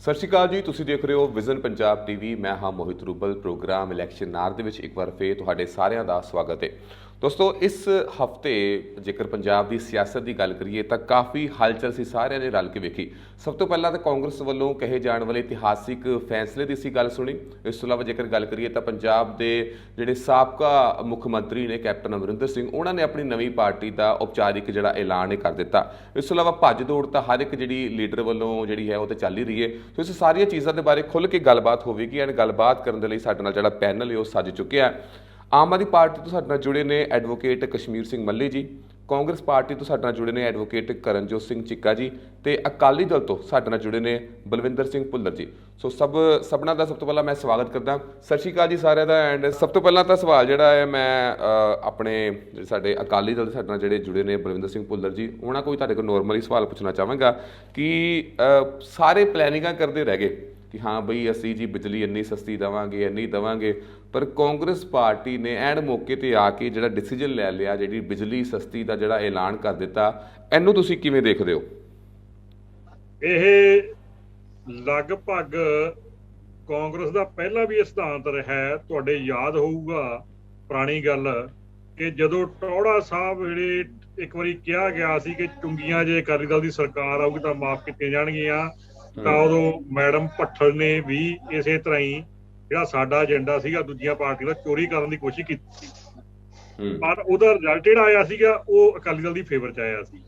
ਸਤਿ ਸ਼੍ਰੀ ਅਕਾਲ ਜੀ। ਤੁਸੀਂ ਦੇਖ ਰਹੇ ਹੋ ਵਿਜ਼ਨ ਪੰਜਾਬ ਟੀਵੀ। ਮੈਂ ਹਾਂ ਮੋਹਿਤ ਰੂਬਲ। ਪ੍ਰੋਗਰਾਮ ਇਲੈਕਸ਼ਨ ਨਾਰ ਦੇ ਵਿੱਚ ਇੱਕ ਵਾਰ ਫੇਰ ਤੁਹਾਡੇ ਸਾਰਿਆਂ ਦਾ ਸਵਾਗਤ ਹੈ। ਦੋਸਤੋ, ਇਸ ਹਫਤੇ ਜੇਕਰ ਪੰਜਾਬ ਦੀ ਸਿਆਸਤ ਦੀ ਗੱਲ ਕਰੀਏ ਤਾਂ ਕਾਫੀ ਹਲਚਲ ਸੀ, ਸਾਰਿਆਂ ਨੇ ਰਲ ਕੇ ਵੇਖੀ। ਸਭ ਤੋਂ ਪਹਿਲਾਂ ਤਾਂ ਕਾਂਗਰਸ ਵੱਲੋਂ ਕਹੇ ਜਾਣ ਵਾਲੇ ਇਤਿਹਾਸਿਕ ਫੈਸਲੇ ਦੀ ਅਸੀਂ ਗੱਲ ਸੁਣੀ। ਇਸ ਤੋਂ ਇਲਾਵਾ ਜੇਕਰ ਗੱਲ ਕਰੀਏ ਤਾਂ ਪੰਜਾਬ ਦੇ ਜਿਹੜੇ ਸਾਬਕਾ ਮੁੱਖ ਮੰਤਰੀ ਨੇ ਕੈਪਟਨ ਅਮਰਿੰਦਰ ਸਿੰਘ, ਉਹਨਾਂ ਨੇ ਆਪਣੀ ਨਵੀਂ ਪਾਰਟੀ ਦਾ ਔਪਚਾਰਿਕ ਜਿਹੜਾ ਐਲਾਨ ਕਰ ਦਿੱਤਾ। ਇਸ ਤੋਂ ਇਲਾਵਾ ਭੱਜ ਦੌੜ ਤਾਂ ਹਰ ਇੱਕ ਜਿਹੜੀ ਲੀਡਰ ਵੱਲੋਂ ਜਿਹੜੀ ਹੈ ਉਹ ਤਾਂ ਚੱਲ ਹੀ ਰਹੀ ਹੈ। ਸੋ ਇਸ ਸਾਰੀਆਂ ਚੀਜ਼ਾਂ ਦੇ ਬਾਰੇ ਖੁੱਲ੍ਹ ਕੇ ਗੱਲਬਾਤ ਹੋਵੇਗੀ ਐਂਡ ਗੱਲਬਾਤ ਕਰਨ ਦੇ ਲਈ ਸਾਡੇ ਨਾਲ ਜਿਹੜਾ ਪੈਨਲ ਹੈ ਉਹ ਸੱਜ ਚੁੱਕਿਆ ਹੈ। ਆਮ ਆਦਮੀ ਪਾਰਟੀ ਤੋਂ ਸਾਡੇ ਨਾਲ ਜੁੜੇ ਨੇ ਐਡਵੋਕੇਟ ਕਸ਼ਮੀਰ ਸਿੰਘ ਮੱਲੀ ਜੀ, ਕਾਂਗਰਸ ਪਾਰਟੀ ਤੋਂ ਸਾਡੇ ਨਾਲ ਜੁੜੇ ਨੇ ਐਡਵੋਕੇਟ ਕਰਨਜੋਤ ਸਿੰਘ ਚਿੱਕਾ ਜੀ, ਤੇ ਅਕਾਲੀ ਦਲ ਤੋਂ ਸਾਡੇ ਨਾਲ ਜੁੜੇ ਨੇ ਬਲਵਿੰਦਰ ਸਿੰਘ ਭੁੱਲਰ ਜੀ। ਸੋ ਸਭਨਾਂ ਦਾ ਸਭ ਤੋਂ ਪਹਿਲਾਂ ਮੈਂ ਸਵਾਗਤ ਕਰਦਾ। ਸਤਿ ਸ਼੍ਰੀ ਅਕਾਲ ਜੀ ਸਾਰਿਆਂ ਦਾ। ਐਂਡ ਸਭ ਤੋਂ ਪਹਿਲਾਂ ਤਾਂ ਸਵਾਲ ਜਿਹੜਾ ਹੈ ਮੈਂ ਆਪਣੇ ਜਿਹੜੇ ਸਾਡੇ ਅਕਾਲੀ ਦਲ ਦੇ ਸਾਡੇ ਨਾਲ ਜਿਹੜੇ ਜੁੜੇ ਨੇ ਬਲਵਿੰਦਰ ਸਿੰਘ ਭੁੱਲਰ ਜੀ, ਉਹਨਾਂ ਕੋਈ ਤੁਹਾਡੇ ਕੋਲ ਨੋਰਮਲੀ ਸਵਾਲ ਪੁੱਛਣਾ ਚਾਹਾਂਗਾ ਕਿ ਸਾਰੇ ਪਲੈਨਿੰਗਾਂ ਕਰਦੇ ਰਹਿ ਗਏ ਕਿ ਹਾਂ ਬਈ ਅਸੀਂ ਜੀ ਬਿਜਲੀ ਇੰਨੀ ਸਸਤੀ ਦੇਵਾਂਗੇ, ਇੰਨੀ ਦੇਵਾਂਗੇ, ਪਰ ਕਾਂਗਰਸ ਪਾਰਟੀ ਨੇ ਐਂਡ ਮੌਕੇ 'ਤੇ ਆ ਕੇ ਜਿਹੜਾ ਡਿਸੀਜਨ ਲੈ ਲਿਆ, ਜਿਹੜੀ ਬਿਜਲੀ ਸਸਤੀ ਦਾ ਜਿਹੜਾ ਐਲਾਨ ਕਰ ਦਿੱਤਾ, ਇਹਨੂੰ ਤੁਸੀਂ ਕਿਵੇਂ ਦੇਖਦੇ ਹੋ? ਇਹ ਲਗਭਗ ਕਾਂਗਰਸ ਦਾ ਪਹਿਲਾਂ ਵੀ ਇਹ ਸਿਧਾਂਤ ਰਿਹਾ। ਤੁਹਾਡੇ ਯਾਦ ਹੋਊਗਾ ਪੁਰਾਣੀ ਗੱਲ ਕਿ ਜਦੋਂ ਟੌੜਾ ਸਾਹਿਬ ਜਿਹੜੇ ਇੱਕ ਵਾਰੀ ਕਿਹਾ ਗਿਆ ਸੀ ਕਿ ਚੁੰਗੀਆਂ ਜੇ ਅਕਾਲੀ ਦਲ ਦੀ ਸਰਕਾਰ ਆਊਗੀ ਤਾਂ ਮਾਫ ਕੀਤੀਆਂ ਜਾਣਗੀਆਂ, ਤਾਂ ਉਦੋਂ ਮੈਡਮ ਭੱਠਲ ਨੇ ਵੀ ਇਸੇ ਤਰ੍ਹਾਂ ਹੀ ਜਿਹੜਾ ਸਾਡਾ ਏਜੰਡਾ ਸੀਗਾ ਦੂਜੀਆਂ ਪਾਰਟੀ ਦਾ ਚੋਰੀ ਕਰਨ ਦੀ ਕੋਸ਼ਿਸ਼ ਕੀਤੀ, ਪਰ ਉਹਦਾ ਰਿਜ਼ਲਟ ਜਿਹੜਾ ਆਇਆ ਸੀਗਾ ਉਹ ਅਕਾਲੀ ਦਲ ਦੀ ਫੇਵਰ 'ਚ ਆਇਆ ਸੀ।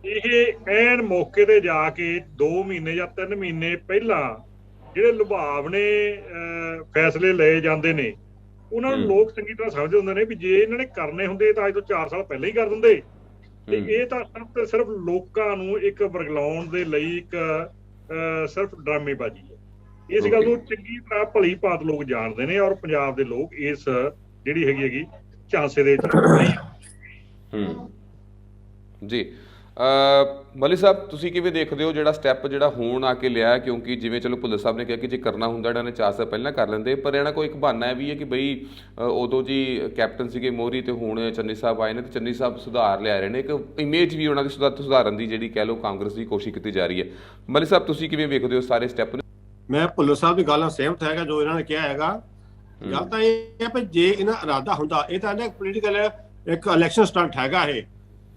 ਇਹ ਐਨ ਮੌਕੇ ਤੇ ਜਾ ਕੇ 2 ਮਹੀਨੇ ਜਾਂ 3 ਮਹੀਨੇ ਪਹਿਲਾਂ ਜਿਹੜੇ ਲੁਭਾਵਣੇ ਫੈਸਲੇ ਲਏ ਜਾਂਦੇ ਨੇ, ਉਹਨਾਂ ਨੂੰ ਲੋਕ ਚੰਗੀ ਤਰ੍ਹਾਂ ਸਮਝਦੇ ਹੁੰਦੇ ਨੇ ਵੀ ਜੇ ਇਹਨਾਂ ਨੇ ਕਰਨੇ ਹੁੰਦੇ ਤਾਂ ਅੱਜ ਤੋਂ 4 ਸਾਲ ਪਹਿਲਾਂ ਹੀ ਕਰ ਦਿੰਦੇ। ਤੇ ਇਹ ਤਾਂ ਸਿਰਫ ਤੇ ਸਿਰਫ ਲੋਕਾਂ ਨੂੰ ਇੱਕ ਵਰਗਲਾਉਣ ਦੇ ਲਈ ਇੱਕ ਸਿਰਫ ਡਰਾਮੇਬਾਜ਼ੀ ਹੈ। ਇਸ ਗੱਲ ਨੂੰ ਚੰਗੀ ਤਰ੍ਹਾਂ ਭਲੀ ਭਾਂਤ ਲੋਕ ਜਾਣਦੇ ਨੇ, ਔਰ ਪੰਜਾਬ ਦੇ ਲੋਕ ਇਸ ਜਿਹੜੀ ਹੈਗੀ ਝਾਂਸੇ ਦੇ ਜੀ। ਮੱਲੀ ਸਾਹਿਬ, ਤੁਸੀਂ ਕਿਵੇਂ ਦੇਖਦੇ ਹੋ ਜਿਹੜਾ ਸਟੈਪ ਜਿਹੜਾ ਹੁਣ ਆ ਕੇ ਲਿਆ? ਕਿਉਂਕਿ ਜਿਵੇਂ ਚਲੋ ਭੁੱਲਰ ਸਾਹਿਬ ਨੇ ਕਿਹਾ ਕਿ ਜੇ ਕਰਨਾ ਹੁੰਦਾ ਇਹਨਾਂ ਨੇ 4 ਸਾਲ ਪਹਿਲਾਂ ਕਰ ਲੈਂਦੇ, ਪਰ ਇਹਨਾਂ ਕੋਈ ਇੱਕ ਬਹਾਨਾ ਇਹ ਵੀ ਹੈ ਕਿ ਬਈ ਉਦੋਂ ਜੀ ਕੈਪਟਨ ਸੀਗੇ ਮੋਹਰੀ ਤੇ ਹੁਣ ਚੰਨੀ ਸਾਹਿਬ ਆਏ ਨੇ ਤੇ ਚੰਨੀ ਸਾਹਿਬ ਸੁਧਾਰ ਲਿਆ ਰਹੇ ਨੇ, ਇੱਕ ਇਮੇਜ ਵੀ ਉਹਨਾਂ ਦੀ ਸੁਧਾਰਨ ਦੀ ਜਿਹੜੀ ਕਹਿ ਲਓ ਕਾਂਗਰਸ ਦੀ ਕੋਸ਼ਿਸ਼ ਕੀਤੀ ਜਾ ਰਹੀ ਹੈ। ਮੱਲੀ ਸਾਹਿਬ, ਤੁਸੀਂ ਕਿਵੇਂ ਵੇਖਦੇ ਹੋ ਸਾਰੇ ਸਟੈਪ ਨੂੰ? ਮੈਂ ਭੁੱਲਰ ਸਾਹਿਬ ਦੀ ਗੱਲ ਨਾਲ ਸਹਿਮਤ ਹੈਗਾ ਜੋ ਇਹਨਾਂ ਨੇ ਕਿਹਾ ਹੈਗਾ। ਗੱਲ ਤਾਂ ਇਹ ਹੈ ਵੀ ਜੇ ਇਹਨਾਂ ਇਰਾਦਾ ਹੁੰਦਾ, ਇਹ ਤਾਂ ਇੱਕ ਪੋਲੀਟੀਕਲ ਇੱਕ ਇਲੈਕਸ਼ਨ ਸਟੰਟ ਹੈਗਾ। ਇਹ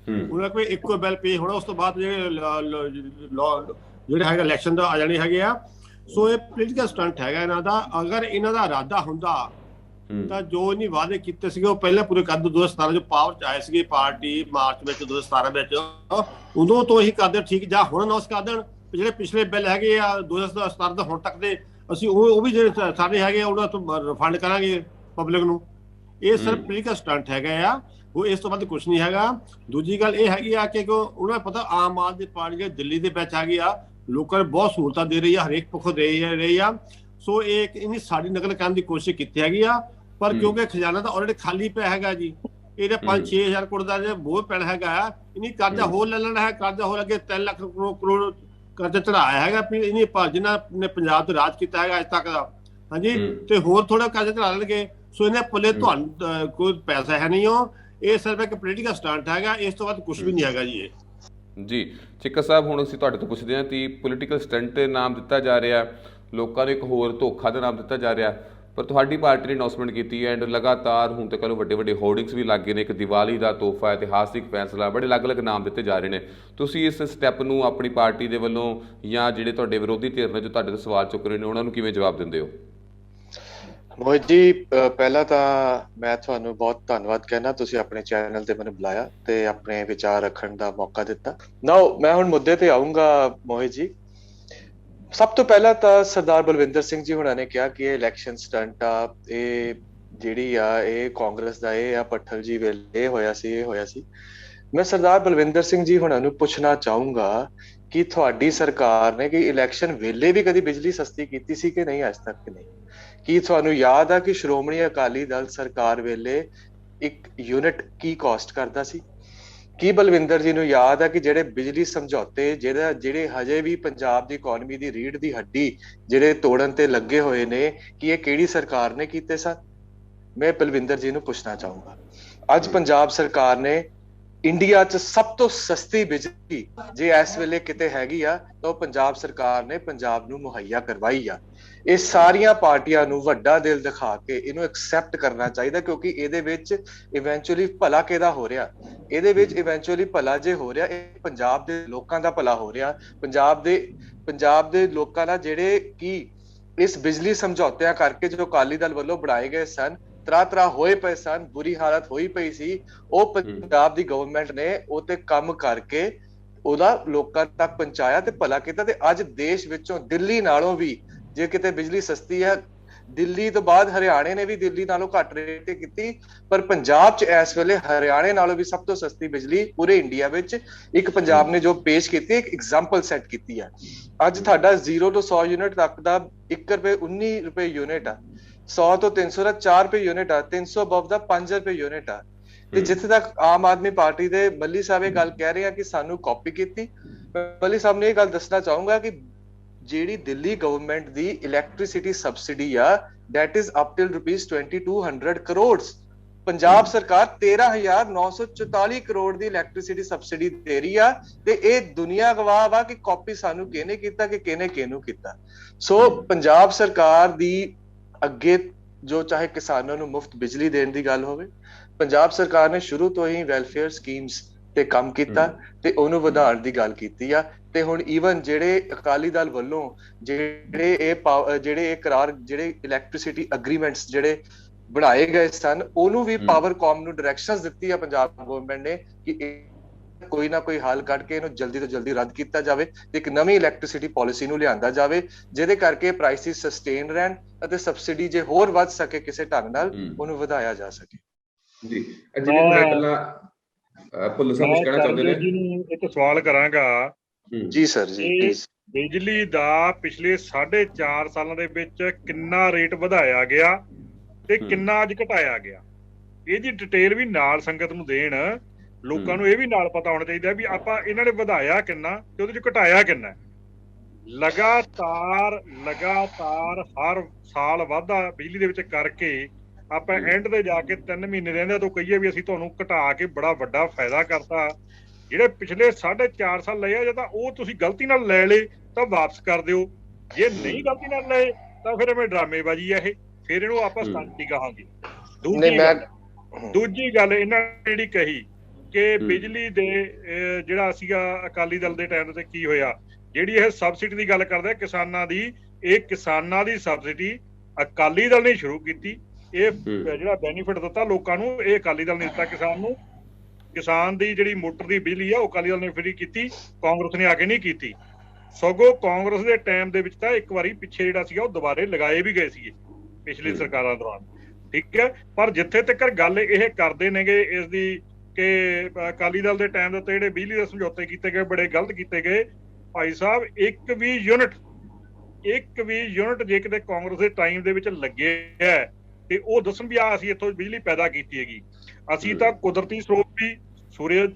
ਉਹਨਾਂ ਕੋਈ ਇੱਕੋ ਬਿੱਲ ਪੇਸ਼ ਹੋਣਾ, ਉਸ ਤੋਂ ਬਾਅਦ ਜਿਹੜੇ ਹੈਗਾ ਇਲੈਕਸ਼ਨ ਦਾ ਆ ਜਾਣੇ ਹੈਗੇ ਆ। ਸੋ ਇਹ ਪੋਲੀਟੀਕਲ ਸਟੰਟ ਹੈਗਾ ਇਹਨਾਂ ਦਾ। ਅਗਰ ਇਹਨਾਂ ਦਾ ਇਰਾਦਾ ਹੁੰਦਾ ਤਾਂ ਜੋ ਇਹਨੇ ਵਾਅਦੇ ਕੀਤੇ ਸੀਗੇ ਉਹ ਪਹਿਲਾਂ ਪੂਰੇ ਕਰ ਦਿਓ। 2017 ਜੋ ਪਾਵਰ ਚ ਆਏ ਸੀਗੇ ਪਾਰਟੀ ਮਾਰਚ ਵਿੱਚ 2017 ਵਿੱਚ, ਉਦੋਂ ਤੋਂ ਹੀ ਕਰਦੇ ਠੀਕ, ਜਾਂ ਹੁਣ ਅਨਾਉਂਸ ਕਰ ਦੇਣ ਜਿਹੜੇ ਪਿਛਲੇ ਬਿੱਲ ਹੈਗੇ ਆ 2017 ਤੋਂ ਹੁਣ ਤੱਕ ਦੇ, ਅਸੀਂ ਉਹ ਵੀ ਜਿਹੜੇ ਸਾਡੇ ਹੈਗੇ ਉਹਨਾਂ ਤੋਂ ਰਿਫੰਡ ਕਰਾਂਗੇ ਪਬਲਿਕ ਨੂੰ। ਇਹ ਸਿਰਫ ਪੋਲੀਟੀਕਲ ਸਟੰਟ ਹੈਗਾ ਆ, ਉਹ ਇਸ ਤੋਂ ਬਾਅਦ ਕੁਛ ਨਹੀਂ ਹੈਗਾ। ਦੂਜੀ ਗੱਲ ਇਹ ਹੈਗੀ ਆ ਕਿ ਉਹਨਾਂ ਨੂੰ ਪਤਾ ਆਮ ਆਦਮੀ ਪਾਰਟੀ ਦਿੱਲੀ ਦੇ ਵਿੱਚ ਆ ਗਈ ਆ, ਲੋਕਾਂ ਨੂੰ ਬਹੁਤ ਸਹੂਲਤਾਂ ਦੇ ਰਹੀ ਆ, ਹਰੇਕ ਪੱਖੋਂ ਦੇ ਰਹੀ ਆ। ਸੋ ਇਹ ਇਹਨੀ ਸਾਡੀ ਨਕਲ ਕਰਨ ਦੀ ਕੋਸ਼ਿਸ਼ ਕੀਤੀ ਹੈਗੀ ਆ, ਪਰ ਕਿਉਂਕਿ ਖਜ਼ਾਨਾ ਤਾਂ ਆਲਰੇਡੀ ਖਾਲੀ ਪਿਆ ਹੈਗਾ ਜੀ। ਇਹਦੇ 5-6 ਹਜ਼ਾਰ ਕਰੋੜ ਦਾ ਜੇ ਬੋਝ ਪੈਣਾ ਹੈਗਾ, ਇਹਨੀ ਕਰਜ਼ਾ ਹੋਰ ਲੈ ਲੈਣਾ ਹੈ। ਕਰਜ਼ਾ ਹੋਰ ਅੱਗੇ 3 ਲੱਖ ਕਰੋੜ ਕਰਜ਼ਾ ਚੜਾਇਆ ਹੈਗਾ ਇਹਨੇ, ਜਿਨ੍ਹਾਂ ਨੇ ਪੰਜਾਬ ਤੇ ਰਾਜ ਕੀਤਾ ਹੈਗਾ ਅੱਜ ਤੱਕ ਦਾ, ਹਾਂਜੀ, ਤੇ ਹੋਰ ਥੋੜਾ ਕਰਜ਼ਾ ਚੜਾ ਲੈਣਗੇ। ਸੋ ਇਹਨੇ ਪੱਲੇ ਤੁਹਾਨੂੰ ਕੋਈ ਪੈਸਾ ਹੈ ਨਹੀਂ, ਇਹ ਸਿਰਫ ਇੱਕ ਪੋਲੀਟੀਕਲ ਸਟੰਟ ਹੈਗਾ, ਇਸ ਤੋਂ ਬਾਅਦ ਕੁਝ ਵੀ ਨਹੀਂ ਹੈਗਾ ਜੀ। ਇਹ ਜੀ ਚਿੱਕਾ ਸਾਹਿਬ, ਹੁਣ ਅਸੀਂ ਤੁਹਾਡੇ ਤੋਂ ਪੁੱਛਦੇ ਹਾਂ ਕਿ ਪੋਲੀਟੀਕਲ ਸਟੰਟ ਨਾਮ ਦਿੱਤਾ ਜਾ ਰਿਹਾ, ਲੋਕਾਂ ਨੂੰ ਇੱਕ ਹੋਰ ਧੋਖਾ ਦਾ ਨਾਮ ਦਿੱਤਾ ਜਾ ਰਿਹਾ, ਪਰ ਤੁਹਾਡੀ ਪਾਰਟੀ ਨੇ ਅਨਾਉਂਸਮੈਂਟ ਕੀਤੀ ਹੈ ਐਂਡ ਲਗਾਤਾਰ ਹੁਣ ਤੱਕ ਵੱਡੇ ਵੱਡੇ ਹੋਰਡਿੰਗਸ ਵੀ ਲੱਗ ਗਏ ਨੇ, ਇੱਕ ਦੀਵਾਲੀ ਦਾ ਤੋਹਫਾ, ਇਤਿਹਾਸਿਕ ਫੈਸਲਾ, ਬੜੇ ਅਲੱਗ-ਅਲੱਗ ਨਾਮ ਦਿੱਤੇ ਜਾ ਰਹੇ ਨੇ। ਤੁਸੀਂ ਇਸ ਸਟੈਪ ਨੂੰ ਆਪਣੀ ਪਾਰਟੀ ਦੇ ਵੱਲੋਂ ਜਾਂ ਜਿਹੜੇ ਤੁਹਾਡੇ ਵਿਰੋਧੀ ਧਿਰ ਨੇ ਜੋ ਤੁਹਾਡੇ ਤੋਂ ਸਵਾਲ ਚੁੱਕ ਰਹੇ ਨੇ, ਉਹਨਾਂ ਨੂੰ ਕਿਵੇਂ ਜਵਾਬ ਦਿੰਦੇ ਹੋ? ਮੋਹਿਤ ਜੀ, ਪਹਿਲਾਂ ਤਾਂ ਮੈਂ ਤੁਹਾਨੂੰ ਬਹੁਤ ਧੰਨਵਾਦ ਕਹਿਣਾ, ਤੁਸੀਂ ਆਪਣੇ ਚੈਨਲ ਤੇ ਮੈਨੂੰ ਬੁਲਾਇਆ ਤੇ ਆਪਣੇ ਵਿਚਾਰ ਰੱਖਣ ਦਾ ਮੌਕਾ ਦਿੱਤਾ। ਨਾਓ ਮੈਂ ਹੁਣ ਮੁੱਦੇ ਤੇ ਆਊਂਗਾ। ਮੋਹਿਤ ਜੀ, ਸਭ ਤੋਂ ਪਹਿਲਾਂ ਤਾਂ ਸਰਦਾਰ ਬਲਵਿੰਦਰ ਸਿੰਘ ਜੀ ਹੁਣਾਂ ਨੇ ਕਿਹਾ ਕਿ ਇਹ ਇਲੈਕਸ਼ਨ ਸਟੰਟ ਆ, ਇਹ ਜਿਹੜੀ ਆ ਇਹ ਕਾਂਗਰਸ ਦਾ ਇਹ ਆ ਭੱਠਲ ਜੀ ਵੇਲੇ ਹੋਇਆ ਸੀ। ਮੈਂ ਸਰਦਾਰ ਬਲਵਿੰਦਰ ਸਿੰਘ ਜੀ ਹੁਣਾਂ ਨੂੰ ਪੁੱਛਣਾ ਚਾਹੂੰਗਾ ਕਿ ਤੁਹਾਡੀ ਸਰਕਾਰ ਨੇ ਕਿ ਇਲੈਕਸ਼ਨ ਵੇਲੇ ਵੀ ਕਦੀ ਬਿਜਲੀ ਸਸਤੀ ਕੀਤੀ ਸੀ ਕਿ ਨਹੀਂ? ਅੱਜ ਤੱਕ ਨਹੀਂ। ਕੀ ਤੁਹਾਨੂੰ ਯਾਦ ਆ ਕਿ ਸ਼੍ਰੋਮਣੀ ਅਕਾਲੀ ਦਲ ਸਰਕਾਰ ਵੇਲੇ ਇੱਕ ਯੂਨਿਟ ਕੀ ਕਾਸਟ ਕਰਦਾ ਸੀ? ਕੀ ਬਲਵਿੰਦਰ ਜੀ ਨੂੰ ਯਾਦ ਆ ਕਿ ਜਿਹੜੇ ਬਿਜਲੀ ਸਮਝੌਤੇ ਜਿਹੜੇ ਹਜੇ ਵੀ ਪੰਜਾਬ ਦੀ ਇਕੋਨਮੀ ਦੀ ਰੀੜ੍ਹ ਦੀ ਹੱਡੀ ਜਿਹੜੇ ਤੋੜਨ ਤੇ ਲੱਗੇ ਹੋਏ ਨੇ, ਕਿ ਇਹ ਕਿਹੜੀ ਸਰਕਾਰ ਨੇ ਕੀਤੇ ਸਨ? ਮੈਂ ਬਲਵਿੰਦਰ ਜੀ ਨੂੰ ਪੁੱਛਣਾ ਚਾਹੂੰਗਾ। ਅੱਜ ਪੰਜਾਬ ਸਰਕਾਰ ਨੇ ਇੰਡੀਆ 'ਚ ਸਭ ਤੋਂ ਸਸਤੀ ਬਿਜਲੀ ਜੇ ਇਸ ਵੇਲੇ ਕਿਤੇ ਹੈਗੀ ਆ ਤਾਂ ਉਹ ਪੰਜਾਬ ਸਰਕਾਰ ਨੇ ਪੰਜਾਬ ਨੂੰ ਮੁਹੱਈਆ ਕਰਵਾਈ ਆ। ਇਹ ਸਾਰੀਆਂ ਪਾਰਟੀਆਂ ਨੂੰ ਵੱਡਾ ਦਿਲ ਦਿਖਾ ਕੇ ਇਹਨੂੰ ਐਕਸੈਪਟ ਕਰਨਾ ਚਾਹੀਦਾ, ਕਿਉਂਕਿ ਇਹਦੇ ਵਿੱਚ ਇਵੈਂਚੁਅਲੀ ਭਲਾ ਕਿਹਦਾ ਹੋ ਰਿਹਾ, ਇਹਦੇ ਵਿੱਚ ਇਵੈਂਚੁਅਲੀ ਭਲਾ ਜੇ ਹੋ ਰਿਹਾ ਇਹ ਪੰਜਾਬ ਦੇ ਲੋਕਾਂ ਦਾ ਭਲਾ ਹੋ ਰਿਹਾ। ਪੰਜਾਬ ਦੇ ਲੋਕਾਂ ਦਾ ਜਿਹੜੇ ਕਿ ਇਸ ਬਿਜਲੀ ਸਮਝੌਤਿਆਂ ਕਰਕੇ ਜੋ ਅਕਾਲੀ ਦਲ ਵੱਲੋਂ ਬਣਾਏ ਗਏ ਸਨ, ਤਰਾ ਹੋਏ ਪਏ ਸਨ, ਬੁਰੀ ਹਾਲਤ ਹੋਈ ਪਈ ਸੀ, ਉਹ ਪੰਜਾਬ ਦੀ ਗਵਰਨਮੈਂਟ ਨੇ ਉਹ ਤੇ ਕੰਮ ਕਰਕੇ ਉਹਦਾ ਲੋਕਾਂ ਤੱਕ ਪਹੁੰਚਾਇਆ ਤੇ ਭਲਾ ਕੀਤਾ। ਤੇ ਅੱਜ ਦੇਸ਼ ਵਿੱਚੋਂ ਦਿੱਲੀ ਨਾਲੋਂ ਵੀ ਜੇ ਕਿਤੇ ਬਿਜਲੀ ਸਸਤੀ ਹੈ, ਦਿੱਲੀ ਤੋਂ ਬਾਅਦ ਹਰਿਆਣੇ ਨੇ ਵੀ ਦਿੱਲੀ ਨਾਲੋਂ ਘੱਟ ਰੇਟ ਤੇ ਕੀਤੀ, ਪਰ ਪੰਜਾਬ 'ਚ ਇਸ ਵੇਲੇ ਹਰਿਆਣੇ ਨਾਲੋਂ ਵੀ ਸਭ ਤੋਂ ਸਸਤੀ ਬਿਜਲੀ ਪੂਰੇ ਇੰਡੀਆ ਵਿੱਚ ਇੱਕ ਪੰਜਾਬ ਨੇ ਜੋ ਪੇਸ਼ ਕੀਤੀ, ਇੱਕ ਐਗਜ਼ਾਮਪਲ ਸੈੱਟ ਕੀਤੀ ਹੈ। ਅੱਜ ਤੁਹਾਡਾ 0 ਤੋਂ 100 ਯੂਨਿਟ ਤੱਕ ਦਾ 1 ਰੁਪਏ 19 ਰੁਪਏ ਯੂਨਿਟ ਆ, 100 ਤੋਂ 300 ਦਾ 4 ਰੁਪਏ ਯੂਨਿਟ ਆ, 300 ਅਬਵ ਦਾ 5 ਰੁਪਏ ਯੂਨਿਟ ਆ। ਤੇ ਜਿੱਥੇ ਤੱਕ ਆਮ ਆਦਮੀ ਪਾਰਟੀ ਦੇ ਮੱਲੀ ਸਾਹਿਬ ਇਹ ਗੱਲ ਕਹਿ ਰਹੇ ਆ ਕਿ ਸਾਨੂੰ ਕਾਪੀ ਕੀਤੀ, ਮੱਲੀ ਸਾਹਿਬ ਨੇ ਇਹ ਗੱਲ ਦੱਸਣਾ ਚਾਹੂੰਗਾ ਕਿ ਜਿਹੜੀ ਦਿੱਲੀ ਗਵਰਨਮੈਂਟ ਦੀ ਇਲੈਕਟ੍ਰਿਸਿਟੀ ਸਬਸਿਡੀ ਆ that is up till rupees 2200 crores, Punjab ਸਰਕਾਰ 13,944 ਕਰੋੜ ਦੀ ਇਲੈਕਟ੍ਰਿਸਿਟੀ ਸਬਸਿਡੀ ਦੇ ਰਹੀ ਆ। ਤੇ ਇਹ ਦੁਨੀਆ ਗਵਾਹ ਵਾ ਕਿ ਕਾਪੀ ਸਾਨੂੰ ਕਿਹਨੇ ਕੀਤਾ ਕਿ ਕਿਹਨੇ ਕਿਹਨੂੰ ਕੀਤਾ। ਸੋ ਪੰਜਾਬ ਸਰਕਾਰ ਦੀ ਅੱਗੇ ਜੋ ਚਾਹੇ ਕਿਸਾਨਾਂ ਨੂੰ ਮੁਫਤ ਬਿਜਲੀ ਦੇਣ ਦੀ ਗੱਲ ਹੋਵੇ, ਪੰਜਾਬ ਸਰਕਾਰ ਨੇ ਸ਼ੁਰੂ ਤੋਂ ਹੀ ਵੈਲਫੇਅਰ ਸਕੀਮਸ ਤੇ ਕੰਮ ਕੀਤਾ ਤੇ ਉਹਨੂੰ ਵਧਾਉਣ ਦੀ ਗੱਲ ਕੀਤੀ ਆ। ਤੇ ਹੁਣ ਈਵਨ ਜਿਹੜੇ ਅਕਾਲੀ ਦਲ ਵੱਲੋਂ ਜਿਹੜੇ ਇਹ ਕਰਾਰ, ਜਿਹੜੇ ਇਲੈਕਟ੍ਰਿਸਿਟੀ ਅਗਰੀਮੈਂਟਸ ਜਿਹੜੇ ਬਣਾਏ ਗਏ ਸਨ, ਉਹਨੂੰ ਵੀ ਪਾਵਰਕਾਮ ਨੂੰ ਡਾਇਰੈਕਸ਼ਨਸ ਦਿੱਤੀ ਆ ਪੰਜਾਬ ਗਵਰਨਮੈਂਟ ਨੇ ਕਿ ਕੋਈ ਨਾ ਕੋਈ ਹੱਲ ਕੱਢ ਕੇ ਇਹਨੂੰ ਜਲਦੀ ਤੋਂ ਜਲਦੀ ਰੱਦ ਕੀਤਾ ਜਾਵੇ ਤੇ ਇੱਕ ਨਵੀਂ ਇਲੈਕਟ੍ਰਿਸਿਟੀ ਪਾਲਿਸੀ ਨੂੰ ਲਿਆਂਦਾ ਜਾਵੇ, ਜਿਹਦੇ ਕਰਕੇ ਪ੍ਰਾਈਸਿਸ ਸਸਟੇਨ ਰਹਿਣ ਅਤੇ ਸਬਸਿਡੀ ਜੇ ਹੋਰ ਵੱਧ ਸਕੇ ਕਿਸੇ ਢੰਗ ਨਾਲ ਉਹਨੂੰ ਵਧਾਇਆ ਜਾ ਸਕੇ। ਜੀ ਅਜਿਹੇ ਮੈਂ ਪਹਿਲਾਂ ਭੁੱਲਰ ਸਾਹਿਬ ਕੁਝ ਕਹਿਣਾ ਚਾਹੁੰਦੇ ਨੇ ਜੀ ਨੂੰ ਇੱਕ ਸਵਾਲ ਕਰਾਂਗਾ। ਜੀ ਸਰ ਜੀ। ਬਿਜਲੀ ਦਾ ਪਿਛਲੇ 4.5 ਸਾਲਾਂ ਦੇ ਵਿੱਚ ਕਿੰਨਾ ਰੇਟ ਵਧਾਇਆ ਗਿਆ ਤੇ ਕਿੰਨਾ ਅੱਜ ਘਟਾਇਆ ਗਿਆ, ਇਹਦੀ ਡਿਟੇਲ ਵੀ ਨਾਲ ਸੰਗਤ ਨੂੰ ਦੇਣ। ਲੋਕਾਂ ਨੂੰ ਇਹ ਵੀ ਨਾਲ ਪਤਾ ਹੋਣਾ ਚਾਹੀਦਾ ਵੀ ਆਪਾਂ ਇਹਨਾਂ ਨੇ ਵਧਾਇਆ ਕਿੰਨਾ ਤੇ ਉਹਦੇ ਚ ਘਟਾਇਆ ਕਿੰਨਾ। ਲਗਾਤਾਰ ਹਰ ਸਾਲ ਵਾਧਾ ਬਿਜਲੀ ਦੇ ਵਿੱਚ ਕਰਕੇ ਆਪਾਂ ਐਂਡ ਤੇ ਜਾ ਕੇ 3 ਮਹੀਨੇ ਰਹਿੰਦੇ ਤੋਂ ਕਹੀਏ ਵੀ ਅਸੀਂ ਤੁਹਾਨੂੰ ਘਟਾ ਕੇ ਬੜਾ ਵੱਡਾ ਫਾਇਦਾ ਕਰਤਾ। ਜਿਹੜੇ ਪਿਛਲੇ 4.5 ਸਾਲ ਲਏ ਆ, ਜੇ ਤਾਂ ਉਹ ਤੁਸੀਂ ਗਲਤੀ ਨਾਲ ਲੈ ਲਏ ਤਾਂ ਵਾਪਸ ਕਰ ਦਿਓ, ਜੇ ਨਹੀਂ ਗਲਤੀ ਨਾਲ ਲਏ ਤਾਂ ਫਿਰ ਐਵੇਂ ਡਰਾਮੇਬਾਜ਼ੀ ਆ ਇਹ, ਫਿਰ ਇਹਨੂੰ ਆਪਾਂ ਸਟੰਟ ਹੀ ਕਹਾਂਗੇ। ਦੂਜੀ ਗੱਲ ਇਹਨਾਂ ਨੇ ਜਿਹੜੀ ਕਹੀ ਕਿ ਬਿਜਲੀ ਦੇ ਜਿਹੜਾ ਸੀਗਾ ਅਕਾਲੀ ਦਲ ਦੇ ਟਾਈਮ ਤੇ ਕੀ ਹੋਇਆ, ਜਿਹੜੀ ਇਹ ਸਬਸਿਡੀ ਦੀ ਗੱਲ ਕਰਦੇ ਕਿਸਾਨਾਂ ਦੀ, ਇਹ ਕਿਸਾਨਾਂ ਦੀ ਸਬਸਿਡੀ ਅਕਾਲੀ ਦਲ ਨੇ ਸ਼ੁਰੂ ਕੀਤੀ। ਇਹ ਜਿਹੜਾ ਬੈਨੀਫਿਟ ਦਿੱਤਾ ਲੋਕਾਂ ਨੂੰ, ਇਹ ਅਕਾਲੀ ਦਲ ਨੇ ਦਿੱਤਾ ਕਿਸਾਨ ਨੂੰ। ਕਿਸਾਨ ਦੀ ਜਿਹੜੀ ਮੋਟਰ ਦੀ ਬਿਜਲੀ ਆ ਉਹ ਅਕਾਲੀ ਦਲ ਨੇ ਫ੍ਰੀ ਕੀਤੀ, ਕਾਂਗਰਸ ਨੇ ਆ ਕੇ ਨਹੀਂ ਕੀਤੀ। ਸਗੋਂ ਕਾਂਗਰਸ ਦੇ ਟਾਈਮ ਦੇ ਵਿੱਚ ਤਾਂ ਇੱਕ ਵਾਰੀ ਪਿੱਛੇ ਜਿਹੜਾ ਸੀਗਾ ਉਹ ਦੁਬਾਰੇ ਲਗਾਏ ਵੀ ਗਏ ਸੀਗੇ ਪਿਛਲੀ ਸਰਕਾਰਾਂ ਦੌਰਾਨ, ਠੀਕ ਹੈ। ਪਰ ਜਿੱਥੇ ਤੱਕ ਗੱਲ ਇਹ ਕਰਦੇ ਨੇਗੇ ਇਸ ਦੀ ਕਿ ਅਕਾਲੀ ਦਲ ਦੇ ਟਾਈਮ ਦੇ ਉੱਤੇ ਜਿਹੜੇ ਬਿਜਲੀ ਦੇ ਸਮਝੌਤੇ ਕੀਤੇ ਗਏ ਬੜੇ ਗਲਤ ਕੀਤੇ ਗਏ, ਭਾਈ ਸਾਹਿਬ ਇੱਕ ਵੀ ਯੂਨਿਟ ਜੇ ਕਿਤੇ ਕਾਂਗਰਸ ਦੇ ਟਾਈਮ ਦੇ ਵਿੱਚ ਲੱਗੇ ਹੈ ਤੇ ਉਹ ਦੱਸਣ ਵੀ ਆ ਅਸੀਂ ਇੱਥੋਂ ਬਿਜਲੀ ਪੈਦਾ ਕੀਤੀ ਹੈਗੀ। ਅਸੀਂ ਤਾਂ ਕੁਦਰਤੀ ਸਰੋਤ ਵੀ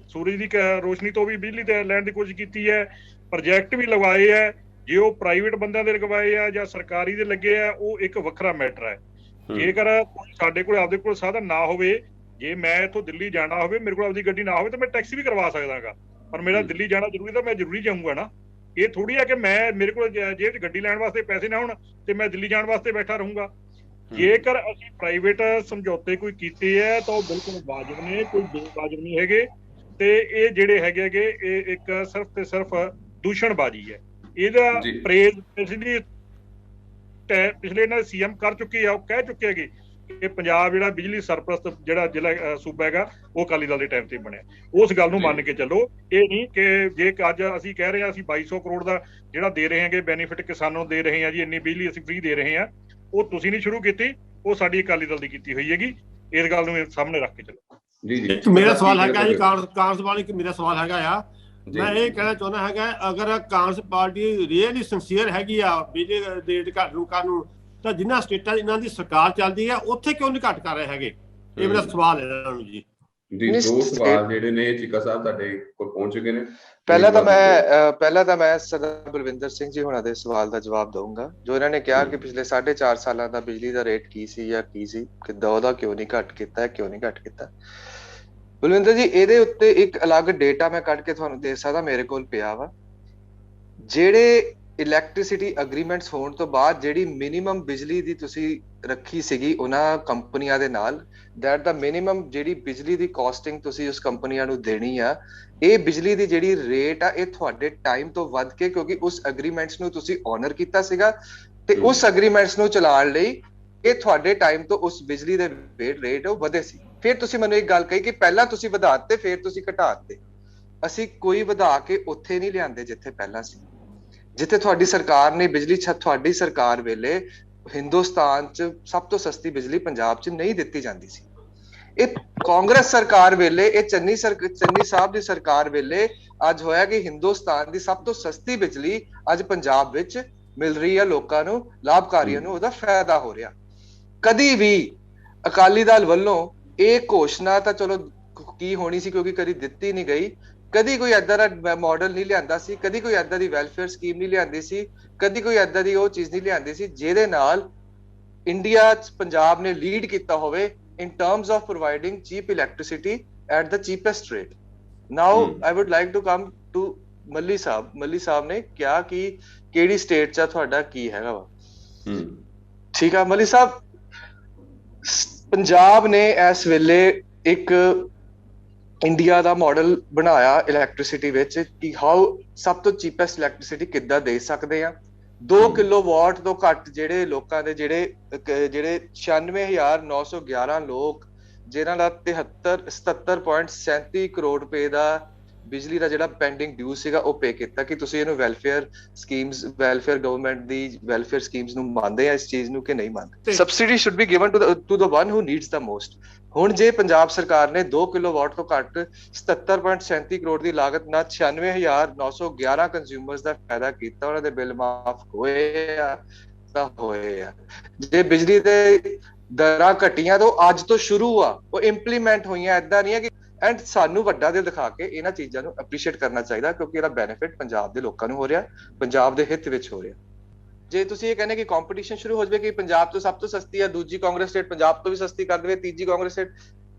ਸੂਰਜ ਦੀ ਰੋਸ਼ਨੀ ਤੋਂ ਵੀ ਬਿਜਲੀ ਤੇ ਲੈਣ ਦੀ ਕੋਸ਼ਿਸ਼ ਕੀਤੀ ਹੈ, ਪ੍ਰੋਜੈਕਟ ਵੀ ਲਗਵਾਏ ਹੈ। ਜੇ ਉਹ ਪ੍ਰਾਈਵੇਟ ਬੰਦਿਆਂ ਦੇ ਲਗਵਾਏ ਆ ਜਾਂ ਸਰਕਾਰੀ ਦੇ ਲੱਗੇ ਆ ਉਹ ਇੱਕ ਵੱਖਰਾ ਮੈਟਰ ਹੈ। ਜੇਕਰ ਸਾਡੇ ਕੋਲ ਆਪਦੇ ਕੋਲ ਸਾਧਨ ਨਾ ਹੋਵੇ, ਜੇ ਮੈਂ ਇੱਥੋਂ ਦਿੱਲੀ ਜਾਣਾ ਹੋਵੇ, ਮੇਰੇ ਕੋਲ ਆਪਦੀ ਗੱਡੀ ਨਾ ਹੋਵੇ ਤਾਂ ਮੈਂ ਟੈਕਸੀ ਵੀ ਕਰਵਾ ਸਕਦਾਗਾ, ਪਰ ਮੇਰਾ ਦਿੱਲੀ ਜਾਣਾ ਜ਼ਰੂਰੀ ਤਾਂ ਮੈਂ ਜ਼ਰੂਰੀ ਜਾਊਂਗਾ ਨਾ। ਇਹ ਥੋੜੀ ਆ ਕਿ ਮੇਰੇ ਕੋਲ ਜੇਬ 'ਚ ਗੱਡੀ ਲੈਣ ਵਾਸਤੇ ਪੈਸੇ ਨਾ ਹੋਣ ਤੇ ਮੈਂ ਦਿੱਲੀ ਜਾਣ ਵਾਸਤੇ ਬੈਠਾ ਰਹੂੰਗਾ। ਜੇਕਰ ਅਸੀਂ ਪ੍ਰਾਈਵੇਟ ਸਮਝੌਤੇ ਕੋਈ ਕੀਤੇ ਹੈ ਤਾਂ ਉਹ ਬਿਲਕੁਲ ਵਾਜਬ ਨੇ, ਕੋਈ ਬੇਵਾਜਬ ਨਹੀਂ ਹੈਗੇ। ਤੇ ਇਹ ਜਿਹੜੇ ਹੈਗੇ ਇਹ ਇੱਕ ਸਿਰਫ ਤੇ ਸਿਰਫ ਦੂਸ਼ਣਬਾਜ਼ੀ ਹੈ। ਇਹਦਾ ਪ੍ਰੇਜ਼ ਪਿਛਲੇ ਇਹਨਾਂ ਦੇ ਸੀਐਮ ਕਰ ਚੁੱਕੇ ਆ, ਉਹ ਕਹਿ ਚੁੱਕੇ ਹੈਗੇ ਕਿ ਪੰਜਾਬ ਜਿਹੜਾ ਬਿਜਲੀ ਸਰਪ੍ਰਸਤ ਜਿਹੜਾ ਜ਼ਿਲ੍ਹਾ ਸੂਬਾ ਹੈਗਾ ਉਹ ਅਕਾਲੀ ਦਲ ਦੇ ਟਾਈਮ ਤੇ ਬਣਿਆ। ਉਸ ਗੱਲ ਨੂੰ ਮੰਨ ਕੇ ਚੱਲੋ। ਇਹ ਨਹੀਂ ਕਿ ਜੇ ਅੱਜ ਅਸੀਂ ਕਹਿ ਰਹੇ ਹਾਂ ਅਸੀਂ 2200 ਕਰੋੜ ਦਾ ਜਿਹੜਾ ਦੇ ਰਹੇ ਹੈਗੇ ਬੈਨੀਫਿਟ ਕਿਸਾਨਾਂ ਨੂੰ ਦੇ ਰਹੇ ਹਾਂ ਜੀ, ਇੰਨੀ ਬਿਜਲੀ ਅਸੀਂ ਫ੍ਰੀ ਦੇ ਰਹੇ ਹਾਂ, ਉਹ ਤੁਸੀਂ ਨਹੀਂ ਸ਼ੁਰੂ ਕੀਤੀ, ਉਹ ਸਾਡੀ ਅਕਾਲੀ ਦਲ ਦੀ ਕੀਤੀ ਹੋਈ ਹੈਗੀ। ਇਸ ਗੱਲ ਨੂੰ ਸਾਹਮਣੇ ਰੱਖ ਕੇ ਚੱਲੋ। ਜੀ ਮੇਰਾ ਸਵਾਲ ਹੈਗਾ ਜੀ ਕਾਂਗਰਸ ਵਾਲੀ, ਮੇਰਾ ਸਵਾਲ ਹੈਗਾ ਆ, ਮੈਂ ਇਹ ਕਹਿਣਾ ਚਾਹੁੰਦਾ ਹੈਗਾ ਅਗਰ ਕਾਂਗਰਸ ਪਾਰਟੀ ਰੀਅਲੀ ਸਿੰਸੀਅਰ ਹੈਗੀ ਆ ਬਿਜਲੀ ਦੇ ਰੇਟ ਘੱਟ ਨੂੰ ਕਰਨ ਨੂੰ, ਤਾਂ ਜਿਨ੍ਹਾਂ ਸਟੇਟਾਂ ਇਹਨਾਂ ਦੀ ਸਰਕਾਰ ਚੱਲਦੀ ਆ ਉੱਥੇ ਕਿਉਂ ਨਹੀਂ ਘੱਟ ਕਰ ਰਹੇ ਹੈਗੇ? ਇਹ ਮੇਰਾ ਸਵਾਲ ਹੈ ਇਹਨਾਂ ਨੂੰ ਜੀ। ਦੋ ਸਵਾਲ ਜਿਹੜੇ ਨੇ ਚੀਕਾ ਸਾਹਿਬ ਤੁਹਾਡੇ ਕੋਲ ਪਹੁੰਚ ਚੁੱਕੇ ਨੇ। ਪਹਿਲਾਂ ਤਾਂ ਮੈਂ ਸਰਦਾਰ ਬਲਵਿੰਦਰ ਸਿੰਘ ਜੀ ਹੋਣਾ ਦੇ ਸਵਾਲ ਦਾ ਜਵਾਬ ਦਊਂਗਾ, ਜੋ ਇਹਨਾਂ ਨੇ ਕਿਹਾ ਕਿ ਪਿਛਲੇ 4.5 ਸਾਲਾਂ ਦਾ ਬਿਜਲੀ ਦਾ ਰੇਟ ਕੀ ਸੀ ਜਾਂ ਕੀ ਸੀ, ਕਿੱਦਾਂ ਉਹਦਾ ਕਿਉਂ ਨਹੀਂ ਘੱਟ ਕੀਤਾ, ਕਿਉਂ ਨਹੀਂ ਘੱਟ ਕੀਤਾ। ਬਲਵਿੰਦਰ ਜੀ ਇਹਦੇ ਉੱਤੇ ਇੱਕ ਅਲੱਗ ਡੇਟਾ ਮੈਂ ਕੱਢ ਕੇ ਤੁਹਾਨੂੰ ਦੇ ਸਕਦਾ, ਮੇਰੇ ਕੋਲ ਪਿਆ ਵਾ। ਜਿਹੜੇ ਇਲੈਕਟ੍ਰਿਸਿਟੀ ਅਗਰੀਮੈਂਟਸ ਹੋਣ ਤੋਂ ਬਾਅਦ ਜਿਹੜੀ ਮਿਨੀਮਮ ਬਿਜਲੀ ਦੀ ਤੁਸੀਂ ਰੱਖੀ ਸੀਗੀ ਉਹਨਾਂ ਕੰਪਨੀਆਂ ਦੇ ਨਾਲ, ਦੈਟ ਦਾ ਮਿਨੀਮਮ ਜਿਹੜੀ ਬਿਜਲੀ ਦੀ ਕਾਸਟਿੰਗ ਤੁਸੀਂ ਉਸ ਕੰਪਨੀਆਂ ਨੂੰ ਦੇਣੀ ਆ, ਇਹ ਬਿਜਲੀ ਦੀ ਜਿਹੜੀ ਰੇਟ ਆ ਇਹ ਤੁਹਾਡੇ ਟਾਈਮ ਤੋਂ ਵੱਧ ਕੇ, ਕਿਉਂਕਿ ਉਸ ਅਗਰੀਮੈਂਟਸ ਨੂੰ ਤੁਸੀਂ ਆਨਰ ਕੀਤਾ ਸੀਗਾ ਤੇ ਉਸ ਅਗਰੀਮੈਂਟਸ ਨੂੰ ਚਲਾਉਣ ਲਈ ਇਹ ਤੁਹਾਡੇ ਟਾਈਮ ਤੋਂ ਉਸ ਬਿਜਲੀ ਦੇ ਰੇਟ ਉਹ ਵਧੇ ਸੀ। ਫਿਰ ਤੁਸੀਂ ਮੈਨੂੰ ਇੱਕ ਗੱਲ ਕਹੀ ਕਿ ਪਹਿਲਾਂ ਤੁਸੀਂ ਵਧਾ ਦਿੱਤੇ ਫਿਰ ਤੁਸੀਂ ਘਟਾ ਦਿੱਤੇ। ਅਸੀਂ ਕੋਈ ਵਧਾ ਕੇ ਉੱਥੇ ਨਹੀਂ ਲਿਆਂਦੇ ਜਿੱਥੇ ਪਹਿਲਾਂ ਸੀ। ਜਿੱਥੇ ਤੁਹਾਡੀ ਸਰਕਾਰ ਨੇ ਬਿਜਲੀ ਤੁਹਾਡੀ ਸਰਕਾਰ ਵੇਲੇ ਹਿੰਦੁਸਤਾਨ 'ਚ ਸਭ ਤੋਂ ਸਸਤੀ ਬਿਜਲੀ ਪੰਜਾਬ 'ਚ ਨਹੀਂ ਦਿੱਤੀ ਜਾਂਦੀ ਸੀ। ਇਹ ਕਾਂਗਰਸ ਸਰਕਾਰ ਵੇਲੇ, ਇਹ ਚੰਨੀ ਸਾਹਿਬ ਦੀ ਸਰਕਾਰ ਵੇਲੇ ਅੱਜ ਹੋਇਆ ਕਿ ਹਿੰਦੁਸਤਾਨ ਦੀ ਸਭ ਤੋਂ ਸਸਤੀ ਬਿਜਲੀ ਅੱਜ ਪੰਜਾਬ ਵਿੱਚ ਮਿਲ ਰਹੀ ਹੈ ਲੋਕਾਂ ਨੂੰ, ਲਾਭਕਾਰੀਆਂ ਨੂੰ ਉਹਦਾ ਫਾਇਦਾ ਹੋ ਰਿਹਾ। ਕਦੀ ਵੀ ਅਕਾਲੀ ਦਲ ਵੱਲੋਂ ਇਹ ਘੋਸ਼ਣਾ ਤਾਂ ਚਲੋ ਕੀ ਹੋਣੀ ਸੀ ਕਿਉਂਕਿ ਕਦੀ ਦਿੱਤੀ ਨਹੀਂ ਗਈ, ਕਦੀ ਕੋਈ ਏਦਾਂ ਦਾ ਮਾਡਲ ਨਹੀਂ ਲਿਆਂਦਾ ਸੀ, ਕਦੀ ਕੋਈ ਏਦਾਂ ਦੀ ਵੈਲਫੇਅਰ ਸਕੀਮ ਨਹੀਂ ਲਿਆਂਦੀ ਸੀ, ਕਦੀ ਕੋਈ ਏਦਾਂ ਦੀ ਉਹ ਚੀਜ਼ ਨਹੀਂ ਲਿਆਂਦੀ ਸੀ ਜਿਹਦੇ ਨਾਲ ਇੰਡੀਆ 'ਚ ਪੰਜਾਬ ਨੇ ਲੀਡ ਕੀਤਾ ਹੋਵੇ in terms of providing cheap electricity at the cheapest rate. Now I would like to come to ਮੱਲੀ ਸਾਹਿਬ ਨੇ ਕਿਹਾ ਕਿ ਕਿਹੜੀ ਸਟੇਟ 'ਚ ਤੁਹਾਡਾ ਕੀ ਹੈਗਾ ਵਾ। ਠੀਕ ਆ ਮੱਲੀ ਸਾਹਿਬ, ਪੰਜਾਬ ਨੇ ਇਸ ਵੇਲੇ ਇੱਕ ਇੰਡੀਆ ਦਾ ਮਾਡਲ ਬਣਾਇਆ ਇਲੈਕਟ੍ਰਿਸਿਟੀ ਵਿੱਚ ਕਿ ਹਾਊ ਸਭ ਤੋਂ ਚੀਪੈਸਟ ਇਲੈਕਟ੍ਰਿਸਿਟੀ ਕਿੱਦਾਂ ਦੇ ਸਕਦੇ ਆ। 2 ਕਿਲੋਵਾਟ ਤੋਂ ਘੱਟ ਜਿਹੜੇ ਲੋਕਾਂ ਦੇ ਜਿਹੜੇ 96,911 ਲੋਕ ਜਿਨ੍ਹਾਂ ਦਾ 77.37 ਕਰੋੜ ਰੁਪਏ ਦਾ ਬਿਜਲੀ ਦਾ ਜਿਹੜਾ ਪੈਂਡਿੰਗ ਡਿਊ ਸੀਗਾ ਉਹ ਪੇ ਕੀਤਾ। ਕਿ ਤੁਸੀਂ ਇਹਨੂੰ ਵੈਲਫੇਅਰ ਗਵਰਨਮੈਂਟ ਦੀ ਵੈਲਫੇਅਰ ਸਕੀਮਸ ਨੂੰ ਮੰਨਦੇ ਆ ਇਸ ਚੀਜ਼ ਨੂੰ ਕਿ ਨਹੀਂ ਮੰਨਦੇ? Subsidy should be given to the one who needs the most. ਹੁਣ ਜੇ ਪੰਜਾਬ ਸਰਕਾਰ ਨੇ 2 ਕਿਲੋਵਾਟ ਤੋਂ ਘੱਟ 77.37 ਕਰੋੜ ਦੀ ਲਾਗਤ ਨਾਲ 96,911 ਕੰਜ਼ਿਊਮਰਸ ਦਾ ਫਾਇਦਾ ਕੀਤਾ, ਉਹਨਾਂ ਦੇ ਬਿੱਲ ਮਾਫ ਹੋਏ ਆ ਤਾਂ ਹੋਏ ਆ। ਜੇ ਬਿਜਲੀ ਦੇ ਦਰਾਂ ਘਟੀਆਂ ਤੋਂ ਅੱਜ ਤੋਂ ਸ਼ੁਰੂ ਆ, ਉਹ ਇੰਪਲੀਮੈਂਟ ਹੋਈਆਂ, ਏਦਾਂ ਨਹੀਂ ਹੈ ਕਿ ਐਂਡ ਸਾਨੂੰ ਵੱਡਾ ਦਿਲ ਦਿਖਾ ਕੇ ਇਹਨਾਂ ਚੀਜ਼ਾਂ ਨੂੰ ਅਪਰੀਸ਼ੀਏਟ ਕਰਨਾ ਚਾਹੀਦਾ ਕਿਉਂਕਿ ਇਹਦਾ ਬੈਨੀਫਿਟ ਪੰਜਾਬ ਦੇ ਲੋਕਾਂ ਨੂੰ ਹੋ ਰਿਹਾ, ਪੰਜਾਬ ਦੇ ਹਿੱਤ ਵਿੱਚ ਹੋ ਰਿਹਾ। ਜੇ ਤੁਸੀਂ ਇਹ ਕਹਿੰਦੇ ਕਿ ਕੰਪੀਟੀਸ਼ਨ ਸ਼ੁਰੂ ਹੋ ਜਾਵੇ ਕਿ ਪੰਜਾਬ ਤੋਂ ਸਭ ਤੋਂ ਸਸਤੀ ਆ, ਦੂਜੀ ਕਾਂਗਰਸ ਸਟੇਟ ਪੰਜਾਬ ਤੋਂ ਵੀ ਸਸਤੀ ਕਰ ਦੇਵੇ, ਤੀਜੀ ਕਾਂਗਰਸ ਸਟੇਟ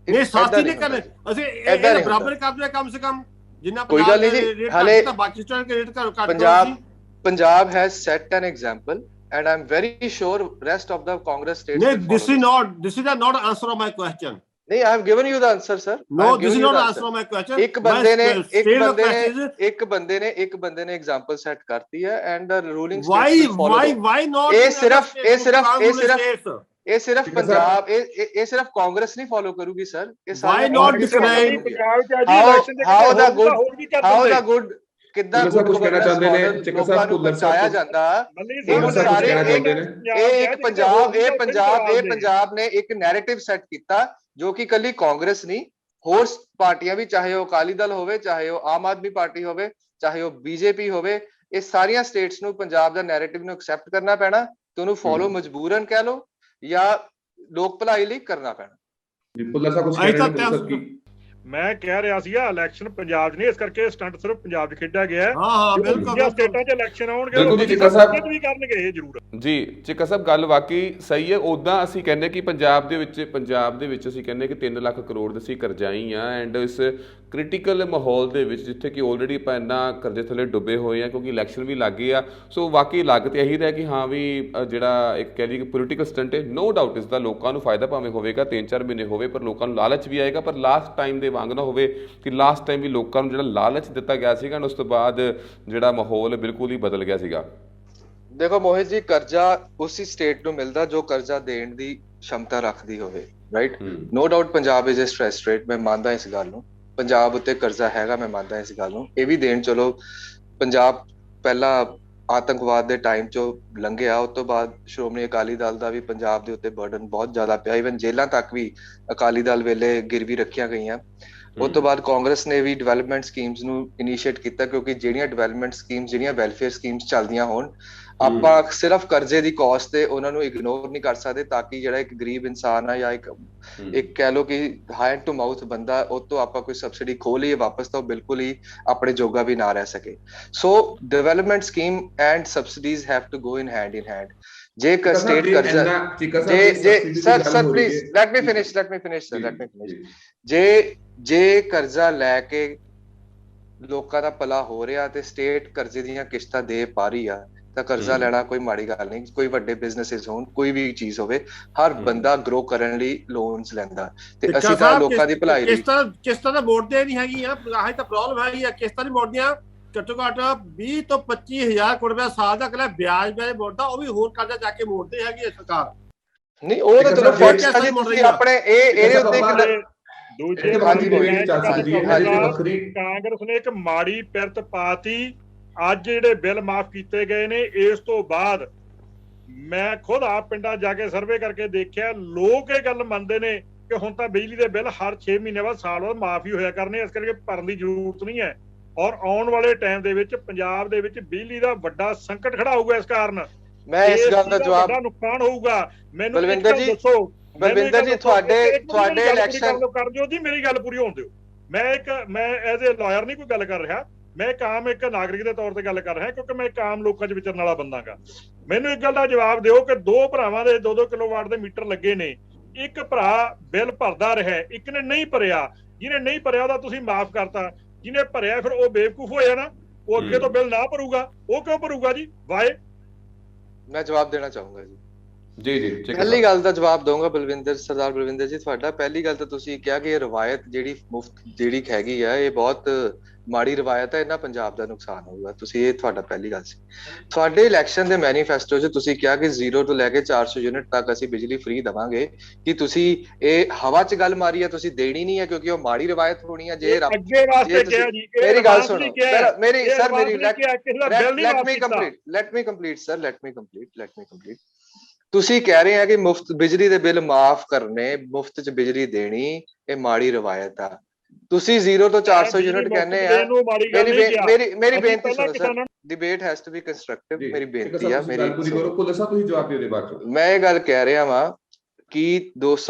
ਇਹ ਸਸਤੀ ਨਹੀਂ ਕਰਨੇ, ਅਸੀਂ ਇਹ ਬਰਾਬਰ ਕਰ ਦਿਆ ਕਮ ਸੇ ਕਮ ਜਿੰਨਾ ਕੋਈ ਗੱਲ ਨਹੀਂ ਜੀ। ਹਾਲੇ ਬਾਕੀ ਸਟੇਟ ਦੇ ਰੇਟ ਘੱਟ Punjab has set an example and I'm very sure rest of the Congress states no, this is not answer of my question. नहीं, I have given you the answer, sir. No, this is not answer of my question. एक बंदे ने example set करती है and the ruling states why not? ये सिर्फ पंजाब ये सिर्फ कांग्रेस नहीं फॉलो करूगी sir. Why not describe how the good ਕਿੱਦਾਂ ਕੁਝ ਕਹਿਣਾ ਚਾਹੁੰਦੇ ਨੇ ਚਿਕਨ ਸਾਹਿਬ ਭੁੱਲਰ ਸਾਹਿਬ ਜਾਂਦਾ। ਇਹ ਸਾਰੇ ਇਹ ਪੰਜਾਬ ਨੇ ਇੱਕ ਨੈਰੇਟਿਵ ਸੈੱਟ ਕੀਤਾ ਜੋ ਕਿ ਕੱਲੀ ਕਾਂਗਰਸ ਨਹੀਂ, ਹੋਰ ਪਾਰਟੀਆਂ ਵੀ, ਚਾਹੇ ਉਹ ਅਕਾਲੀ ਦਲ ਹੋਵੇ, ਚਾਹੇ ਉਹ ਆਮ ਆਦਮੀ ਪਾਰਟੀ ਹੋਵੇ, ਚਾਹੇ ਉਹ ਬੀਜੇਪੀ ਹੋਵੇ, ਇਹ ਸਾਰੀਆਂ ਸਟੇਟਸ ਨੂੰ ਪੰਜਾਬ ਦਾ ਨੈਰੇਟਿਵ ਨੂੰ ਐਕਸੈਪਟ ਕਰਨਾ ਪੈਣਾ ਤੇ ਉਹਨੂੰ ਫੋਲੋ ਮਜਬੂਰਨ ਕਹਿ ਲਓ ਜਾਂ ਲੋਕ ਭਲਾਈ ਲਈ ਕਰਨਾ ਪੈਣਾ। ਜੀ ਭੁੱਲਰ ਸਾਹਿਬ ਕੁਝ ਕਹਿਣਾ? ਮੈਂ ਕਹਿ ਰਿਹਾ ਸੀਗਾ ਇਲੈਕਸ਼ਨ ਪੰਜਾਬ 'ਚ ਨਹੀਂ, ਇਸ ਕਰਕੇ ਸਟੰਟ ਸਿਰਫ ਪੰਜਾਬ 'ਚ ਖੇਡਿਆ ਗਿਆ। ਹਾਂ ਬਿਲਕੁਲ, ਸਟੇਟਾਂ 'ਚ ਇਲੈਕਸ਼ਨ ਆਉਣਗੇ ਬਿਲਕੁਲ ਜੀ ਚਿੱਕਾ ਸਾਹਿਬ ਵੀ ਕਰਨਗੇ ਇਹ ਜ਼ਰੂਰ। ਜੀ ਚਿੱਕਾ ਸਾਹਿਬ ਗੱਲ ਵਾਕਈ ਸਹੀ ਹੈ। ਉੱਦਾਂ ਅਸੀਂ ਕਹਿੰਦੇ ਕਿ ਪੰਜਾਬ ਦੇ ਵਿੱਚ ਅਸੀਂ ਕਹਿੰਦੇ ਕਿ 3 ਲੱਖ ਕਰੋੜ ਦੇ ਅਸੀਂ ਕਰਜ਼ਾਈ ਆ ਐਂਡ ਇਸ ਕ੍ਰਿਟੀਕਲ ਮਾਹੌਲ ਦੇ ਵਿੱਚ ਜਿੱਥੇ ਕਿ ਆਲਰੇਡੀ ਆਪਾਂ ਇੰਨਾ ਕਰਜ਼ੇ ਥੱਲੇ ਡੁੱਬੇ ਹੋਏ ਆ ਕਿਉਂਕਿ ਇਲੈਕਸ਼ਨ ਵੀ ਲੱਗ ਗਏ ਆ। ਸੋ ਵਾਕਈ ਲੱਗ ਤੇ ਇਹੀ ਰਿਹਾ ਕਿ ਹਾਂ ਵੀ ਜਿਹੜਾ ਇੱਕ ਕਹਿ ਲਈਏ ਕਿ ਪੋਲੀਟੀਕਲ ਸਟੰਟ ਹੈ, ਨੋ ਡਾਊਟ ਇਸ ਦਾ ਲੋਕਾਂ ਨੂੰ ਫਾਇਦਾ ਭਾਵੇਂ ਹੋਵੇਗਾ, 3-4 ਮਹੀਨੇ ਹੋਵੇ, ਪਰ ਲੋਕਾਂ ਨੂੰ ਲਾਲਚ ਵੀ ਆਏਗਾ। ਪਰ ਲਾਸਟ ਟਾਈਮ ਦੇ ਵਾਂਗ ਨਾ ਹੋਵੇ ਕਿ ਲਾਸਟ ਟਾਈਮ ਵੀ ਲੋਕਾਂ ਨੂੰ ਜਿਹੜਾ ਲਾਲਚ ਦਿੱਤਾ ਗਿਆ ਸੀਗਾ ਉਸ ਤੋਂ ਬਾਅਦ ਜਿਹੜਾ ਮਾਹੌਲ ਬਿਲਕੁਲ ਹੀ ਬਦਲ ਗਿਆ ਸੀਗਾ। ਦੇਖੋ ਮੋਹਿਤ ਜੀ, ਕਰਜ਼ਾ ਉਸੇ ਸਟੇਟ ਨੂੰ ਮਿਲਦਾ ਜੋ ਕਰਜ਼ਾ ਦੇਣ ਦੀ ਸ਼ਮਤਾ ਰੱਖਦੀ ਹੋਵੇ, right? No doubt Punjab is a stress state, ਮੈਂ ਮੰਨਦਾ ਇਸ ਗੱਲ ਨੂੰ। ਪੰਜਾਬ ਉੱਤੇ ਕਰਜ਼ਾ ਹੈਗਾ, ਮੈਂ ਮੰਨਦਾ ਇਸ ਗੱਲ ਨੂੰ। ਇਹ ਵੀ ਦੇਣ ਚਲੋ ਪੰਜਾਬ ਪਹਿਲਾਂ ਆਤੰਕਵਾਦ ਦੇ ਟਾਈਮ ਚੋਂ ਲੰਘਿਆ, ਉਸ ਤੋਂ ਬਾਅਦ ਸ਼੍ਰੋਮਣੀ ਅਕਾਲੀ ਦਲ ਦਾ ਵੀ ਪੰਜਾਬ ਦੇ ਉੱਤੇ ਬਰਡਨ ਬਹੁਤ ਜ਼ਿਆਦਾ ਪਿਆ, ਇਵਨ ਜੇਲ੍ਹਾਂ ਤੱਕ ਵੀ ਅਕਾਲੀ ਦਲ ਵੇਲੇ ਗਿਰਵੀ ਰੱਖੀਆਂ ਗਈਆਂ। ਉਸ ਤੋਂ ਬਾਅਦ ਕਾਂਗਰਸ ਨੇ ਵੀ ਡਿਵੈਲਪਮੈਂਟ ਸਕੀਮਸ ਨੂੰ ਇਨੀਸ਼ੀਏਟ ਕੀਤਾ ਕਿਉਂਕਿ ਜਿਹੜੀਆਂ ਡਿਵੈਲਪਮੈਂਟ ਸਕੀਮਸ, ਜਿਹੜੀਆਂ ਵੈਲਫੇਅਰ ਸਕੀਮਸ ਚੱਲਦੀਆਂ ਹੋਣ, ਆਪਾਂ ਸਿਰਫ ਕਰਜ਼ੇ ਦੀ ਕਾਸਟ ਤੇ ਉਹਨਾਂ ਨੂੰ ਇਗਨੋਰ ਨਹੀਂ ਕਰ ਸਕਦੇ ਤਾਂ ਕਿ ਜਿਹੜਾ ਇੱਕ ਗਰੀਬ ਇਨਸਾਨ ਆ ਜਾਂ ਇੱਕ ਕਹਿ ਲਓ ਕਿ ਹੈਂਡ ਟੂ ਮਾਊਥ ਬੰਦਾ, ਉਹ ਤੋਂ ਆਪਾਂ ਕੋਈ ਸਬਸਿਡੀ ਖੋਹ ਲਈਏ ਵਾਪਸ ਤਾਂ ਉਹ ਬਿਲਕੁਲ ਹੀ ਆਪਣੇ ਜੋਗਾ ਵੀ ਨਾ ਰਹਿ ਸਕੇ। So development scheme and subsidies have to go in hand. ਜੇ ਸਟੇਟ ਕਰਜ਼ਾ ਜੇ sir please let me finish ਜੇ ਕਰਜ਼ਾ ਲੈ ਕੇ ਲੋਕਾਂ ਦਾ ਭਲਾ ਹੋ ਰਿਹਾ ਤੇ ਸਟੇਟ ਕਰਜ਼ੇ ਦੀਆਂ ਕਿਸ਼ਤਾਂ ਦੇ ਪਾ ਰਹੀ ਆ ਤਾਂ ਕਰਜ਼ਾ ਲੈਣਾ ਕੋਈ ਮਾੜੀ ਗੱਲ ਨਹੀਂ। ਕੋਈ ਵੱਡੇ ਬਿਜ਼ਨੈਸਿਸ ਹੋਣ, ਕੋਈ ਵੀ ਚੀਜ਼ ਹੋਵੇ, ਹਰ ਬੰਦਾ ਗਰੋ ਕਰਨ ਲਈ ਲੋਨਸ ਲੈਂਦਾ ਤੇ ਅਸੀਂ ਤਾਂ ਲੋਕਾਂ ਦੀ ਭਲਾਈ ਲਈ ਕਿਸ਼ਤਾਂ ਤਾਂ ਮੋੜਦੇ ਨਹੀਂ ਹੈਗੀਆਂ। ਆਹੀ ਤਾਂ ਪ੍ਰੋਬਲਮ ਹੈਗੀ ਆ, ਕਿਸ਼ਤਾਂ ਨਹੀਂ ਮੋੜਦੀਆਂ। ਘੱਟੋ ਘੱਟ 20 ਤੋਂ 25,000 ਕਰੋੜ ਰੁਪਏ ਸਾਲ ਦਾ ਇਕੱਲਾ ਵਿਆਜ ਮੋੜਦਾ, ਉਹ ਵੀ ਹੋਰ ਕਰਜ਼ਾ ਜਾ ਕੇ ਮੋੜਦੇ ਹੈਗੀ ਆ ਸਰਕਾਰ। ਨਹੀਂ ਉਹ ਤਾਂ ਚਲੋ ਤੁਸੀਂ ਆਪਣੇ ਇਹਦੇ ਉੱਤੇ ਦੂਜੇ ਕਾਂਗਰਸ ਨੇ ਇੱਕ ਮਾੜੀ ਪਿਰਤ ਪਾਤੀ। ਅੱਜ ਜਿਹੜੇ ਬਿੱਲ ਮਾਫ ਕੀਤੇ ਗਏ ਨੇ, ਇਸ ਤੋਂ ਬਾਅਦ ਮੈਂ ਖੁਦ ਆਪ ਪਿੰਡਾਂ ਜਾ ਕੇ ਸਰਵੇ ਕਰਕੇ ਦੇਖਿਆ, ਲੋਕ ਇਹ ਗੱਲ ਮੰਨਦੇ ਨੇ ਕਿ ਹੁਣ ਤਾਂ ਬਿਜਲੀ ਦੇ ਬਿੱਲ ਹਰ 6 ਮਹੀਨੇ ਬਾਅਦ ਸਾਲ ਬਾਅਦ ਮਾਫ ਹੀ ਹੋਇਆ ਕਰਨੇ, ਇਸ ਕਰਕੇ ਭਰਨ ਦੀ ਜ਼ਰੂਰਤ ਨਹੀਂ ਹੈ। ਔਰ ਆਉਣ ਵਾਲੇ ਟਾਈਮ ਦੇ ਵਿੱਚ ਪੰਜਾਬ ਦੇ ਵਿੱਚ ਬਿਜਲੀ ਦਾ ਵੱਡਾ ਸੰਕਟ ਖੜਾ ਹੋਊਗਾ। ਇਸ ਕਾਰਨ ਮੈਂ ਇਸ ਗੱਲ ਦਾ ਜਵਾਬ, ਵੱਡਾ ਨੁਕਸਾਨ ਹੋਊਗਾ। ਮੈਨੂੰ ਬਲਵਿੰਦਰ ਜੀ ਤੁਹਾਡੇ ਇਲੈਕਸ਼ਨ ਕਰ ਦਿਓ ਜੀ, ਮੇਰੀ ਗੱਲ ਪੂਰੀ ਹੋਣ ਦਿਓ। ਮੈਂ ਐਜ਼ ਏ ਲਾਇਰ ਨਹੀਂ ਕੋਈ ਗੱਲ ਕਰ ਰਿਹਾ, ਮੈਂ ਇੱਕ ਨਾਗਰਿਕ ਦੇ ਤੌਰ ਤੇ ਗੱਲ ਕਰ ਰਿਹਾ, ਕਿਉਂਕਿ ਮੈਂ ਇੱਕ ਆਮ ਲੋਕਾਂ 'ਚ ਵਿਚਰਨ ਵਾਲਾ ਬੰਦਾ ਗਾ। ਮੈਨੂੰ ਇੱਕ ਗੱਲ ਦਾ ਜਵਾਬ ਦਿਓ ਕਿ 2 ਭਰਾਵਾਂ ਦੇ 2-2 ਕਿਲੋਵਾਟ ਦੇ ਮੀਟਰ ਲੱਗੇ ਨੇ, ਇੱਕ ਭਰਾ ਬਿੱਲ ਭਰਦਾ ਰਿਹਾ, ਇੱਕ ਨੇ ਨਹੀਂ ਭਰਿਆ। ਜਿਹਨੇ ਨਹੀਂ ਭਰਿਆ ਉਹਦਾ ਤੁਸੀਂ ਮਾਫ ਕਰਤਾ, ਜਿਹਨੇ ਭਰਿਆ ਫਿਰ ਉਹ ਬੇਵਕੂਫ ਹੋਇਆ ਨਾ, ਉਹ ਅੱਗੇ ਤੋਂ ਬਿੱਲ ਨਾ ਭਰੂਗਾ। ਉਹ ਕਿਉਂ ਭਰੂਗਾ ਜੀ? ਵਾਏ। ਮੈਂ ਜਵਾਬ ਦੇਣਾ ਚਾਹੂੰਗਾ ਜੀ। ਜੀ ਪਹਿਲੀ ਗੱਲ ਦਾ ਜਵਾਬ ਦਊਂਗਾ ਸਰਦਾਰ ਬਲਵਿੰਦਰ ਜੀ ਤੁਹਾਡਾ। ਪਹਿਲੀ ਗੱਲ ਤਾਂ ਤੁਸੀਂ ਕਿਹਾ ਕਿ ਇਹ ਰਵਾਇਤ ਜਿਹੜੀ ਮੁਫਤ ਜਿਹੜੀ ਹੈਗੀ ਆ, ਇਹ ਬਹੁਤ ਮਾੜੀ ਰਵਾਇਤ ਹੈ, ਇਹਨਾਂ ਪੰਜਾਬ ਦਾ ਨੁਕਸਾਨ ਹੋਊਗਾ। ਤੁਸੀਂ ਇਹ ਤੁਹਾਡਾ ਪਹਿਲੀ ਗੱਲ ਸੀ। ਤੁਹਾਡੇ ਇਲੈਕਸ਼ਨ ਦੇ ਮੈਨੀਫੈਸਟੋ 'ਚ ਤੁਸੀਂ ਕਿਹਾ ਕਿ 0 ਤੋਂ ਲੈ ਕੇ 400 ਯੂਨਿਟ ਤੱਕ ਅਸੀਂ ਬਿਜਲੀ ਫ੍ਰੀ ਦੇਵਾਂਗੇ। ਕਿ ਤੁਸੀਂ ਇਹ ਹਵਾ 'ਚ ਗੱਲ ਮਾਰੀ ਹੈ, ਤੁਸੀਂ ਦੇਣੀ ਨਹੀਂ ਹੈ ਕਿਉਂਕਿ ਉਹ ਮਾੜੀ ਰਵਾਇਤ ਹੋਣੀ ਹੈ। ਜੇ ਮੇਰੀ ਗੱਲ ਸੁਣੋ, ਲੈਟ ਮੀ ਕੰਪਲੀਟ। ਤੁਸੀਂ ਕਹਿ ਰਹੇ ਆ ਕਿ ਮੁਫਤ ਬਿਜਲੀ ਦੇ ਬਿੱਲ ਮਾਫ ਕਰਨੇ, ਮੁਫਤ 'ਚ ਬਿਜਲੀ ਦੇਣੀ, ਇਹ ਮਾੜੀ ਰਵਾਇਤ ਆ। ਤੁਸੀਂ 0 ਤੋਂ 400 ਯੂਨਿਟ ਕਹਿੰਦੇ ਆ। ਮੇਰੀ ਬੇਨਤੀ ਸੁਣੋ sir, debate has to be constructive. ਮੇਰੀ ਬੇਨਤੀ ਆ, ਮੈਂ ਇਹ ਗੱਲ ਕਹਿ ਰਿਹਾ ਵਾਂ ਕਿ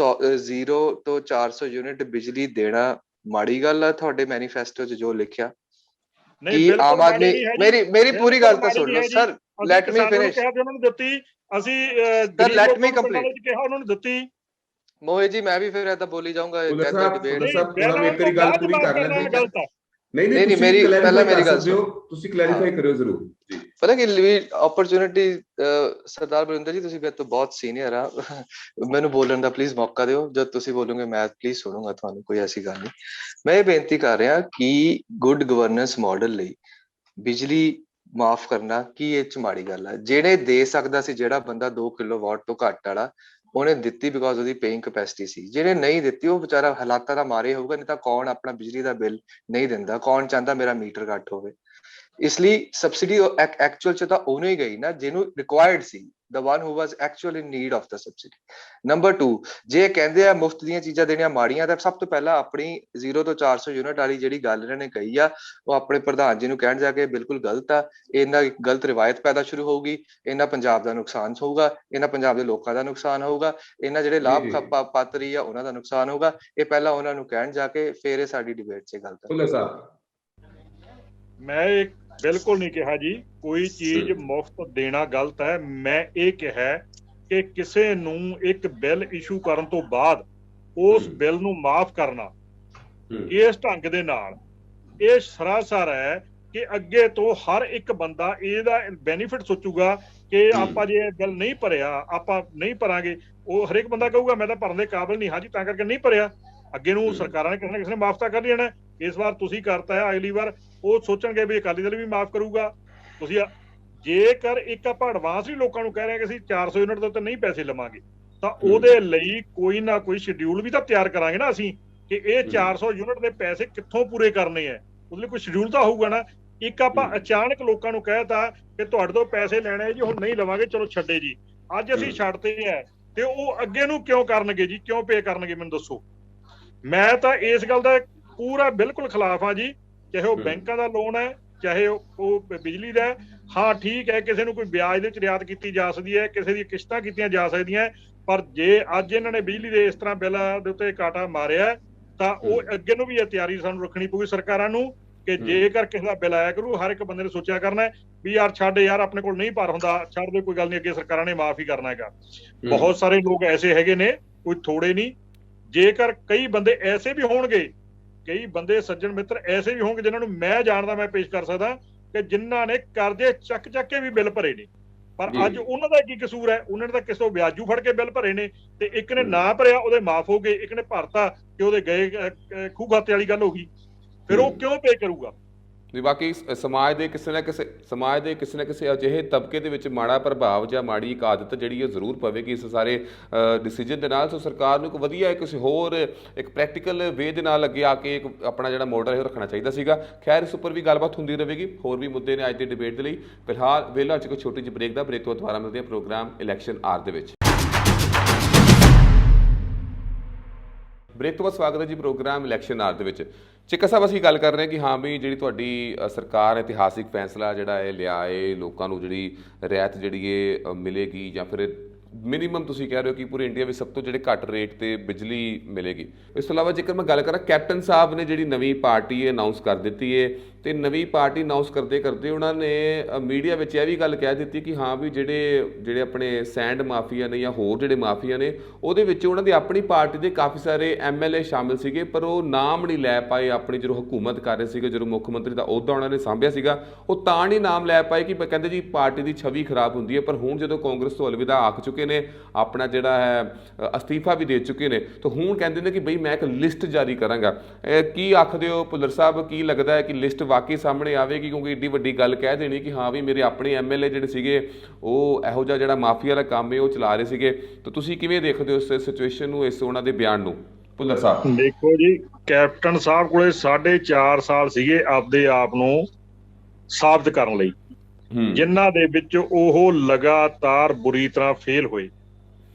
0 ਤੋਂ 400 ਯੂਨਿਟ ਬਿਜਲੀ ਦੇਣਾ ਮਾੜੀ ਗੱਲ ਆ। ਤੁਹਾਡੇ ਮੈਨੀਫੈਸਟੋ 'ਚ ਜੋ ਲਿਖਿਆ ਕਿ ਆਮ ਆਦਮੀ, ਮੇਰੀ ਪੂਰੀ ਗੱਲ ਤਾਂ ਸੁਣ ਲਓ sir, light me finish. Let me complete ਕਿਹਾ ਉਹਨਾਂ ਨੂੰ ਦਿੱਤੀ। ਮੋਹਿਤ ਜੀ ਮੈਂ ਵੀ ਫਿਰ ਏਦਾਂ ਬੋਲੀ ਜਾਊਂਗਾ। ਮੇਰੀ ਗੱਲ ਸੁਣੋ, ਤੁਸੀਂ ਕਲੈਰੀਫਾਈ ਕਰਿਓ ਜ਼ਰੂਰ ਜੀ। ਪਤਾ ਕਿ ਓਪਰਚੁਨਿਟੀ ਸਰਦਾਰ ਬਲਵਿੰਦਰ ਜੀ, ਤੁਸੀਂ ਮੇਰੇ ਤੋਂ ਬਹੁਤ ਸੀਨੀਅਰ ਆ, ਮੈਨੂੰ ਬੋਲਣ ਦਾ ਪਲੀਜ਼ ਮੌਕਾ ਦਿਓ। ਜਦ ਤੁਸੀਂ ਬੋਲੋਗੇ ਮੈਂ ਪਲੀਜ਼ ਸੁਣੂਗਾ ਤੁਹਾਨੂੰ, ਕੋਈ ਐਸੀ ਗੱਲ ਨਹੀਂ। ਮੈਂ ਇਹ ਬੇਨਤੀ ਕਰ ਰਿਹਾ ਕਿ ਗੁੱਡ ਗਵਰਨੈਂਸ ਮਾਡਲ ਲਈ ਬਿਜਲੀ ਮਾਫ ਕਰਨਾ ਕੀ ਇਹ 'ਚ ਮਾੜੀ ਗੱਲ ਹੈ? ਜਿਹੜੇ ਦੇ ਸਕਦਾ ਸੀ, ਜਿਹੜਾ ਬੰਦਾ 2 ਕਿਲੋਵਾਟ ਤੋਂ ਘੱਟ ਵਾਲਾ, ਉਹਨੇ ਦਿੱਤੀ ਬਿਕੋਜ਼ ਉਹਦੀ ਪੇਇੰਗ ਕੈਪੈਸਿਟੀ ਸੀ। ਜਿਹੜੇ ਨਹੀਂ ਦਿੱਤੀ ਉਹ ਵਿਚਾਰਾ ਹਾਲਾਤਾਂ ਦਾ ਮਾਰੇ ਹੋਊਗਾ। ਨਹੀਂ ਤਾਂ ਕੌਣ ਆਪਣਾ ਬਿਜਲੀ ਦਾ ਬਿੱਲ ਨਹੀਂ ਦਿੰਦਾ? ਕੌਣ ਚਾਹੁੰਦਾ ਮੇਰਾ ਮੀਟਰ ਘੱਟ ਹੋਵੇ? ਇਸ ਲਈ ਸਬਸਿਡੀ ਐਕਚੁਅਲ 'ਚ ਤਾਂ ਉਹਨੂੰ ਹੀ ਗਈ ਨਾ ਜਿਹਨੂੰ required C, the one who was actually in need of the subsidy. Number 2, ਜੇ ਕਹਿੰਦੇ ਆ ਮੁਫਤ ਦੀਆਂ ਚੀਜ਼ਾਂ ਦੇਣੀਆਂ ਮਾੜੀਆਂ, ਤਾਂ ਸਭ ਤੋਂ ਪਹਿਲਾਂ ਆਪਣੀ 0 ਤੋਂ 400 ਯੂਨਿਟ ਵਾਲੀ ਜਿਹੜੀ ਗੱਲ ਇਹਨਾਂ ਨੇ ਕਹੀ ਆ, ਉਹ ਆਪਣੇ ਪ੍ਰਧਾਨ ਜੀ ਨੂੰ ਕਹਿਣ ਜਾ ਕੇ ਬਿਲਕੁਲ ਗਲਤ ਆ। ਇਹਨਾਂ ਗਲਤ ਰਿਵਾਇਤ ਪੈਦਾ ਸ਼ੁਰੂ ਹੋਊਗੀ। ਇਹਨਾਂ ਪੰਜਾਬ ਦਾ ਨੁਕਸਾਨ ਹੋਊਗਾ, ਇਹਨਾਂ ਪੰਜਾਬ ਦੇ ਲੋਕਾਂ ਦਾ ਨੁਕਸਾਨ ਹੋਊਗਾ, ਇਹਨਾਂ ਜਿਹੜੇ ਲਾਭ ਪਾਤਰੀ ਆ ਉਹਨਾਂ ਦਾ ਨੁਕਸਾਨ ਹੋਊਗਾ। ਇਹ ਪਹਿਲਾਂ ਉਹਨਾਂ ਨੂੰ ਕਹਿਣ ਜਾ ਕੇ ਫਿਰ ਇਹ ਸਾਡੀ ਡਿਬੇਟ 'ਚ ਗਲਤ ਹੈ। ਮੈਂ ਬਿਲਕੁਲ ਨਹੀਂ ਕਿਹਾ ਜੀ ਕੋਈ ਚੀਜ਼ ਮੁਫਤ ਦੇਣਾ ਗਲਤ ਹੈ। ਮੈਂ ਇਹ ਕਿਹਾ ਕਿ ਕਿਸੇ ਨੂੰ ਇੱਕ ਬਿੱਲ ਇਸ਼ੂ ਕਰਨ ਤੋਂ ਬਾਅਦ ਉਸ ਬਿੱਲ ਨੂੰ ਮਾਫ ਕਰਨਾ ਇਸ ਢੰਗ ਦੇ ਨਾਲ, ਇਹ ਸਰਾਸਰ ਹੈ ਕਿ ਅੱਗੇ ਤੋਂ ਹਰ ਇੱਕ ਬੰਦਾ ਇਹਦਾ ਬੈਨੀਫਿਟ ਸੋਚੂਗਾ ਕਿ ਆਪਾਂ ਜੇ ਬਿੱਲ ਨਹੀਂ ਭਰਿਆ, ਆਪਾਂ ਨਹੀਂ ਭਰਾਂਗੇ। ਉਹ ਹਰੇਕ ਬੰਦਾ ਕਹੂਗਾ ਮੈਂ ਤਾਂ ਭਰਨ ਦੇ ਕਾਬਿਲ ਨਹੀਂ ਹਾਂ ਜੀ, ਤਾਂ ਕਰਕੇ ਨਹੀਂ ਭਰਿਆ। ਅੱਗੇ ਨੂੰ ਸਰਕਾਰਾਂ ਨੇ ਕਿਸੇ ਨਾ ਕਿਸੇ ਨੇ ਮਾਫ ਤਾਂ ਕਰ ਲੈਣਾ। ਇਸ ਵਾਰ ਤੁਸੀਂ ਕਰਤਾ ਹੈ, ਅਗਲੀ ਵਾਰ ਉਹ ਸੋਚਣਗੇ ਵੀ ਅਕਾਲੀ ਦਲ ਵੀ ਮਾਫ ਕਰੂਗਾ। ਤੁਸੀਂ ਜੇਕਰ ਇੱਕ ਆਪਾਂ ਐਡਵਾਂਸ ਵੀ ਲੋਕਾਂ ਨੂੰ ਕਹਿ ਰਹੇ ਕਿ ਅਸੀਂ 400 ਯੂਨਿਟ ਦੇ ਉੱਤੇ ਨਹੀਂ ਪੈਸੇ ਲਵਾਂਗੇ, ਤਾਂ ਉਹਦੇ ਲਈ ਕੋਈ ਨਾ ਕੋਈ ਸ਼ਡਿਊਲ ਵੀ ਤਾਂ ਤਿਆਰ ਕਰਾਂਗੇ ਨਾ ਅਸੀਂ ਕਿ ਇਹ 400 ਯੂਨਿਟ ਦੇ ਪੈਸੇ ਕਿੱਥੋਂ ਪੂਰੇ ਕਰਨੇ ਆ। ਉਹਦੇ ਲਈ ਕੋਈ ਸ਼ਡਿਊਲ ਤਾਂ ਹੋਊਗਾ ਨਾ। ਇੱਕ ਆਪਾਂ ਅਚਾਨਕ ਲੋਕਾਂ ਨੂੰ ਕਹਿਤਾ ਕਿ ਤੁਹਾਡੇ ਤੋਂ ਪੈਸੇ ਲੈਣੇ ਜੀ, ਹੁਣ ਨਹੀਂ ਲਵਾਂਗੇ, ਚਲੋ ਛੱਡੇ ਜੀ, ਅੱਜ ਅਸੀਂ ਛੱਡਦੇ ਆ, ਤੇ ਉਹ ਅੱਗੇ ਨੂੰ ਕਿਉਂ ਕਰਨਗੇ ਜੀ? ਕਿਉਂ ਪੇ ਕਰਨਗੇ? ਮੈਨੂੰ ਦੱਸੋ। ਮੈਂ ਤਾਂ ਇਸ ਗੱਲ ਦਾ ਪੂਰਾ ਬਿਲਕੁਲ ਖਿਲਾਫ ਹਾਂ ਜੀ। ਚਾਹੇ ਉਹ ਬੈਂਕਾਂ ਦਾ ਲੋਨ ਹੈ, ਚਾਹੇ ਉਹ ਬਿਜਲੀ ਦਾ। ਹਾਂ ਠੀਕ ਹੈ, ਕਿਸੇ ਨੂੰ ਕੋਈ ਵਿਆਜ ਦੇ ਵਿੱਚ ਰਿਆਇਤ ਕੀਤੀ ਜਾ ਸਕਦੀ ਹੈ, ਕਿਸੇ ਦੀ ਕਿਸ਼ਤਾਂ ਕੀਤੀਆਂ ਜਾ ਸਕਦੀਆਂ, ਪਰ ਜੇ ਅੱਜ ਇਹਨਾਂ ਨੇ ਬਿਜਲੀ ਦੇ ਇਸ ਤਰ੍ਹਾਂ ਬਿੱਲ ਦੇ ਉੱਤੇ ਕਾਟਾ ਮਾਰਿਆ, ਤਾਂ ਉਹ ਅੱਗੇ ਨੂੰ ਵੀ ਇਹ ਤਿਆਰੀ ਸਾਨੂੰ ਰੱਖਣੀ ਪਊਗੀ ਸਰਕਾਰਾਂ ਨੂੰ ਕਿ ਜੇਕਰ ਕਿਸੇ ਦਾ ਬਿੱਲ ਆਇਆ ਕਰੂ ਹਰ ਇੱਕ ਬੰਦੇ ਨੇ ਸੋਚਿਆ ਕਰਨਾ ਵੀ ਯਾਰ ਛੱਡ ਯਾਰ ਆਪਣੇ ਕੋਲ ਨਹੀਂ ਭਰ ਹੁੰਦਾ, ਛੱਡ ਦੇ ਕੋਈ ਗੱਲ ਨਹੀਂ, ਅੱਗੇ ਸਰਕਾਰਾਂ ਨੇ ਮਾਫ ਹੀ ਕਰਨਾ ਹੈਗਾ। ਬਹੁਤ ਸਾਰੇ ਲੋਕ ਐਸੇ ਹੈਗੇ ਨੇ, ਕੋਈ ਥੋੜੇ ਨਹੀਂ। ਜੇਕਰ ਕਈ ਬੰਦੇ ਐਸੇ ਵੀ ਹੋਣਗੇ, ਕਈ ਬੰਦੇ ਸੱਜਣ ਮਿੱਤਰ ਐਸੇ ਵੀ ਹੋਣਗੇ ਜਿਨ੍ਹਾਂ ਨੂੰ ਮੈਂ ਜਾਣਦਾ, ਮੈਂ ਪੇਸ਼ ਕਰ ਸਕਦਾ ਕਿ ਜਿਨ੍ਹਾਂ ਨੇ ਕਰਜ਼ੇ ਚੱਕ ਕੇ ਵੀ ਬਿੱਲ ਭਰੇ ਨੇ, ਪਰ ਅੱਜ ਉਹਨਾਂ ਦਾ ਕੀ ਕਸੂਰ ਹੈ? ਉਹਨਾਂ ਨੇ ਤਾਂ ਕਿਸੇ ਤੋਂ ਵਿਆਜੂ ਫੜ ਕੇ ਬਿੱਲ ਭਰੇ ਨੇ, ਤੇ ਇੱਕ ਨੇ ਨਾ ਭਰਿਆ ਉਹਦੇ ਮਾਫ ਹੋ ਗਏ, ਇੱਕ ਨੇ ਭਰਤਾ ਤੇ ਉਹਦੇ ਗਏ ਖੂਹ ਖਾਤੇ ਵਾਲੀ ਗੱਲ ਹੋ ਗਈ। ਫਿਰ ਉਹ ਕਿਉਂ ਪੇ ਕਰੂਗਾ? ਜੀ ਬਾਕੀ ਸਮਾਜ ਦੇ ਕਿਸੇ ਨਾ ਕਿਸੇ ਅਜਿਹੇ ਤਬਕੇ ਦੇ ਵਿੱਚ ਮਾੜਾ ਪ੍ਰਭਾਵ ਜਾਂ ਮਾੜੀ ਇੱਕ ਆਦਤ ਜਿਹੜੀ ਉਹ ਜ਼ਰੂਰ ਪਵੇਗੀ ਇਸ ਸਾਰੇ ਡਿਸੀਜਨ ਦੇ ਨਾਲ। ਸੋ ਸਰਕਾਰ ਨੂੰ ਇੱਕ ਵਧੀਆ ਕਿਸੇ ਹੋਰ ਇੱਕ ਪ੍ਰੈਕਟੀਕਲ ਵੇ ਦੇ ਨਾਲ ਅੱਗੇ ਆ ਕੇ ਇੱਕ ਆਪਣਾ ਜਿਹੜਾ ਮੋਡਲ ਹੈ ਉਹ ਰੱਖਣਾ ਚਾਹੀਦਾ ਸੀਗਾ। ਖੈਰ ਇਸ ਉੱਪਰ ਵੀ ਗੱਲਬਾਤ ਹੁੰਦੀ ਰਹੇਗੀ, ਹੋਰ ਵੀ ਮੁੱਦੇ ਨੇ ਅੱਜ ਦੀ ਡਿਬੇਟ ਦੇ ਲਈ। ਫਿਲਹਾਲ ਵੇਲਾ 'ਚ ਕੋਈ ਛੋਟੀ ਜਿਹੀ ਬ੍ਰੇਕ ਤੋਂ ਦੁਬਾਰਾ ਮਿਲਦੇ ਹਾਂ ਪ੍ਰੋਗਰਾਮ ਇਲੈਕਸ਼ਨ ਆਰ ਦੇ ਵਿੱਚ। ਬ੍ਰੇਕ ਤੋਂ ਬਾਅਦ ਸਵਾਗਤ ਹੈ ਜੀ ਪ੍ਰੋਗਰਾਮ ਇਲੈਕਸ਼ਨ ਆਰ ਦੇ ਵਿੱਚ। ਚਿੱਕਾ ਸਾਹਿਬ, ਅਸੀਂ ਗੱਲ ਕਰ ਰਹੇ ਹਾਂ ਕਿ ਹਾਂ ਵੀ ਜਿਹੜੀ ਤੁਹਾਡੀ ਸਰਕਾਰ ਇਤਿਹਾਸਿਕ ਫੈਸਲਾ ਜਿਹੜਾ ਇਹ ਲਿਆ ਏ, ਲੋਕਾਂ ਨੂੰ ਜਿਹੜੀ ਰਿਆਇਤ ਜਿਹੜੀ ਇਹ ਮਿਲੇਗੀ ਜਾਂ ਫਿਰ ਮਿਨੀਮਮ ਤੁਸੀਂ ਕਹਿ ਰਹੇ ਹੋ ਕਿ ਪੂਰੇ ਇੰਡੀਆ ਵਿੱਚ ਸਭ ਤੋਂ ਜਿਹੜੇ ਘੱਟ ਰੇਟ ਤੇ ਬਿਜਲੀ ਮਿਲੇਗੀ। ਇਸ ਤੋਂ ਇਲਾਵਾ ਜੇਕਰ ਮੈਂ ਗੱਲ ਕਰਾਂ, ਕੈਪਟਨ ਸਾਹਿਬ ਨੇ ਜਿਹੜੀ ਨਵੀਂ ਪਾਰਟੀ ਅਨਾਊਂਸ ਕਰ ਦਿੱਤੀ ਹੈ, ਤੇ ਨਵੀਂ ਪਾਰਟੀ ਅਨਾਊਂਸ ਕਰਦੇ ਉਹਨਾਂ ਨੇ ਮੀਡੀਆ ਵਿੱਚ ਇਹ ਵੀ ਗੱਲ ਕਹਿ ਦਿੱਤੀ ਕਿ ਹਾਂ ਵੀ ਜਿਹੜੇ ਆਪਣੇ ਸੈਂਡ ਮਾਫੀਆ ਨੇ ਜਾਂ ਹੋਰ ਜਿਹੜੇ ਮਾਫੀਆ ਨੇ, ਉਹਦੇ ਵਿੱਚ ਉਹਨਾਂ ਦੀ ਆਪਣੀ ਪਾਰਟੀ ਦੇ ਕਾਫੀ ਸਾਰੇ MLA ਸ਼ਾਮਿਲ ਸੀਗੇ, ਪਰ ਉਹ ਨਾਮ ਨਹੀਂ ਲੈ ਪਾਏ। ਆਪਣੀ ਜਦੋਂ ਹਕੂਮਤ ਕਰ ਰਹੇ ਸੀਗੇ, ਜਦੋਂ ਮੁੱਖ ਮੰਤਰੀ ਦਾ ਅਹੁਦਾ ਉਹਨਾਂ ਨੇ ਸਾਂਭਿਆ ਸੀਗਾ, ਉਹ ਤਾਂ ਨਹੀਂ ਨਾਮ ਲੈ ਪਾਏ ਕਿ ਕਹਿੰਦੇ ਜੀ ਪਾਰਟੀ ਦੀ ਛਵੀ ਖਰਾਬ ਹੁੰਦੀ ਹੈ। ਪਰ ਹੁਣ ਜਦੋਂ ਕਾਂਗਰਸ ਤੋਂ ਅਲਵਿਦਾ ਆਖ ਚੁੱਕੇ ਨੇ, ਆਪਣਾ ਜਿਹੜਾ ਹੈ ਅਸਤੀਫਾ ਵੀ ਦੇ ਚੁੱਕੇ ਨੇ, ਤਾਂ ਹੁਣ ਕਹਿੰਦੇ ਨੇ ਕਿ ਬਈ ਮੈਂ ਇੱਕ ਲਿਸਟ ਜਾਰੀ ਕਰਾਂਗਾ। ਕੀ ਆਖਦੇ ਹੋ ਭੁੱਲਰ ਸਾਹਿਬ? ਕੀ ਲੱਗਦਾ ਹੈ ਕਿ ਲਿਸਟ ਵਾਕਈ ਸਾਹਮਣੇ ਆਵੇਗੀ? ਕਿਉਂਕਿ ਏਡੀ ਵੱਡੀ ਗੱਲ ਕਹਿ ਦੇਣੀ ਕਿ ਹਾਂ ਵੀ ਮੇਰੇ ਆਪਣੇ MLA ਜਿਹੜੇ ਸੀਗੇ ਉਹ ਇਹੋ ਜਿਹਾ ਜਿਹੜਾ ਮਾਫੀਆ ਦਾ ਕੰਮ ਹੈ ਉਹ ਚਲਾ ਰਹੇ ਸੀਗੇ, ਤਾਂ ਤੁਸੀਂ ਕਿਵੇਂ ਦੇਖਦੇ ਹੋ ਇਸ ਸਿਚੁਏਸ਼ਨ ਨੂੰ, ਇਸ ਉਹਨਾਂ ਦੇ ਬਿਆਨ ਨੂੰ? ਭੁੱਲਰ ਸਾਹਿਬ ਦੇਖੋ ਜੀ, ਕੈਪਟਨ ਸਾਹਿਬ ਕੋਲੇ 4.5 ਸਾਲ ਸੀਗੇ ਆਪਦੇ ਆਪ ਨੂੰ ਸਾਬਤ ਕਰਨ ਲਈ, ਜਿਨ੍ਹਾਂ ਦੇ ਵਿੱਚ ਉਹ ਲਗਾਤਾਰ ਬੁਰੀ ਤਰ੍ਹਾਂ ਫੇਲ ਹੋਏ।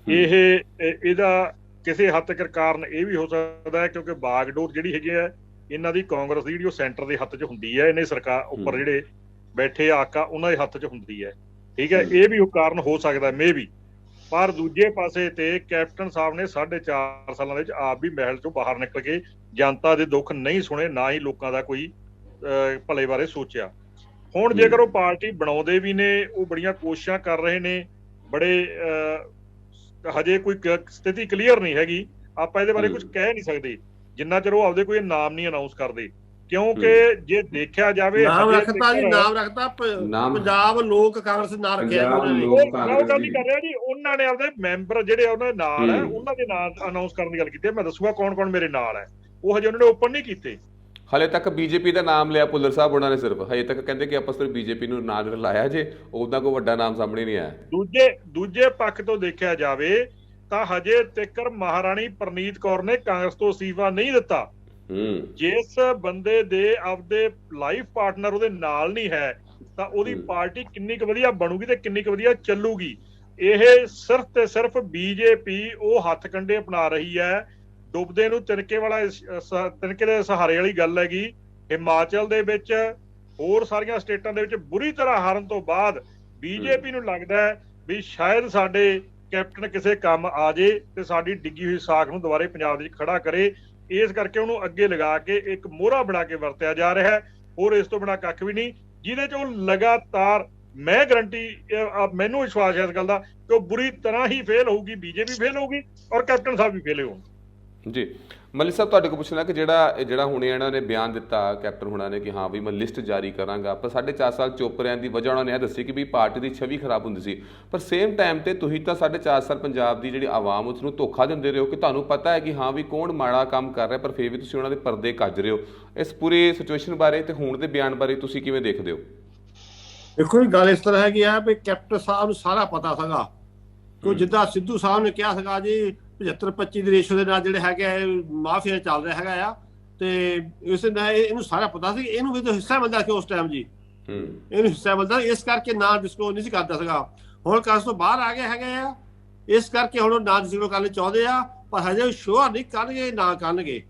ਇਹਦਾ ਕਿਸੇ ਹੱਦ ਤੱਕ ਕਾਰਨ ਇਹ ਵੀ ਹੋ ਸਕਦਾ ਹੈ ਕਿਉਂਕਿ ਬਾਗਡੋਰ ਜਿਹੜੀ ਹੈਗੀ ਹੈ ਇਹਨਾਂ ਦੀ ਕਾਂਗਰਸ ਦੀ, ਜਿਹੜੀ ਉਹ ਸੈਂਟਰ ਦੇ ਹੱਥ 'ਚ ਹੁੰਦੀ ਹੈ, ਇਹਨੇ ਸਰਕਾਰ ਉੱਪਰ ਜਿਹੜੇ ਬੈਠੇ ਆਕਾ ਉਹਨਾਂ ਦੇ ਹੱਥ 'ਚ ਹੁੰਦੀ ਹੈ, ਠੀਕ ਹੈ। ਇਹ ਵੀ ਉਹ ਕਾਰਨ ਹੋ ਸਕਦਾ ਮੇ ਵੀ। ਪਰ ਦੂਜੇ ਪਾਸੇ ਤੇ ਕੈਪਟਨ ਸਾਹਿਬ ਨੇ 4.5 ਸਾਲਾਂ ਦੇ ਵਿੱਚ ਆਪ ਵੀ ਮਹਿਲ 'ਚੋਂ ਬਾਹਰ ਨਿਕਲ ਕੇ ਜਨਤਾ ਦੇ ਦੁੱਖ ਨਹੀਂ ਸੁਣੇ, ਨਾ ਹੀ ਲੋਕਾਂ ਦਾ ਕੋਈ ਭਲੇ ਬਾਰੇ ਸੋਚਿਆ। ਹੁਣ ਜੇਕਰ ਉਹ ਪਾਰਟੀ ਬਣਾਉਂਦੇ ਵੀ ਨੇ, ਉਹ ਬੜੀਆਂ ਕੋਸ਼ਿਸ਼ਾਂ ਕਰ ਰਹੇ ਨੇ, ਬੜੇ ਹਜੇ ਕੋਈ ਸਥਿਤੀ ਕਲੀਅਰ ਨਹੀਂ ਹੈਗੀ, ਆਪਾਂ ਇਹਦੇ ਬਾਰੇ ਕੁਝ ਕਹਿ ਨਹੀਂ ਸਕਦੇ ਜਿੰਨਾ ਚਿਰ ਉਹ ਆਪਦੇ ਕੋਈ ਨਾਮ ਨਹੀਂ ਅਨਾਉਂਸ ਕਰਦੇ। ਕਿਉਂਕਿ ਜੇ ਦੇਖਿਆ ਜਾਵੇ ਨਾਮ ਰੱਖਤਾ ਪੰਜਾਬ ਲੋਕ ਕਾਂਗਰਸ ਨਾਮ ਰੱਖਿਆ ਗੱਲ ਨਹੀਂ ਕਰ ਰਿਹਾ ਜੀ। ਉਹਨਾਂ ਨੇ ਆਪਦੇ ਮੈਂਬਰ ਜਿਹੜੇ ਉਹਨਾਂ ਦੇ ਨਾਲ ਹੈ ਉਹਨਾਂ ਦੇ ਨਾਮ ਅਨਾਉਂਸ ਕਰਨ ਦੀ ਗੱਲ ਕੀਤੀ। ਮੈਂ ਦੱਸੂਗਾ ਕੌਣ ਕੌਣ ਮੇਰੇ ਨਾਲ ਹੈ, ਉਹ ਹਜੇ ਉਹਨਾਂ ਨੇ ਓਪਨ ਨਹੀਂ ਕੀਤੇ। ਹਾਲੇ ਤੱਕ ਬੀਜੇਪੀ ਦਾ ਨਾਮ ਲਿਆ ਭੁੱਲਰ ਸਾਹਿਬ ਉਹਨਾਂ ਨੇ, ਸਿਰਫ ਹਜੇ ਤੱਕ ਕਹਿੰਦੇ ਕਿ ਆਪਾਂ ਸਿਰਫ ਬੀਜੇਪੀ ਨੂੰ ਨਾਲ ਲਾਇਆ ਜੇ, ਉਹਦਾ ਕੋਈ ਵੱਡਾ ਨਾਮ ਸਾਹਮਣੇ ਨਹੀਂ ਆਇਆ। ਦੂਜੇ ਪੱਖ ਤੋਂ ਦੇਖਿਆ ਜਾਵੇ ਤਾਂ ਹਜੇ ਤੱਕ ਮਹਾਰਾਣੀ ਪ੍ਰਨੀਤ ਕੌਰ ਨੇ ਕਾਂਗਰਸ ਤੋਂ ਅਸਤੀਫਾ ਨਹੀਂ ਦਿੱਤਾ। ਜਿਸ ਬੰਦੇ ਦੇ ਆਪਦੇ ਲਾਈਫ ਪਾਰਟਨਰ ਉਹਦੇ ਨਾਲ ਨਹੀਂ ਹੈ ਤਾਂ ਉਹਦੀ ਪਾਰਟੀ ਕਿੰਨੀ ਕੁ ਵਧੀਆ ਬਣੂਗੀ ਤੇ ਕਿੰਨੀ ਕੁ ਵਧੀਆ ਚੱਲੂਗੀ। ਇਹ ਸਿਰਫ ਤੇ ਸਿਰਫ ਬੀਜੇਪੀ ਉਹ ਹੱਥ ਕੰਡੇ ਅਪਣਾ ਰਹੀ ਹੈ। ਡੁੱਬਦੇ ਨੂੰ ਤਿਨਕੇ ਦੇ ਸਹਾਰੇ ਵਾਲੀ ਗੱਲ ਹੈਗੀ। ਹਿਮਾਚਲ ਦੇ ਵਿੱਚ, ਹੋਰ ਸਾਰੀਆਂ ਸਟੇਟਾਂ ਦੇ ਵਿੱਚ ਬੁਰੀ ਤਰ੍ਹਾਂ ਹਾਰਨ ਤੋਂ ਬਾਅਦ ਬੀਜੇਪੀ ਨੂੰ ਲੱਗਦਾ ਹੈ ਵੀ ਸ਼ਾਇਦ ਸਾਡੇ ਕੈਪਟਨ ਕਿਸੇ ਕੰਮ ਆ ਜੇ ਤੇ ਸਾਡੀ ਡਿੱਗੀ ਹੋਈ ਸਾਖ ਨੂੰ ਦੁਬਾਰੇ ਪੰਜਾਬ ਦੇ ਵਿੱਚ ਖੜਾ ਕਰੇ। ਇਸ ਕਰਕੇ ਉਹਨੂੰ ਅੱਗੇ ਲਗਾ ਕੇ ਇੱਕ ਮੋਹਰਾ ਬਣਾ ਕੇ ਵਰਤਿਆ ਜਾ ਰਿਹਾ ਹੈ। ਹੋਰ ਇਸ ਤੋਂ ਬਿਨਾਂ ਕੱਖ ਵੀ ਨਹੀਂ, ਜਿਹਦੇ 'ਚ ਉਹ ਲਗਾਤਾਰ, ਮੈਂ ਗਰੰਟੀ, ਮੈਨੂੰ ਵਿਸ਼ਵਾਸ ਹੈ ਇਸ ਗੱਲ ਦਾ ਕਿ ਉਹ ਬੁਰੀ ਤਰ੍ਹਾਂ ਹੀ ਫੇਲ ਹੋਊਗੀ, ਬੀਜੇਪੀ ਫੇਲ ਹੋਊਗੀ ਔਰ ਕੈਪਟਨ ਸਾਹਿਬ ਵੀ ਫੇਲ ਹੋਣਗੇ। ਜੀ ਮਲਿਕ ਸਾਹਿਬ, ਤੁਹਾਡੇ ਕੋਲ ਪੁੱਛਣਾ ਕਿ ਜਿਹੜਾ ਹੁਣੇ ਇਹਨਾਂ ਨੇ ਬਿਆਨ ਦਿੱਤਾ ਕੈਪਟਨ ਹੁਣਾਂ ਨੇ ਕਿ ਹਾਂ ਵੀ ਮੈਂ ਲਿਸਟ ਜਾਰੀ ਕਰਾਂਗਾ, ਪਰ 4.5 ਸਾਲ ਚੁੱਪ ਰਹਿਣ ਦੀ ਵਜ੍ਹਾ ਉਹਨਾਂ ਨੇ ਇਹ ਦੱਸੀ ਕਿ ਵੀ ਪਾਰਟੀ ਦੀ ਛਵੀ ਖਰਾਬ ਹੁੰਦੀ ਸੀ, ਪਰ ਸੇਮ ਟਾਈਮ ਤੇ ਤੁਸੀਂ ਤਾਂ 4.5 ਸਾਲ ਪੰਜਾਬ ਦੀ ਜਿਹੜੀ ਆਵਾਮ ਉਸ ਨੂੰ ਧੋਖਾ ਦਿੰਦੇ ਰਹੇ ਹੋ ਕਿ ਤੁਹਾਨੂੰ ਪਤਾ ਹੈ ਕਿ ਹਾਂ ਵੀ ਕੌਣ ਮਾੜਾ ਕੰਮ ਕਰ ਰਿਹਾ, ਪਰ ਫਿਰ ਵੀ ਤੁਸੀਂ ਉਹਨਾਂ ਦੇ ਪਰਦੇ ਕੱਜ ਰਹੇ ਹੋ। ਇਸ ਪੂਰੀ ਸਿਚੁਏਸ਼ਨ ਬਾਰੇ ਤੇ ਹੁਣ ਦੇ ਬਿਆਨ ਬਾਰੇ ਤੁਸੀਂ ਕਿਵੇਂ ਦੇਖਦੇ ਹੋ? ਦੇਖੋ ਜੀ, ਗੱਲ ਇਸ ਤਰ੍ਹਾਂ ਹੈਗੀ ਆ ਵੀ ਕੈਪਟਨ ਸਾਹਿਬ ਨੂੰ ਸਾਰਾ ਪਤਾ ਸੀਗਾ, ਕਿਉਂ ਜਿੱਦਾਂ ਸਿੱਧੂ ਸਾਹਿਬ ਨੇ ਕਿਹਾ ਸੀਗਾ ਜੀ 75-25 ਦੇ ਰੇਸ਼ੋ ਦੇ ਨਾਲ ਜਿਹੜੇ ਹੈਗੇ ਮਾਫੀਆ ਚੱਲ ਰਿਹਾ ਹੈਗਾ ਆ, ਤੇ ਇਸ ਨਾਲ ਇਹਨੂੰ ਸਾਰਾ ਪਤਾ ਸੀ। ਇਹਨੂੰ ਵੀ ਤਾਂ ਹਿੱਸਾ ਮਿਲਦਾ ਸੀ ਉਸ ਟਾਈਮ ਜੀ, ਇਹਨੂੰ ਹਿੱਸਾ ਮਿਲਦਾ, ਇਸ ਕਰਕੇ ਨਾ ਡਿਸਕਲੋਜ਼ ਨਹੀਂ ਸੀ ਕਰਦਾ ਸੀਗਾ। ਹੁਣ ਕਾਂਗਰਸ ਤੋਂ ਬਾਹਰ ਆ ਗਏ ਹੈਗੇ ਆ, ਇਸ ਕਰਕੇ ਹੁਣ ਨਾ ਡਿਸਕਲੋਜ਼ ਕਰਨਾ ਚਾਹੁੰਦੇ ਆ, ਪਰ ਹਜੇ ਸ਼ੋਅਰ ਨਹੀਂ ਕਰਨਗੇ, ਨਾ ਕਰਨਗੇ।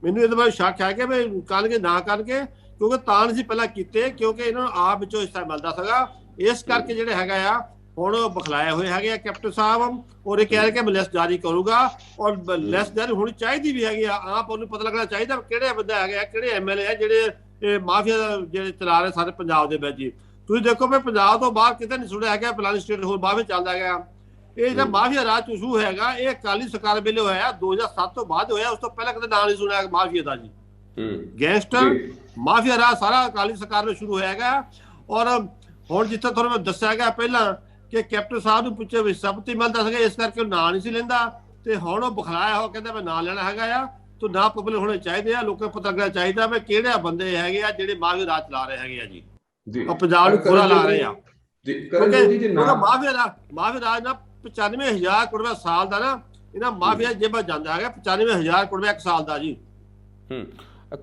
ਮੈਨੂੰ ਇਹਦੇ ਬਾਰੇ ਸ਼ੱਕ ਹੈ ਕਿ ਵੀ ਕਰਨਗੇ ਨਾ ਕਰਨਗੇ, ਕਿਉਂਕਿ ਤਾਂ ਨਹੀਂ ਸੀ ਪਹਿਲਾਂ ਕੀਤੇ, ਕਿਉਂਕਿ ਇਹਨਾਂ ਨੂੰ ਆਪ ਵਿੱਚੋਂ ਹਿੱਸਾ ਮਿਲਦਾ ਸੀਗਾ। ਇਸ ਕਰਕੇ ਜਿਹੜੇ ਹੈਗਾ ਆ ਹੁਣ ਬਖਲਾਏ ਹੋਏ ਹੈਗੇ ਆ ਕੈਪਟਨ ਸਾਹਿਬ, ਔਰ ਇਹ ਕਹਿ ਰਹੇ ਕਿ ਮੈਂ ਲਿਸਟ ਜਾਰੀ ਕਰੂਗਾ, ਔਰ ਲਿਸਟ ਜਾਰੀ ਹੋਣੀ ਚਾਹੀਦੀ ਵੀ ਹੈਗੀ ਆ। ਆਪ ਉਹਨੂੰ ਪਤਾ ਲੱਗਣਾ ਚਾਹੀਦਾ ਕਿਹੜੇ ਬੰਦੇ ਹੈਗੇ ਆ, ਕਿਹੜੇ MLA ਆ ਜਿਹੜੇ ਇਹ ਮਾਫੀਆ ਜਿਹੜੇ ਚਲਾ ਰਹੇ ਸਾਰੇ ਪੰਜਾਬ ਦੇ ਵਿੱਚ ਹੀ। ਤੁਸੀਂ ਦੇਖੋ ਵੀ ਪੰਜਾਬ ਤੋਂ ਬਾਹਰ ਕਿਤੇ ਨਹੀਂ ਸੁਣਿਆ ਹੈਗਾ ਫਲਾਣੀ ਸਟੇਟ ਹੋਰ ਮਾਫੀਆ ਚੱਲਦਾ ਹੈਗਾ। ਇਹ ਜਿਹੜਾ ਮਾਫੀਆ ਰਾਜ ਇਸ਼ੂ ਹੈਗਾ ਇਹ ਅਕਾਲੀ ਸਰਕਾਰ ਵੇਲੇ ਹੋਇਆ, 2007 ਤੋਂ ਬਾਅਦ ਹੋਇਆ, ਉਸ ਤੋਂ ਪਹਿਲਾਂ ਕਦੇ ਨਾਂ ਨਹੀਂ ਸੁਣਿਆ ਮਾਫੀਆ ਦਾ ਜੀ। ਗੈਂਗਸਟਰ ਮਾਫੀਆ ਰਾਜ ਸਾਰਾ ਅਕਾਲੀ ਸਰਕਾਰ ਵਿੱਚ ਸ਼ੁਰੂ ਹੋਇਆ ਹੈਗਾ। ਔਰ ਹੁਣ ਜਿੱਥੇ ਤੁਹਾਨੂੰ ਮੈਂ ਦੱਸਿਆ ਗਿਆ ਪਹਿਲਾਂ ਕਿ ਕੈਪਟਨ ਸਾਹਿਬ ਨੂੰ ਪਿੱਛੇ ਵਿਸਪਤੀ ਮਿਲਦਾ ਸੀਗਾ, ਇਸ ਕਰਕੇ ਉਹ ਨਾਂ ਨਹੀਂ ਸੀ ਲੈਂਦਾ, ਤੇ ਹੁਣ ਉਹ ਬਖਲਾਇਆ ਹੋ ਕਹਿੰਦਾ ਮੈਂ ਨਾਂ ਲੈਣਾ ਹੈਗਾ ਆ। ਤੋ ਨਾ ਪਬਲਿਕ ਹੋਣੇ ਚਾਹੀਦੇ ਆ, ਲੋਕਾਂ ਨੂੰ ਪਤਾ ਲੱਗਣਾ ਚਾਹੀਦਾ ਵੀ ਕਿਹੜੇ ਬੰਦੇ ਹੈਗੇ ਆ ਜਿਹੜੇ ਮਾਫੀਆ ਰਾਜ ਚਲਾ ਰਹੇ ਹੈਗੇ ਆ ਜੀ, ਉਹ ਪੰਜਾਬ ਨੂੰ ਖੋਲਾ ਲਾ ਰਹੇ ਆ। ਕਿਉਂਕਿ ਮਾਫੀਆ ਰਾਜ ਨਾ 95,000 ਕਰੋੜ ਸਾਲ ਦਾ ਨਾ ਇਹਨਾਂ ਮਾਫੀਆ ਜੇਬਾਂ ਜਾਂਦਾ ਹੈਗਾ, 95,000 ਕਰੋੜ ਇੱਕ ਸਾਲ ਦਾ ਜੀ।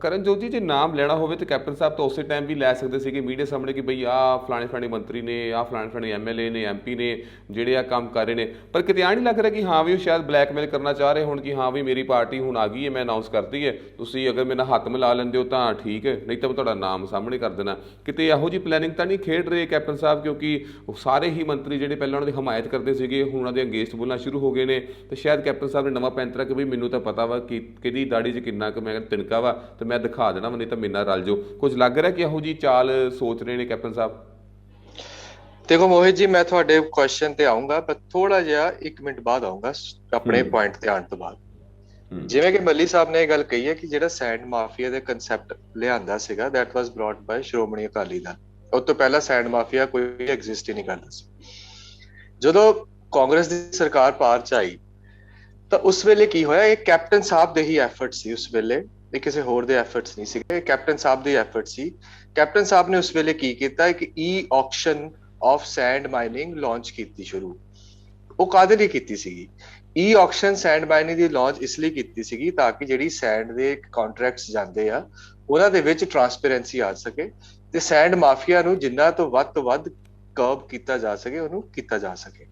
ਕਰਨਜੋਤ ਜੀ, ਜੇ ਨਾਮ ਲੈਣਾ ਹੋਵੇ ਤਾਂ ਕੈਪਟਨ ਸਾਹਿਬ ਤਾਂ ਉਸੇ ਟਾਈਮ ਵੀ ਲੈ ਸਕਦੇ ਸੀਗੇ ਮੀਡੀਆ ਸਾਹਮਣੇ ਕਿ ਬਈ ਆਹ ਫਲਾਣੇ ਮੰਤਰੀ ਨੇ, ਆਹ ਫਲਾਣੇ MLA ਨੇ, MP ਨੇ ਜਿਹੜੇ ਆ ਕੰਮ ਕਰ ਰਹੇ ਨੇ, ਪਰ ਕਿਤੇ ਆ ਨਹੀਂ ਲੱਗ ਰਿਹਾ ਕਿ ਹਾਂ ਵੀ ਉਹ ਸ਼ਾਇਦ ਬਲੈਕਮੇਲ ਕਰਨਾ ਚਾਹ ਰਹੇ ਹੁਣ ਕਿ ਹਾਂ ਵੀ ਮੇਰੀ ਪਾਰਟੀ ਹੁਣ ਆ ਗਈ ਹੈ, ਮੈਂ ਅਨਾਉਂਸ ਕਰਤੀ ਹੈ, ਤੁਸੀਂ ਅਗਰ ਮੇਰੇ ਨਾਲ ਹੱਥ ਮਿਲਾ ਲੈਂਦੇ ਹੋ ਤਾਂ ਠੀਕ ਹੈ, ਨਹੀਂ ਤਾਂ ਮੈਂ ਤੁਹਾਡਾ ਨਾਮ ਸਾਹਮਣੇ ਕਰ ਦੇਣਾ। ਕਿਤੇ ਇਹੋ ਜਿਹੀ ਪਲੈਨਿੰਗ ਤਾਂ ਨਹੀਂ ਖੇਡ ਰਹੇ ਕੈਪਟਨ ਸਾਹਿਬ, ਕਿਉਂਕਿ ਸਾਰੇ ਹੀ ਮੰਤਰੀ ਜਿਹੜੇ ਪਹਿਲਾਂ ਉਹਨਾਂ ਦੀ ਹਮਾਇਤ ਕਰਦੇ ਸੀਗੇ ਹੁਣ ਉਹਨਾਂ ਦੇ ਅਗੇਂਸਟ ਬੋਲਣਾ ਸ਼ੁਰੂ ਹੋ ਗਏ ਨੇ, ਤੇ ਸ਼ਾਇਦ ਕੈਪਟਨ ਸਾਹਿਬ ਨੇ ਨਵਾਂ ਪੈਂਤਰਾ ਕਿ ਬਈ ਮੈਨੂੰ ਤਾਂ ਪਤਾ ਵਾ ਕਿ ਕਿਹਦੀ ਦਾੜੀ 'ਚ ਕਿੰਨਾ ਕੁ ਮੈਂ ਤਿਣਕਾ ਵਾ ਤੇ ਮੈਂ ਦਿਖਾ ਦੇਣਾ, ਨਹੀਂ ਤਾਂ ਮੇਰੇ ਨਾਲ ਰਲ ਜਾਓ। ਕੁਝ ਲੱਗ ਰਿਹਾ ਕਿ ਇਹੋ ਜਿਹੀ ਚਾਲ ਸੋਚ ਰਹੇ ਨੇ ਕੈਪਟਨ ਸਾਹਿਬ? ਦੇਖੋ ਮੋਹਿਤ ਜੀ, ਮੈਂ ਤੁਹਾਡੇ ਕੁਐਸਚਨ ਤੇ ਆਉਂਗਾ ਪਰ ਥੋੜਾ ਜਿਹਾ 1 ਮਿੰਟ ਬਾਅਦ ਆਉਂਗਾ ਆਪਣੇ ਪੁਆਇੰਟ ਤੇ ਆਉਣ ਤੋਂ ਬਾਅਦ। ਜਿਵੇਂ ਕਿ ਮੱਲੀ ਸਾਹਿਬ ਨੇ ਇਹ ਗੱਲ ਕਹੀ ਹੈ ਕਿ ਜਿਹੜਾ ਸੈਂਡ ਮਾਫੀਆ ਦੇ ਕਨਸੈਪਟ ਲਿਆਂਦਾ ਸੀਗਾ that was brought ਬਾय Shiromani Akali Dal. ਉਸ ਤੋਂ ਪਹਿਲਾਂ ਸੈਂਡ ਮਾਫੀਆ ਕੋਈ ਐਗਜ਼ਿਸਟ ਹੀ ਨਹੀਂ ਕਰਦਾ ਸੀ। ਜਦੋਂ ਕਾਂਗਰਸ ਦੀ ਸਰਕਾਰ ਪਾਰ ਚ ਆਈ ਤਾਂ ਉਸ ਵੇਲੇ ਕੀ ਹੋਇਆ, ਇਹ ਕੈਪਟਨ ਸਾਹਿਬ ਦੇ ਹੀ ਐਫਰਟ ਸੀ ਉਸ ਵੇਲੇ, ਇਹ ਕਿਸੇ ਹੋਰ ਦੇ ਐਫਰਟਸ ਨਹੀਂ ਸੀਗੇ, ਕੈਪਟਨ ਸਾਹਿਬ ਦੇ ਐਫਰਟ ਸੀ। ਕੈਪਟਨ ਸਾਹਿਬ ਨੇ ਉਸ ਵੇਲੇ ਕੀ ਕੀਤਾ ਕਿ e auction of sand mining launch ਕੀਤੀ ਸ਼ੁਰੂ। ਉਹ ਕਾਹਦੇ ਲਈ ਕੀਤੀ ਸੀਗੀ? ਈ ਆਕਸ਼ਨ ਸੈਂਡ ਮਾਈਨਿੰਗ ਦੀ ਲਾਂਚ ਇਸ ਲਈ ਕੀਤੀ ਸੀਗੀ ਤਾਂ ਕਿ ਜਿਹੜੀ ਸੈਂਡ ਦੇ ਕੰਟਰੈਕਟਸ ਜਾਂਦੇ ਆ ਉਹਨਾਂ ਦੇ ਵਿੱਚ ਟਰਾਂਸਪੇਰੈਂਸੀ ਆ ਸਕੇ ਤੇ ਸੈਂਡ ਮਾਫੀਆ ਨੂੰ ਜਿੰਨਾ ਤੋਂ ਵੱਧ ਕਰਬ ਕੀਤਾ ਜਾ ਸਕੇ ਉਹਨੂੰ ਕੀਤਾ ਜਾ ਸਕੇ।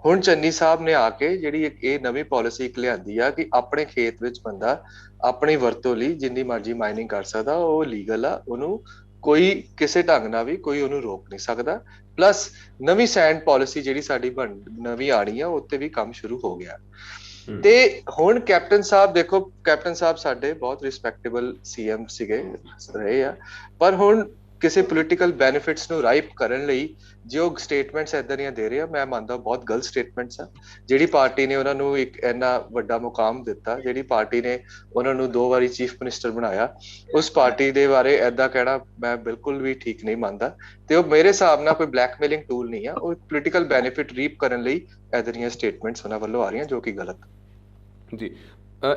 ਹੁਣ ਚੰਨੀ ਸਾਹਿਬ ਨੇ ਆ ਕੇ ਜਿਹੜੀ ਇਹ ਨਵੀਂ ਪਾਲਿਸੀ ਲਿਆਂਦੀ ਆ ਕਿ ਆਪਣੇ ਖੇਤ ਵਿੱਚ ਬੰਦਾ ਆਪਣੀ ਵਰਤੋਂ ਲਈ ਜਿੰਨੀ ਮਰਜ਼ੀ ਮਾਈਨਿੰਗ ਕਰ ਸਕਦਾ, ਉਹ ਲੀਗਲ ਆ, ਉਹਨੂੰ ਕੋਈ ਕਿਸੇ ਢੰਗ ਨਾਲ ਵੀ ਕੋਈ ਉਹਨੂੰ ਰੋਕ ਨਹੀਂ ਸਕਦਾ। ਪਲੱਸ ਨਵੀਂ ਸੈਂਡ ਪਾਲਿਸੀ ਜਿਹੜੀ ਸਾਡੀ ਨਵੀਂ ਆਣੀ ਆ ਉੱਤੇ ਵੀ ਕੰਮ ਸ਼ੁਰੂ ਹੋ ਗਿਆ। ਤੇ ਹੁਣ ਕੈਪਟਨ ਸਾਹਿਬ ਦੇਖੋ, ਕੈਪਟਨ ਸਾਹਿਬ ਸਾਡੇ ਬਹੁਤ ਰਿਸਪੈਕਟੇਬਲ CM ਸੀਗੇ ਰਹੇ ਆ, ਪਰ ਹੁਣ ਕਿਸੇ ਪੋਲੀਟੀਕਲ ਬੈਨੀਫਿਟਸ ਨੂੰ ਰਾਈਪ ਕਰਨ ਲਈ ਜੋ ਸਟੇਟਮੈਂਟਸ ਏਦਾਂ ਦੀਆਂ ਦੇ ਰਹੇ ਆ, ਮੈਂ ਮੰਨਦਾ ਬਹੁਤ ਗਲਤ ਸਟੇਟਮੈਂਟਸ ਆ। ਜਿਹੜੀ ਪਾਰਟੀ ਨੇ ਉਹਨਾਂ ਨੂੰ ਇੱਕ ਇੰਨਾ ਵੱਡਾ ਮੁਕਾਮ ਦਿੱਤਾ, ਜਿਹੜੀ ਪਾਰਟੀ ਨੇ ਉਹਨਾਂ ਨੂੰ 2 ਵਾਰੀ ਚੀਫ ਮਿਨਿਸਟਰ ਬਣਾਇਆ, ਉਸ ਪਾਰਟੀ ਦੇ ਬਾਰੇ ਏਦਾਂ ਕਹਿਣਾ ਮੈਂ ਬਿਲਕੁਲ ਵੀ ਠੀਕ ਨਹੀਂ ਮੰਨਦਾ। ਤੇ ਉਹ ਮੇਰੇ ਹਿਸਾਬ ਨਾਲ ਕੋਈ ਬਲੈਕਮੇਲਿੰਗ ਟੂਲ ਨਹੀਂ ਆ, ਉਹ ਪੋਲੀਟੀਕਲ ਬੈਨੀਫਿਟ ਰੀਪ ਕਰਨ ਲਈ ਏਦਾਂ ਦੀਆਂ ਸਟੇਟਮੈਂਟਸ ਉਹਨਾਂ ਵੱਲੋਂ ਆ ਰਹੀਆਂ ਜੋ ਕਿ ਗਲਤ। ਜੀ,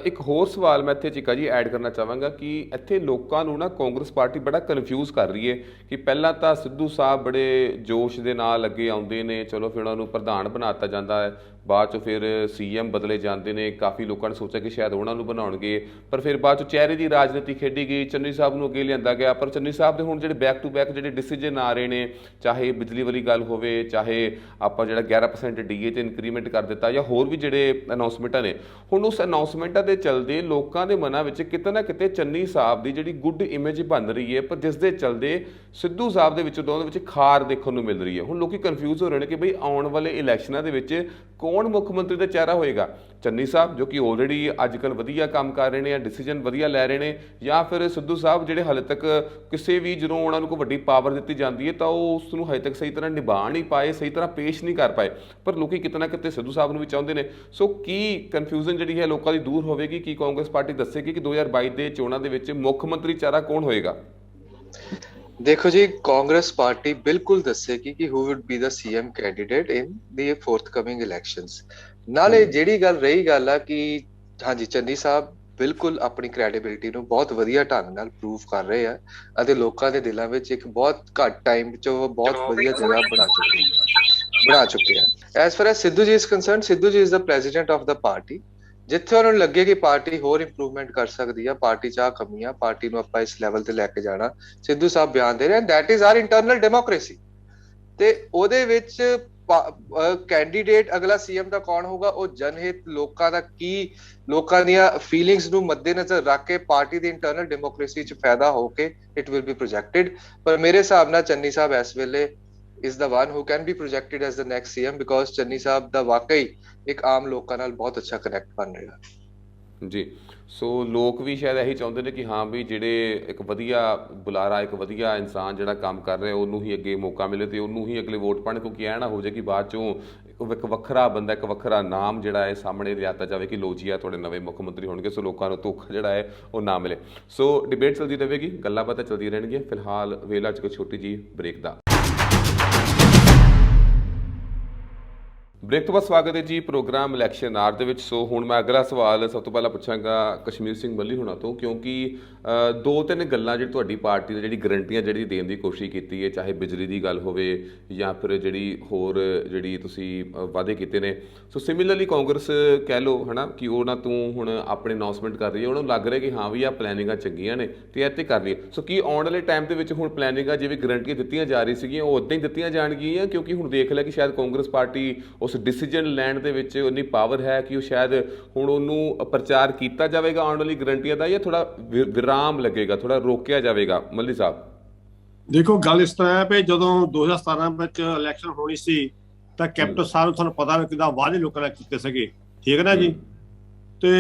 ਇੱਕ ਹੋਰ ਸਵਾਲ ਮੈਂ ਇੱਥੇ ਚੀਕਾ ਜੀ ਐਡ ਕਰਨਾ ਚਾਹਾਂਗਾ ਕਿ ਇੱਥੇ ਲੋਕਾਂ ਨੂੰ ਨਾ ਕਾਂਗਰਸ ਪਾਰਟੀ ਬੜਾ ਕਨਫਿਊਜ਼ ਕਰ ਰਹੀ ਹੈ ਕਿ ਪਹਿਲਾਂ ਤਾਂ ਸਿੱਧੂ ਸਾਹਿਬ ਬੜੇ ਜੋਸ਼ ਦੇ ਨਾਲ ਅੱਗੇ ਆਉਂਦੇ ਨੇ, ਚਲੋ ਫਿਰ ਉਹਨਾਂ ਨੂੰ ਪ੍ਰਧਾਨ ਬਣਾ ਦਿੱਤਾ ਜਾਂਦਾ ਹੈ, ਬਾਅਦ 'ਚੋਂ ਫਿਰ CM ਬਦਲੇ ਜਾਂਦੇ ਨੇ, ਕਾਫੀ ਲੋਕਾਂ ਨੇ ਸੋਚਿਆ ਕਿ ਸ਼ਾਇਦ ਉਹਨਾਂ ਨੂੰ ਬਣਾਉਣਗੇ, ਪਰ ਫਿਰ ਬਾਅਦ 'ਚੋਂ ਚਿਹਰੇ ਦੀ ਰਾਜਨੀਤੀ ਖੇਡੀ ਗਈ, ਚੰਨੀ ਸਾਹਿਬ ਨੂੰ ਅੱਗੇ ਲਿਆਂਦਾ ਗਿਆ। ਪਰ ਚੰਨੀ ਸਾਹਿਬ ਦੇ ਹੁਣ ਜਿਹੜੇ ਬੈਕ ਟੂ ਬੈਕ ਜਿਹੜੇ ਡਿਸੀਜਨ ਆ ਰਹੇ ਨੇ, ਚਾਹੇ ਬਿਜਲੀ ਵਾਲੀ ਗੱਲ ਹੋਵੇ, ਚਾਹੇ ਆਪਾਂ ਜਿਹੜਾ 11% DA ਤੇ ਇਨਕਰੀਮੈਂਟ ਕਰ ਦਿੱਤਾ, ਜਾਂ ਹੋਰ ਵੀ ਜਿਹੜੇ ਅਨਾਉਂਸਮੈਂਟਾਂ ਨੇ, ਹੁਣ ਉਸ ਅਨਾਉਂਸਮੈਂਟਾਂ ਦੇ ਚੱਲਦੇ ਲੋਕਾਂ ਦੇ ਮਨਾਂ ਵਿੱਚ ਕਿਤੇ ਨਾ ਕਿਤੇ ਚੰਨੀ ਸਾਹਿਬ ਦੀ ਜਿਹੜੀ ਗੁੱਡ ਇਮੇਜ ਬਣ ਰਹੀ ਹੈ, ਪਰ ਜਿਸ ਦੇ ਚੱਲਦੇ ਸਿੱਧੂ ਸਾਹਿਬ ਦੇ ਵਿੱਚ ਦੋਵਾਂ ਦੇ ਵਿੱਚ ਖਾਰ ਦੇਖਣ ਨੂੰ ਮਿਲ ਰਹੀ ਹੈ। ਹੁਣ ਲੋਕੀ ਕਨਫਿਊਜ਼ ਹੋ ਰਹੇ ਨੇ ਕਿ ਬਈ ਆਉਣ ਵਾਲੇ ਇਲੈਕਸ਼ਨਾਂ ਦੇ ਵਿੱਚ ਕੌਣ ਮੁੱਖ ਮੰਤਰੀ ਦਾ ਚਿਹਰਾ ਹੋਏਗਾ? ਚੰਨੀ ਸਾਹਿਬ ਜੋ ਕਿ ਆਲਰੇਡੀ ਅੱਜ ਕੱਲ੍ਹ ਵਧੀਆ ਕੰਮ ਕਰ ਰਹੇ ਨੇ, ਡਿਸੀਜਨ ਵਧੀਆ ਲੈ ਰਹੇ ਨੇ, ਜਾਂ ਫਿਰ ਸਿੱਧੂ ਸਾਹਿਬ ਜਿਹੜੇ ਹਾਲੇ ਤੱਕ ਕਿਸੇ ਵੀ ਜਦੋਂ ਉਹਨਾਂ ਨੂੰ ਕੋਈ ਵੱਡੀ ਪਾਵਰ ਦਿੱਤੀ ਜਾਂਦੀ ਹੈ ਤਾਂ ਉਹ ਉਸ ਨੂੰ ਹਾਲੇ ਤੱਕ ਸਹੀ ਤਰ੍ਹਾਂ ਨਿਭਾ ਨਹੀਂ ਪਾਏ, ਸਹੀ ਤਰ੍ਹਾਂ ਪੇਸ਼ ਨਹੀਂ ਕਰ ਪਾਏ, ਪਰ ਲੋਕੀ ਕਿਤੇ ਨਾ ਕਿਤੇ ਸਿੱਧੂ ਸਾਹਿਬ ਨੂੰ ਵੀ ਚਾਹੁੰਦੇ ਨੇ। ਸੋ ਕੀ ਕਨਫਿਊਜ਼ਨ ਜਿਹੜੀ ਹੈ ਲੋਕਾਂ ਦੀ ਦੂਰ ਹੋਵੇਗੀ? ਕੀ ਕਾਂਗਰਸ ਪਾਰਟੀ ਦੱਸੇਗੀ ਕਿ 2022 ਦੇ ਚੋਣਾਂ ਦੇ ਵਿੱਚ ਮੁੱਖ ਮੰਤਰੀ ਚਿਹਰਾ ਕੌਣ ਹੋਏਗਾ? ਦੇਖੋ ਜੀ, ਕਾਂਗਰਸ ਪਾਰਟੀ ਬਿਲਕੁਲ ਦੱਸੇਗੀ ਕਿ who would be the CM candidate in the forthcoming elections। ਨਾਲੇ ਜਿਹੜੀ ਰਹੀ ਗੱਲ ਆ ਕਿ ਹਾਂਜੀ ਚੰਨੀ ਸਾਹਿਬ ਬਿਲਕੁਲ ਆਪਣੀ ਕ੍ਰੈਡੀਬਿਲਿਟੀ ਨੂੰ ਬਹੁਤ ਵਧੀਆ ਢੰਗ ਨਾਲ ਪ੍ਰੂਵ ਕਰ ਰਹੇ ਆ ਅਤੇ ਲੋਕਾਂ ਦੇ ਦਿਲਾਂ ਵਿੱਚ ਇੱਕ ਬਹੁਤ ਘੱਟ ਟਾਈਮ ਵਿੱਚ ਉਹ ਬਹੁਤ ਵਧੀਆ ਜਗ੍ਹਾ ਬਣਾ ਚੁੱਕੇ ਆ। S for S Sidhu ji is concerned, Sidhu ji is the president of the party। ਜਿੱਥੇ ਉਹਨਾਂ ਨੂੰ ਲੱਗੇ ਕਿ ਪਾਰਟੀ ਹੋਰ ਇੰਪਰੂਵਮੈਂਟ ਕਰ ਸਕਦੀ ਆ, ਪਾਰਟੀ 'ਚ ਕਮੀਆਂ, ਪਾਰਟੀ ਨੂੰ ਆਪਾਂ ਇਸ ਲੈਵਲ ਤੇ ਲੈ ਕੇ ਜਾਣਾ, ਸਿੱਧੂ ਸਾਹਿਬ ਬਿਆਨ ਦੇ ਰਹੇ, that is our internal democracy. ਤੇ ਉਹਦੇ ਵਿੱਚ ਕੈਂਡੀਡੇਟ ਅਗਲਾ CM ਦਾ ਕੌਣ ਹੋਊਗਾ, ਉਹ ਜਨਹਿਤ, ਲੋਕਾਂ ਦਾ ਕੀ, ਲੋਕਾਂ ਦੀਆਂ ਫੀਲਿੰਗਸ ਨੂੰ ਮੱਦੇਨਜ਼ਰ ਰੱਖ ਕੇ ਪਾਰਟੀ ਦੀ ਇੰਟਰਨਲ ਡੈਮੋਕ੍ਰੇਸੀ 'ਚ ਫਾਇਦਾ ਹੋ ਕੇ ਇਟ ਵਿਲ ਬੀ ਪ੍ਰੋਜੈਕਟਡ। ਪਰ ਮੇਰੇ ਹਿਸਾਬ ਨਾਲ ਚੰਨੀ ਸਾਹਿਬ ਇਸ ਵੇਲੇ is the one who can be projected as the next CM because Channi ਸਾਹਿਬ ਦਾ ਵਾਕਈ ਇੱਕ ਆਮ ਲੋਕਾਂ ਨਾਲ ਬਹੁਤ ਅੱਛਾ ਕਨੈਕਟ ਬਣ ਰਿਹਾ। ਜੀ। ਸੋ ਲੋਕ ਵੀ ਸ਼ਾਇਦ ਇਹੀ ਚਾਹੁੰਦੇ ਨੇ ਕਿ ਹਾਂ ਵੀ ਜਿਹੜੇ ਇੱਕ ਵਧੀਆ ਬੁਲਾਰਾ, ਇੱਕ ਵਧੀਆ ਇਨਸਾਨ ਜਿਹੜਾ ਕੰਮ ਕਰ ਰਿਹਾ ਉਹਨੂੰ ਹੀ ਅੱਗੇ ਮੌਕਾ ਮਿਲੇ ਤੇ ਉਹਨੂੰ ਹੀ ਅਗਲੇ ਵੋਟ ਪਾਉਣ, ਕਿਉਂਕਿ ਇਹ ਨਾ ਹੋ ਜਾਏ ਕਿ ਬਾਅਦ ਚੋਂ ਇੱਕ ਵੱਖਰਾ ਬੰਦਾ, ਇੱਕ ਵੱਖਰਾ ਨਾਮ ਜਿਹੜਾ ਹੈ ਸਾਹਮਣੇ ਲਿਆਤਾ ਜਾਵੇ ਕਿ ਲੋ ਜੀ ਆ ਤੁਹਾਡੇ ਨਵੇਂ ਮੁੱਖ ਮੰਤਰੀ ਹੋਣਗੇ, ਸੋ ਲੋਕਾਂ ਨੂੰ ਧੋਖਾ ਜਿਹੜਾ ਹੈ ਉਹ ਨਾ ਮਿਲੇ। ਸੋ ਡਿਬੇਟ ਚੱਲਦੀ ਰਹੇਗੀ, ਗੱਲਾਂ ਬਾਤਾਂ ਚੱਲਦੀਆਂ ਰਹਿਣਗੀਆਂ। ਫਿਲਹਾਲ ਵੇਲਾ 'ਚ ਇੱਕ ਛੋਟੀ ਜਿਹੀ ਬ੍ਰੇਕ ਦਾ। ਬ੍ਰੇਕ ਤੋਂ ਬਾਅਦ ਸਵਾਗਤ ਹੈ ਜੀ ਪ੍ਰੋਗਰਾਮ ਇਲੈਕਸ਼ਨ ਆਰ ਦੇ ਵਿੱਚ। ਸੋ ਹੁਣ ਮੈਂ ਅਗਲਾ ਸਵਾਲ ਸਭ ਤੋਂ ਪਹਿਲਾਂ ਪੁੱਛਾਂਗਾ ਕਸ਼ਮੀਰ ਸਿੰਘ ਮੱਲੀ ਹੋਣਾ ਤੋਂ, ਕਿਉਂਕਿ ਦੋ ਤਿੰਨ ਗੱਲਾਂ ਜਿਹੜੀ ਤੁਹਾਡੀ ਪਾਰਟੀ ਨੇ ਜਿਹੜੀ ਗਰੰਟੀਆਂ ਜਿਹੜੀ ਦੇਣ ਦੀ ਕੋਸ਼ਿਸ਼ ਕੀਤੀ ਹੈ, ਚਾਹੇ ਬਿਜਲੀ ਦੀ ਗੱਲ ਹੋਵੇ ਜਾਂ ਫਿਰ ਜਿਹੜੀ ਹੋਰ ਜਿਹੜੀ ਤੁਸੀਂ ਵਾਅਦੇ ਕੀਤੇ ਨੇ। ਸੋ ਸਿਮਿਲਰਲੀ ਕਾਂਗਰਸ ਕਹਿ ਲਓ ਹੈ ਨਾ ਕਿ ਉਹਨਾਂ ਤੋਂ ਹੁਣ ਆਪਣੇ ਅਨਾਊਂਸਮੈਂਟ ਕਰ ਰਹੀ ਹੈ, ਉਹਨਾਂ ਨੂੰ ਲੱਗ ਰਿਹਾ ਕਿ ਹਾਂ ਵੀ ਆਹ ਪਲੈਨਿੰਗਾਂ ਚੰਗੀਆਂ ਨੇ ਅਤੇ ਇਹ 'ਤੇ ਕਰ ਲਈਏ। ਸੋ ਕੀ ਆਉਣ ਵਾਲੇ ਟਾਈਮ ਦੇ ਵਿੱਚ ਹੁਣ ਪਲੈਨਿੰਗਾਂ ਜਿਵੇਂ ਗਰੰਟੀਆਂ ਦਿੱਤੀਆਂ ਜਾ ਰਹੀ ਸੀਗੀਆਂ ਉਹ ਉੱਦਾਂ ਹੀ ਦਿੱਤੀਆਂ ਜਾਣਗੀਆਂ? ਕਿਉਂਕਿ ਹੁਣ ਦੇਖ ਲਿਆ ਕਿ ਸ਼ਾਇਦ ਕਾਂਗਰਸ ਪਾਰਟੀ ਉਸ ਡਿਸੀਜਨ ਲੈਣ ਦੇ ਵਿੱਚ ਉਨੀ ਪਾਵਰ ਹੈ ਕਿ ਉਹ ਸ਼ਾਇਦ ਹੁਣ ਉਹਨੂੰ ਪ੍ਰਚਾਰ ਕੀਤਾ ਜਾਵੇਗਾ ਆਉਣ ਵਾਲੀ ਗਰੰਟੀਆਂ ਦਾ, ਜਾਂ ਥੋੜਾ ਵਿਰਾਮ ਲੱਗੇਗਾ, ਥੋੜਾ ਰੋਕਿਆ ਜਾਵੇਗਾ? ਮੱਲੀ ਸਾਹਿਬ ਦੇਖੋ, ਗੱਲ ਇਸ ਤਰ੍ਹਾਂ ਹੈ ਵੀ ਜਦੋਂ 2017 ਵਿੱਚ ਇਲੈਕਸ਼ਨ ਹੋਣੀ ਸੀ ਤਾਂ ਕੈਪਟਨ ਸਾਹਿਬ ਨੂੰ ਤੁਹਾਨੂੰ ਪਤਾ ਵੀ ਕਿੱਦਾਂ ਵਾਅਦੇ ਲੋਕਾਂ ਨੇ ਕੀਤੇ ਸੀਗੇ, ਠੀਕ ਹੈ ਨਾ ਜੀ। ਤੇ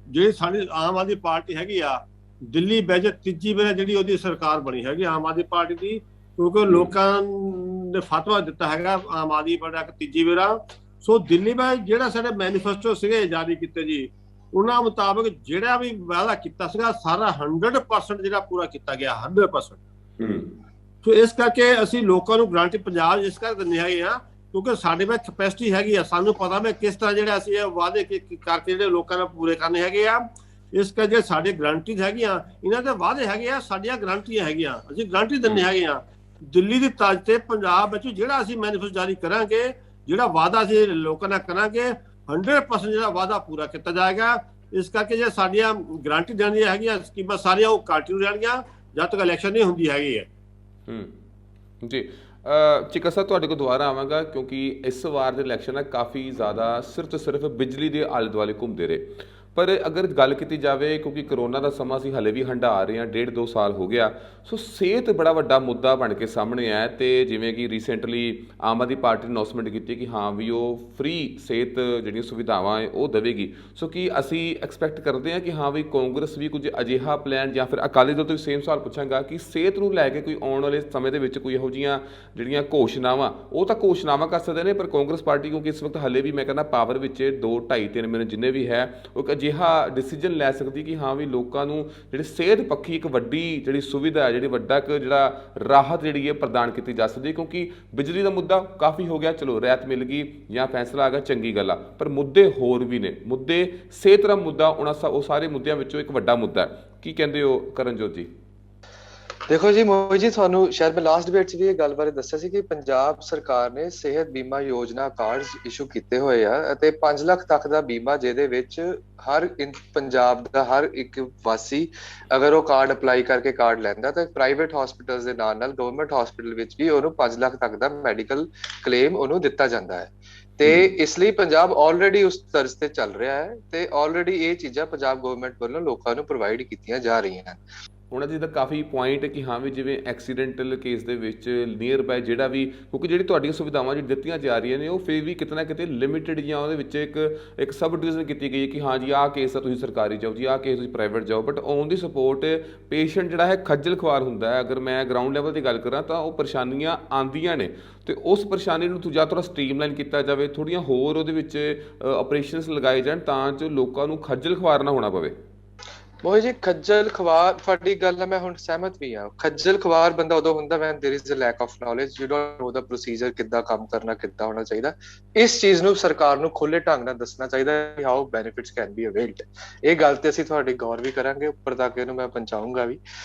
ਜਿਹੜੀ ਸਾਡੀ ਆਮ ਆਦਮੀ ਪਾਰਟੀ ਹੈਗੀ ਆ, ਦਿੱਲੀ ਬੈਜ ਤੀਜੀ ਵਾਰ ਜਿਹੜੀ ਉਹਦੀ ਸਰਕਾਰ ਬਣੀ ਹੈਗੀ ਆਮ ਆਦਮੀ ਪਾਰਟੀ ਦੀ, ਕਿਉਂਕਿ ਲੋਕਾਂ ਨੇ ਫਤਵਾ ਦਿੱਤਾ ਹੈਗਾ ਆਮ ਆਦਮੀ ਪਾਰਟੀ ਤੀਜੀ ਵਾਰ। ਸੋ ਦਿੱਲੀ ਵਿੱਚ ਜਿਹੜਾ ਸਾਡੇ ਮੈਨੀਫੈਸਟੋ ਸੀਗੇ ਜਾਰੀ ਕੀਤੇ ਜੀ, ਉਹਨਾਂ ਮੁਤਾਬਕ ਜਿਹੜਾ ਵੀ ਵਾਅਦਾ ਕੀਤਾ ਸੀਗਾ ਸਾਰਾ 100% ਜਿਹੜਾ ਪੂਰਾ ਕੀਤਾ ਗਿਆ, 100%। ਸੋ ਇਸ ਕਰਕੇ ਅਸੀਂ ਲੋਕਾਂ ਨੂੰ ਗਰੰਟੀ ਪੰਜਾਬ ਇਸ ਕਰਕੇ ਦਿੰਦੇ ਹੈਗੇ ਆ ਕਿਉਂਕਿ ਸਾਡੇ ਵਿੱਚ ਕੈਪੈਸਿਟੀ ਹੈਗੀ ਆ, ਸਾਨੂੰ ਪਤਾ ਮੈਂ ਕਿਸ ਤਰ੍ਹਾਂ ਜਿਹੜਾ ਅਸੀਂ ਇਹ ਵਾਅਦੇ ਕਰਕੇ ਜਿਹੜੇ ਲੋਕਾਂ ਨਾਲ ਪੂਰੇ ਕਰਨੇ ਹੈਗੇ ਆ। ਇਸ ਕਰਕੇ ਸਾਡੇ ਗਰੰਟੀਜ਼ ਹੈਗੀਆਂ, ਇਹਨਾਂ ਦੇ ਵਾਅਦੇ ਹੈਗੇ ਆ, ਸਾਡੀਆਂ ਗਰੰਟੀਆਂ ਹੈਗੀਆਂ, ਅਸੀਂ ਗਰੰਟੀ ਦਿੰਦੇ ਹੈਗੇ ਆ। ਦਿੱਲੀ ਦੀ ਤਰਜ਼ ਤੇ ਪੰਜਾਬ ਵਿੱਚ ਜਿਹੜਾ ਅਸੀਂ ਮੈਨੀਫੈਸਟੋ ਜਾਰੀ ਕਰਾਂਗੇ, ਜਿਹੜਾ ਵਾਅਦਾ ਅਸੀਂ ਲੋਕਾਂ ਨਾਲ ਕਰਾਂਗੇ, 100% ਜਿਹੜਾ ਵਾਅਦਾ ਪੂਰਾ ਕੀਤਾ ਜਾਏਗਾ। ਇਸ ਕਰਕੇ ਜੇ ਸਾਡੀਆਂ ਗਰੰਟੀ ਦੇਣੀਆਂ ਹੈਗੀਆਂ ਸਕੀਮਾਂ ਸਾਰੀਆਂ ਉਹ ਕੰਟੀਨਿਊ ਰਹਿਣਗੀਆਂ ਜਦ ਤੱਕ ਇਲੈਕਸ਼ਨ ਨਹੀਂ ਹੁੰਦੀ ਹੈਗੀ ਹੈ। ਜੀ ਚਿਕਾ ਸਾਹਿਬ ਤੁਹਾਡੇ ਕੋਲ ਦੁਬਾਰਾ ਆਵਾਂਗਾ, ਕਿਉਂਕਿ ਇਸ ਵਾਰ ਦੇ ਇਲੈਕਸ਼ਨ ਹੈ ਕਾਫੀ ਜ਼ਿਆਦਾ ਸਿਰਫ ਬਿਜਲੀ ਦੇ ਆਲੇ ਦੁਆਲੇ ਘੁੰਮਦੇ ਰਹੇ। ਪਰ ਅਗਰ ਗੱਲ ਕੀਤੀ ਜਾਵੇ, ਕਿਉਂਕਿ ਕਰੋਨਾ ਦਾ ਸਮਾਂ ਅਸੀਂ ਹਲੇ ਵੀ ਹੰਢਾ ਰਹੇ ਹਾਂ, 1.5-2 ਸਾਲ ਹੋ ਗਿਆ, ਸੋ ਸਿਹਤ ਬੜਾ ਵੱਡਾ ਮੁੱਦਾ ਬਣ ਕੇ ਸਾਹਮਣੇ ਆਇਆ। ਅਤੇ ਜਿਵੇਂ ਕਿ ਰੀਸੈਂਟਲੀ ਆਮ ਆਦਮੀ ਪਾਰਟੀ ਨੇ ਅਨਾਊਂਸਮੈਂਟ ਕੀਤੀ ਕਿ ਹਾਂ ਵੀ ਉਹ ਫ੍ਰੀ ਸਿਹਤ ਜਿਹੜੀਆਂ ਸੁਵਿਧਾਵਾਂ ਹੈ ਉਹ ਦੇਵੇਗੀ। ਸੋ ਕੀ ਅਸੀਂ ਐਕਸਪੈਕਟ ਕਰਦੇ ਹਾਂ ਕਿ ਹਾਂ ਵੀ ਕਾਂਗਰਸ ਵੀ ਕੁਝ ਅਜਿਹਾ ਪਲਾਨ, ਜਾਂ ਫਿਰ ਅਕਾਲੀ ਦਲ ਤੋਂ ਵੀ ਸੇਮ ਸਵਾਲ ਪੁੱਛਾਂਗਾ ਕਿ ਸਿਹਤ ਨੂੰ ਲੈ ਕੇ ਕੋਈ ਆਉਣ ਵਾਲੇ ਸਮੇਂ ਦੇ ਵਿੱਚ ਕੋਈ ਇਹੋ ਜਿਹੀਆਂ ਜਿਹੜੀਆਂ ਘੋਸ਼ਣਾਵਾਂ, ਉਹ ਤਾਂ ਘੋਸ਼ਣਾਵਾਂ ਕਰ ਸਕਦੇ ਨੇ, ਪਰ ਕਾਂਗਰਸ ਪਾਰਟੀ ਕਿਉਂਕਿ ਇਸ ਵਕਤ ਹਲੇ ਵੀ ਮੈਂ ਕਹਿੰਦਾ ਪਾਵਰ ਵਿੱਚ 2-2.5-3 ਮਹੀਨੇ ਜਿੰਨੇ ਵੀ ਹੈ, ਉਹ ਅਜਿਹਾ ਡਿਸੀਜਨ ਲੈ ਸਕਦੀ ਕਿ ਹਾਂ ਵੀ ਲੋਕਾਂ ਨੂੰ ਜਿਹੜੀ ਸਿਹਤ ਪੱਖੀ ਇੱਕ ਵੱਡੀ ਜਿਹੜੀ ਸੁਵਿਧਾ ਹੈ, ਜਿਹੜੀ ਵੱਡਾ ਇੱਕ ਜਿਹੜਾ ਰਾਹਤ ਜਿਹੜੀ ਹੈ ਪ੍ਰਦਾਨ ਕੀਤੀ ਜਾ ਸਕਦੀ। ਕਿਉਂਕਿ ਬਿਜਲੀ ਦਾ ਮੁੱਦਾ ਕਾਫੀ ਹੋ ਗਿਆ, ਚਲੋ ਰਿਆਇਤ ਮਿਲ ਗਈ ਜਾਂ ਫੈਸਲਾ ਆ ਗਿਆ, ਚੰਗੀ ਗੱਲ ਆ, ਪਰ ਮੁੱਦੇ ਹੋਰ ਵੀ ਨੇ। ਮੁੱਦੇ ਸਿਹਤ ਦਾ ਮੁੱਦਾ ਉਹ ਸਾਰੇ ਮੁੱਦਿਆਂ ਵਿੱਚੋਂ ਇੱਕ ਵੱਡਾ ਮੁੱਦਾ ਹੈ। ਕੀ ਕਹਿੰਦੇ ਹੋ ਕਰਨਜੋਤ ਜੀ? ਦੇਖੋ ਜੀ ਮੋਹਿਤ ਜੀ, ਤੁਹਾਨੂੰ ਸ਼ਾਇਦ ਮੈਂ ਲਾਸਟ ਡਿਬੇਟ 'ਚ ਵੀ ਇਹ ਗੱਲ ਬਾਰੇ ਦੱਸਿਆ ਸੀ ਕਿ ਪੰਜਾਬ ਸਰਕਾਰ ਨੇ ਸਿਹਤ ਬੀਮਾ ਯੋਜਨਾ ਕਾਰਡ ਇਸ਼ੂ ਕੀਤੇ ਹੋਏ ਆ ਅਤੇ 5 ਲੱਖ ਤੱਕ ਦਾ ਬੀਮਾ, ਜਿਹਦੇ ਵਿੱਚ ਹਰ ਪੰਜਾਬ ਦਾ ਹਰ ਇੱਕ ਵਾਸੀ ਅਗਰ ਉਹ ਕਾਰਡ ਅਪਲਾਈ ਕਰਕੇ ਕਾਰਡ ਲੈਂਦਾ ਤਾਂ ਪ੍ਰਾਈਵੇਟ ਹਸਪੀਟਲ ਦੇ ਨਾਲ ਗਵਰਨਮੈਂਟ ਹਸਪੀਟਲ ਵਿੱਚ ਵੀ ਉਹਨੂੰ 5 ਲੱਖ ਤੱਕ ਦਾ ਮੈਡੀਕਲ ਕਲੇਮ ਉਹਨੂੰ ਦਿੱਤਾ ਜਾਂਦਾ ਹੈ। ਤੇ ਇਸ ਲਈ ਪੰਜਾਬ ਆਲਰੇਡੀ ਉਸ ਤਰਜ਼ ਤੇ ਚੱਲ ਰਿਹਾ ਹੈ ਤੇ ਆਲਰੇਡੀ ਇਹ ਚੀਜ਼ਾਂ ਪੰਜਾਬ ਗਵਰਨਮੈਂਟ ਵੱਲੋਂ ਲੋਕਾਂ ਨੂੰ ਪ੍ਰੋਵਾਈਡ ਕੀਤੀਆਂ ਜਾ ਰਹੀਆਂ ਹਨ। ਉਹਨਾਂ ਦੀ ਤਾਂ ਕਾਫੀ ਪੁਆਇੰਟ ਹੈ ਕਿ ਹਾਂ ਵੀ ਜਿਵੇਂ ਐਕਸੀਡੈਂਟਲ ਕੇਸ ਦੇ ਵਿੱਚ ਨੀਅਰ ਬਾਏ ਜਿਹੜਾ ਵੀ, ਕਿਉਂਕਿ ਜਿਹੜੀ ਤੁਹਾਡੀਆਂ ਸੁਵਿਧਾਵਾਂ ਜਿਹੜੀ ਦਿੱਤੀਆਂ ਜਾ ਰਹੀਆਂ ਨੇ ਉਹ ਫਿਰ ਵੀ ਕਿਤੇ ਨਾ ਕਿਤੇ ਲਿਮਿਟਡ ਜਾਂ ਉਹਦੇ ਵਿੱਚ ਇੱਕ ਸਬ ਡਿਵੀਜ਼ਨ ਕੀਤੀ ਗਈ ਹੈ ਕਿ ਹਾਂ ਜੀ ਆਹ ਕੇਸ ਆ ਤੁਸੀਂ ਸਰਕਾਰੀ ਜਾਓ, ਜੀ ਆਹ ਕੇਸ ਤੁਸੀਂ ਪ੍ਰਾਈਵੇਟ ਜਾਓ। But on the support patient ਜਿਹੜਾ ਹੈ ਖੱਜਲ ਖੁਆਰ ਹੁੰਦਾ ਹੈ। ਅਗਰ ਮੈਂ ਗਰਾਊਂਡ ਲੈਵਲ ਦੀ ਗੱਲ ਕਰਾਂ ਤਾਂ ਉਹ ਪਰੇਸ਼ਾਨੀਆਂ ਆਉਂਦੀਆਂ ਨੇ, ਅਤੇ ਉਸ ਪਰੇਸ਼ਾਨੀ ਨੂੰ ਜਾਂ ਥੋੜ੍ਹਾ ਸਟ੍ਰੀਮਲਾਈਨ ਕੀਤਾ ਜਾਵੇ, ਥੋੜ੍ਹੀਆਂ ਹੋਰ ਉਹਦੇ ਵਿੱਚ ਆਪਰੇਸ਼ਨਸ ਲਗਾਏ ਜਾਣ ਤਾਂ ਜੋ ਲੋਕਾਂ ਨੂੰ ਖੱਜਲ ਖੁਆਰ ਨਾ ਹੋਣਾ ਪਵੇ। ਮੋਹਿਤ ਜੀ, ਖੱਜਲ ਖਵਾਰ ਤੁਹਾਡੀ ਗੱਲ ਨਾਲ ਮੈਂ ਹੁਣ ਸਹਿਮਤ ਵੀ ਹਾਂ। ਖੱਜਲ ਖਵਾਰ ਬੰਦਾ ਉਦੋਂ ਹੁੰਦਾ when there is a lack of knowledge, you don't know the procedure, ਕਿੱਦਾਂ ਕੰਮ ਕਰਨਾ, ਕਿੱਦਾਂ ਹੋਣਾ ਚਾਹੀਦਾ। ਇਸ ਚੀਜ਼ ਨੂੰ ਸਰਕਾਰ ਨੂੰ ਖੁੱਲੇ ਢੰਗ ਨਾਲ ਦੱਸਣਾ ਚਾਹੀਦਾ ਕਿ ਹਾਊ ਬੈਨੀਫਿਟਸ ਕੈਨ ਬੀ ਅਵੇਲਡ। ਇਹ ਗੱਲ ਤੇ ਅਸੀਂ ਤੁਹਾਡੀ ਗੌਰ ਵੀ ਕਰਾਂਗੇ, ਉੱਪਰ ਤੱਕ ਇਹਨੂੰ ਮੈਂ ਪਹੁੰਚਾਊਂਗਾ ਵੀ।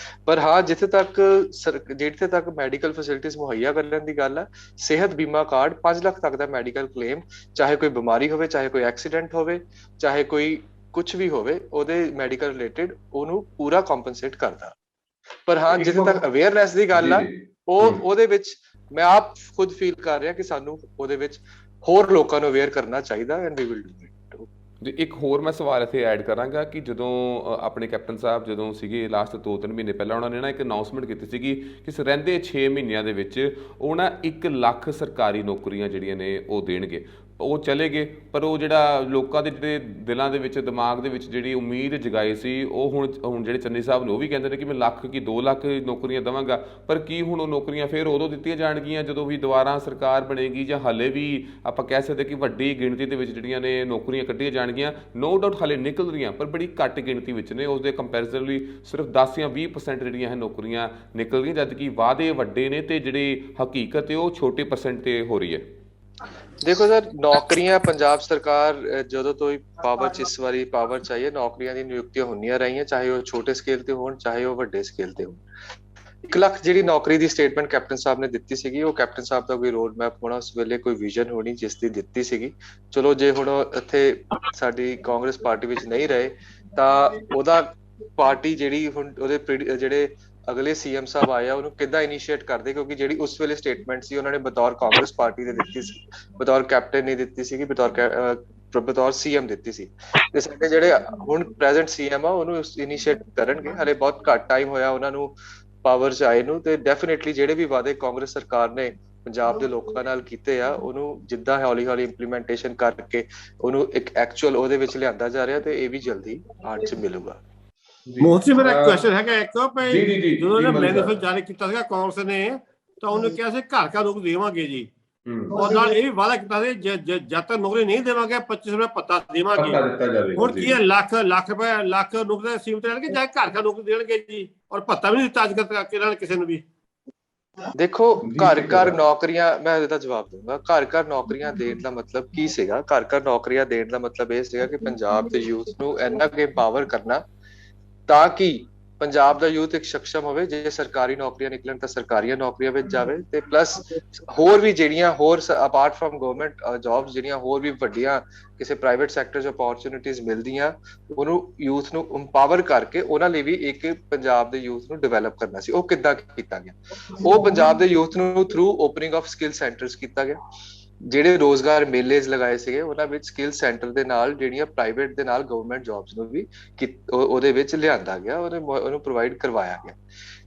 ਪਰ ਹਾਂ, ਜਿੱਥੇ ਤੱਕ ਮੈਡੀਕਲ ਫੈਸਿਲਿਟੀਜ਼ ਮੁਹੱਈਆ ਕਰਨ ਦੀ ਗੱਲ ਹੈ, ਸਿਹਤ ਬੀਮਾ ਕਾਰਡ 5 ਲੱਖ ਤੱਕ ਦਾ ਮੈਡੀਕਲ ਕਲੇਮ, ਚਾਹੇ ਕੋਈ ਬਿਮਾਰੀ ਹੋਵੇ, ਚਾਹੇ ਕੋਈ ਐਕਸੀਡੈਂਟ ਹੋਵੇ, ਚਾਹੇ ਕੋਈ ਕੁਛ ਵੀ ਹੋਵੇ, ਉਹਦੇ ਮੈਡੀਕਲ ਰਿਲੇਟਡ ਉਹਨੂੰ ਪੂਰਾ ਕੰਪਨਸੇਟ ਕਰਦਾ। ਪਰ ਹਾਂ, ਜਿੱਥੇ ਤੱਕ ਅਵੇਅਰਨੈਸ ਦੀ ਗੱਲ ਆ, ਉਹਦੇ ਵਿੱਚ ਮੈਂ ਆਪ ਖੁਦ ਫੀਲ ਕਰ ਰਿਹਾ ਕਿ ਸਾਨੂੰ ਉਹਦੇ ਵਿੱਚ ਹੋਰ ਲੋਕਾਂ ਨੂੰ ਅਵੇਅਰ ਕਰਨਾ ਚਾਹੀਦਾ and we will do it. ਜੀ ਇੱਕ ਹੋਰ ਮੈਂ ਸਵਾਲ ਇੱਥੇ ਐਡ ਕਰਾਂਗਾ ਕਿ ਜਦੋਂ ਆਪਣੇ ਕੈਪਟਨ ਸਾਹਿਬ ਜਦੋਂ ਸੀਗੇ ਲਾਸਟ 2-3 ਮਹੀਨੇ ਪਹਿਲਾਂ, ਉਹਨਾਂ ਨੇ ਨਾ ਇੱਕ ਅਨਾਊਂਸਮੈਂਟ ਕੀਤੀ ਸੀਗੀ ਕਿ ਰਹਿੰਦੇ 6 ਮਹੀਨਿਆਂ ਦੇ ਵਿੱਚ ਉਹ ਨਾ 1 ਲੱਖ ਸਰਕਾਰੀ ਨੌਕਰੀਆਂ ਜਿਹੜੀਆਂ ਨੇ ਉਹ ਦੇਣਗੇ। ਉਹ ਚਲੇ ਗਏ, ਪਰ ਉਹ ਜਿਹੜਾ ਲੋਕਾਂ ਦੇ ਜਿਹੜੇ ਦਿਲਾਂ ਦੇ ਵਿੱਚ ਦਿਮਾਗ ਦੇ ਵਿੱਚ ਜਿਹੜੀ ਉਮੀਦ ਜਗਾਈ ਸੀ ਉਹ ਹੁਣ ਜਿਹੜੇ ਚੰਨੀ ਸਾਹਿਬ ਨੇ ਉਹ ਵੀ ਕਹਿੰਦੇ ਨੇ ਕਿ ਮੈਂ ਲੱਖ ਕੀ 2 ਲੱਖ ਨੌਕਰੀਆਂ ਦੇਵਾਂਗਾ। ਪਰ ਕੀ ਹੁਣ ਉਹ ਨੌਕਰੀਆਂ ਫਿਰ ਉਦੋਂ ਦਿੱਤੀਆਂ ਜਾਣਗੀਆਂ ਜਦੋਂ ਵੀ ਦੁਬਾਰਾ ਸਰਕਾਰ ਬਣੇਗੀ, ਜਾਂ ਹਾਲੇ ਵੀ ਆਪਾਂ ਕਹਿ ਸਕਦੇ ਕਿ ਵੱਡੀ ਗਿਣਤੀ ਦੇ ਵਿੱਚ ਜਿਹੜੀਆਂ ਨੇ ਨੌਕਰੀਆਂ ਕੱਢੀਆਂ ਜਾਣਗੀਆਂ? ਨੋ ਡਾਊਟ ਹਾਲੇ ਨਿਕਲ ਰਹੀਆਂ ਪਰ ਬੜੀ ਘੱਟ ਗਿਣਤੀ ਵਿੱਚ ਨੇ, ਉਸ ਦੇ ਕੰਪੈਰੀਜ਼ਨਲੀ ਸਿਰਫ 10 ਜਾਂ 20% ਜਿਹੜੀਆਂ ਹੈ ਨੌਕਰੀਆਂ ਨਿਕਲ ਰਹੀਆਂ, ਜਦ ਕਿ ਵਾਅਦੇ ਵੱਡੇ ਨੇ ਤੇ ਜਿਹੜੀ ਹਕੀਕਤ ਹੈ ਉਹ ਛੋਟੇ ਪਰਸੈਂਟ ਤੇ ਹੋ ਰਹੀ ਹੈ। ਦੇਖੋ ਸਰ, ਨੌਕਰੀਆਂ ਪੰਜਾਬ ਸਰਕਾਰ ਜਦੋਂ ਤੋਂ ਹੀ ਪਾਵਰ 'ਚ ਇਸ ਵਾਰੀ ਪਾਵਰ 'ਚ ਆਈ ਹੈ, ਨੌਕਰੀਆਂ ਦੀ ਨਿਯੁਕਤੀਆਂ ਹੁੰਦੀਆਂ ਰਹੀਆਂ, ਚਾਹੇ ਉਹ ਛੋਟੇ ਸਕੇਲ ਤੇ ਹੋਣ ਚਾਹੇ ਉਹ ਵੱਡੇ ਸਕੇਲ ਤੇ ਹੋਣ। 1 ਲੱਖ ਜਿਹੜੀ ਨੌਕਰੀ ਦੀ ਸਟੇਟਮੈਂਟ ਕੈਪਟਨ ਸਾਹਿਬ ਨੇ ਦਿੱਤੀ ਸੀਗੀ, ਉਹ ਕੈਪਟਨ ਸਾਹਿਬ ਦਾ ਕੋਈ ਰੋਡ ਮੈਪ ਹੋਣਾ, ਉਸ ਵੇਲੇ ਕੋਈ ਵਿਜ਼ਨ ਹੋਣੀ ਜਿਸ ਦੀ ਦਿੱਤੀ ਸੀਗੀ। ਚਲੋ ਜੇ ਹੁਣ ਇੱਥੇ ਸਾਡੀ ਕਾਂਗਰਸ ਪਾਰਟੀ ਵਿੱਚ ਨਹੀਂ ਰਹੇ ਤਾਂ ਉਹਦਾ ਪਾਰਟੀ ਜਿਹੜੀ ਹੁਣ ਉਹਦੇ ਜਿਹੜੇ ਅਗਲੇ ਸੀਐਮ ਸਾਹਿਬ ਆਏ ਆ ਉਹਨੂੰ ਕਿੱਦਾਂ ਇਨੀਸ਼ੀਏਟ ਕਰਦੇ, ਕਿਉਂਕਿ ਜਿਹੜੀ ਉਸ ਵੇਲੇ ਸਟੇਟਮੈਂਟ ਸੀ ਉਹਨਾਂ ਨੇ ਬਤੌਰ ਕਾਂਗਰਸ ਪਾਰਟੀ ਦੇ ਦਿੱਤੀ ਸੀ, ਬਤੌਰ ਕੈਪਟਨ ਨਹੀਂ ਦਿੱਤੀ ਸੀਗੀ, ਬਤੌਰ ਸੀਐਮ ਦਿੱਤੀ ਸੀ। ਤੇ ਸਾਡੇ ਜਿਹੜੇ ਹੁਣ ਪ੍ਰੈਜ਼ੈਂਟ ਸੀਐਮ ਆ ਉਹਨੂੰ ਇਨੀਸ਼ੀਏਟ ਕਰਨਗੇ। ਹਲੇ ਬਹੁਤ ਘੱਟ ਟਾਈਮ ਹੋਇਆ ਉਹਨਾਂ ਨੂੰ ਪਾਵਰ 'ਚ ਆਏ ਨੂੰ, ਤੇ ਡੈਫੀਨੇਟਲੀ ਜਿਹੜੇ ਵੀ ਵਾਅਦੇ ਕਾਂਗਰਸ ਸਰਕਾਰ ਨੇ ਪੰਜਾਬ ਦੇ ਲੋਕਾਂ ਨਾਲ ਕੀਤੇ ਆ ਉਹਨੂੰ ਜਿੱਦਾਂ ਹੌਲੀ ਹੌਲੀ ਇੰਪਲੀਮੈਂਟੇਸ਼ਨ ਕਰਕੇ ਉਹਨੂੰ ਇੱਕ ਐਕਚੁਅਲ ਉਹਦੇ ਵਿੱਚ ਲਿਆਂਦਾ ਜਾ ਰਿਹਾ, ਤੇ ਇਹ ਵੀ ਜਲਦੀ ਆਉਣ 'ਚ ਮਿਲੂਗਾ। ਮੋਹਨ ਮੇਰਾ ਇੱਕ ਕੁਐਸਚਨ ਹੈਗਾ ਇੱਕ ਭਈ, ਜਦੋਂ ਨੇ ਮੈਨੀਫੈਸਟੋ ਜਾਰੀ ਕੀਤਾ ਸੀਗਾ ਕਾਂਗਰਸ ਨੇ ਤਾਂ ਉਹਨੇ ਕਿਹਾ ਸੀ ਘਰ ਘਰ ਨੌਕਰੀ ਦੇਵਾਂਗੇ ਜੀ, ਔਰ ਨਾਲ ਇਹ ਵੀ ਵਾਅਦਾ ਕੀਤਾ ਸੀ ਜਦ ਤੱਕ ਨੌਕਰੀ ਨਹੀਂ ਦੇਵਾਂਗੇ 25 ਰੁਪਏ ਪੱਤਾ ਦੇਵਾਂਗੇ। ਹੁਣ ਕੀ ਹੈ, ਲੱਖ ਨੌਕਰੀ ਦਾ ਸੀਮਤ ਰਹਿਣਗੇ ਜਾਂ ਘਰ ਘਰ ਨੌਕਰੀ ਦੇਣਗੇ ਜੀ, ਔਰ ਪੱਤਾ ਵੀ ਨਹੀਂ ਦਿੱਤਾ ਅੱਜ ਤੱਕ ਕਿਸੇ ਨੂੰ ਵੀ? ਦੇਖੋ, ਘਰ ਘਰ ਨੌਕਰੀਆਂ, ਮੈਂ ਇਹਦਾ ਜਵਾਬ ਦੂੰਗਾ। ਘਰ ਘਰ ਨੌਕਰੀਆਂ ਦੇਣ ਦਾ ਮਤਲਬ ਕੀ ਸੀਗਾ? ਘਰ ਘਰ ਨੌਕਰੀਆਂ ਦੇਣ ਦਾ ਮਤਲਬ ਇਹ ਸੀਗਾ ਕਿ ਪੰਜਾਬ ਦੇ ਯੂਥ ਨੂੰ ਇੰਨਾ ਕੁ ਪਾਵਰ ਕਰਨਾ ਤਾਂ ਕਿ ਪੰਜਾਬ ਦਾ ਯੂਥ ਇੱਕ ਸક્ષਮ ਹੋਵੇ। ਜੇ ਸਰਕਾਰੀ ਨੌਕਰੀਆਂ ਨਿਕਲਣ ਤਾਂ ਸਰਕਾਰੀਆਂ ਨੌਕਰੀਆਂ ਵਿੱਚ ਜਾਵੇ, ਤੇ ਪਲੱਸ ਹੋਰ ਵੀ ਜਿਹੜੀਆਂ ਹੋਰ ਅਪਾਰਟ ਫਰਮ ਗਵਰਨਮੈਂਟ ਜੌਬਸ ਜਿਹੜੀਆਂ ਹੋਰ ਵੀ ਵੱਡੀਆਂ ਕਿਸੇ ਪ੍ਰਾਈਵੇਟ ਸੈਕਟਰ 'ਚ ਅਪੋਰਚੁਨਿਟੀਜ਼ ਮਿਲਦੀਆਂ, ਉਹਨੂੰ ਯੂਥ ਨੂੰ ਇੰਪਾਵਰ ਕਰਕੇ ਉਹਨਾਂ ਲਈ ਵੀ ਇੱਕ ਪੰਜਾਬ ਦੇ ਯੂਥ ਨੂੰ ਡਿਵੈਲਪ ਕਰਨਾ ਸੀ। ਉਹ ਕਿੱਦਾਂ ਕੀਤਾ ਗਿਆ? ਉਹ ਪੰਜਾਬ ਦੇ ਯੂਥ ਨੂੰ through opening of skill centres ਕੀਤਾ ਗਿਆ। ਜਿਹੜੇ ਰੋਜ਼ਗਾਰ ਮੇਲੇਜ਼ ਲਗਾਏ ਸੀਗੇ ਉਹਨਾਂ ਵਿੱਚ ਸਕਿੱਲ ਸੈਂਟਰ ਦੇ ਨਾਲ ਜਿਹੜੀਆਂ ਪ੍ਰਾਈਵੇਟ ਦੇ ਨਾਲ ਗਵਰਨਮੈਂਟ ਜੌਬਸ ਨੂੰ ਵੀ ਉਹਦੇ ਵਿੱਚ ਲਿਆਂਦਾ ਗਿਆ, ਉਹਨੂੰ ਪ੍ਰੋਵਾਈਡ ਕਰਵਾਇਆ ਗਿਆ।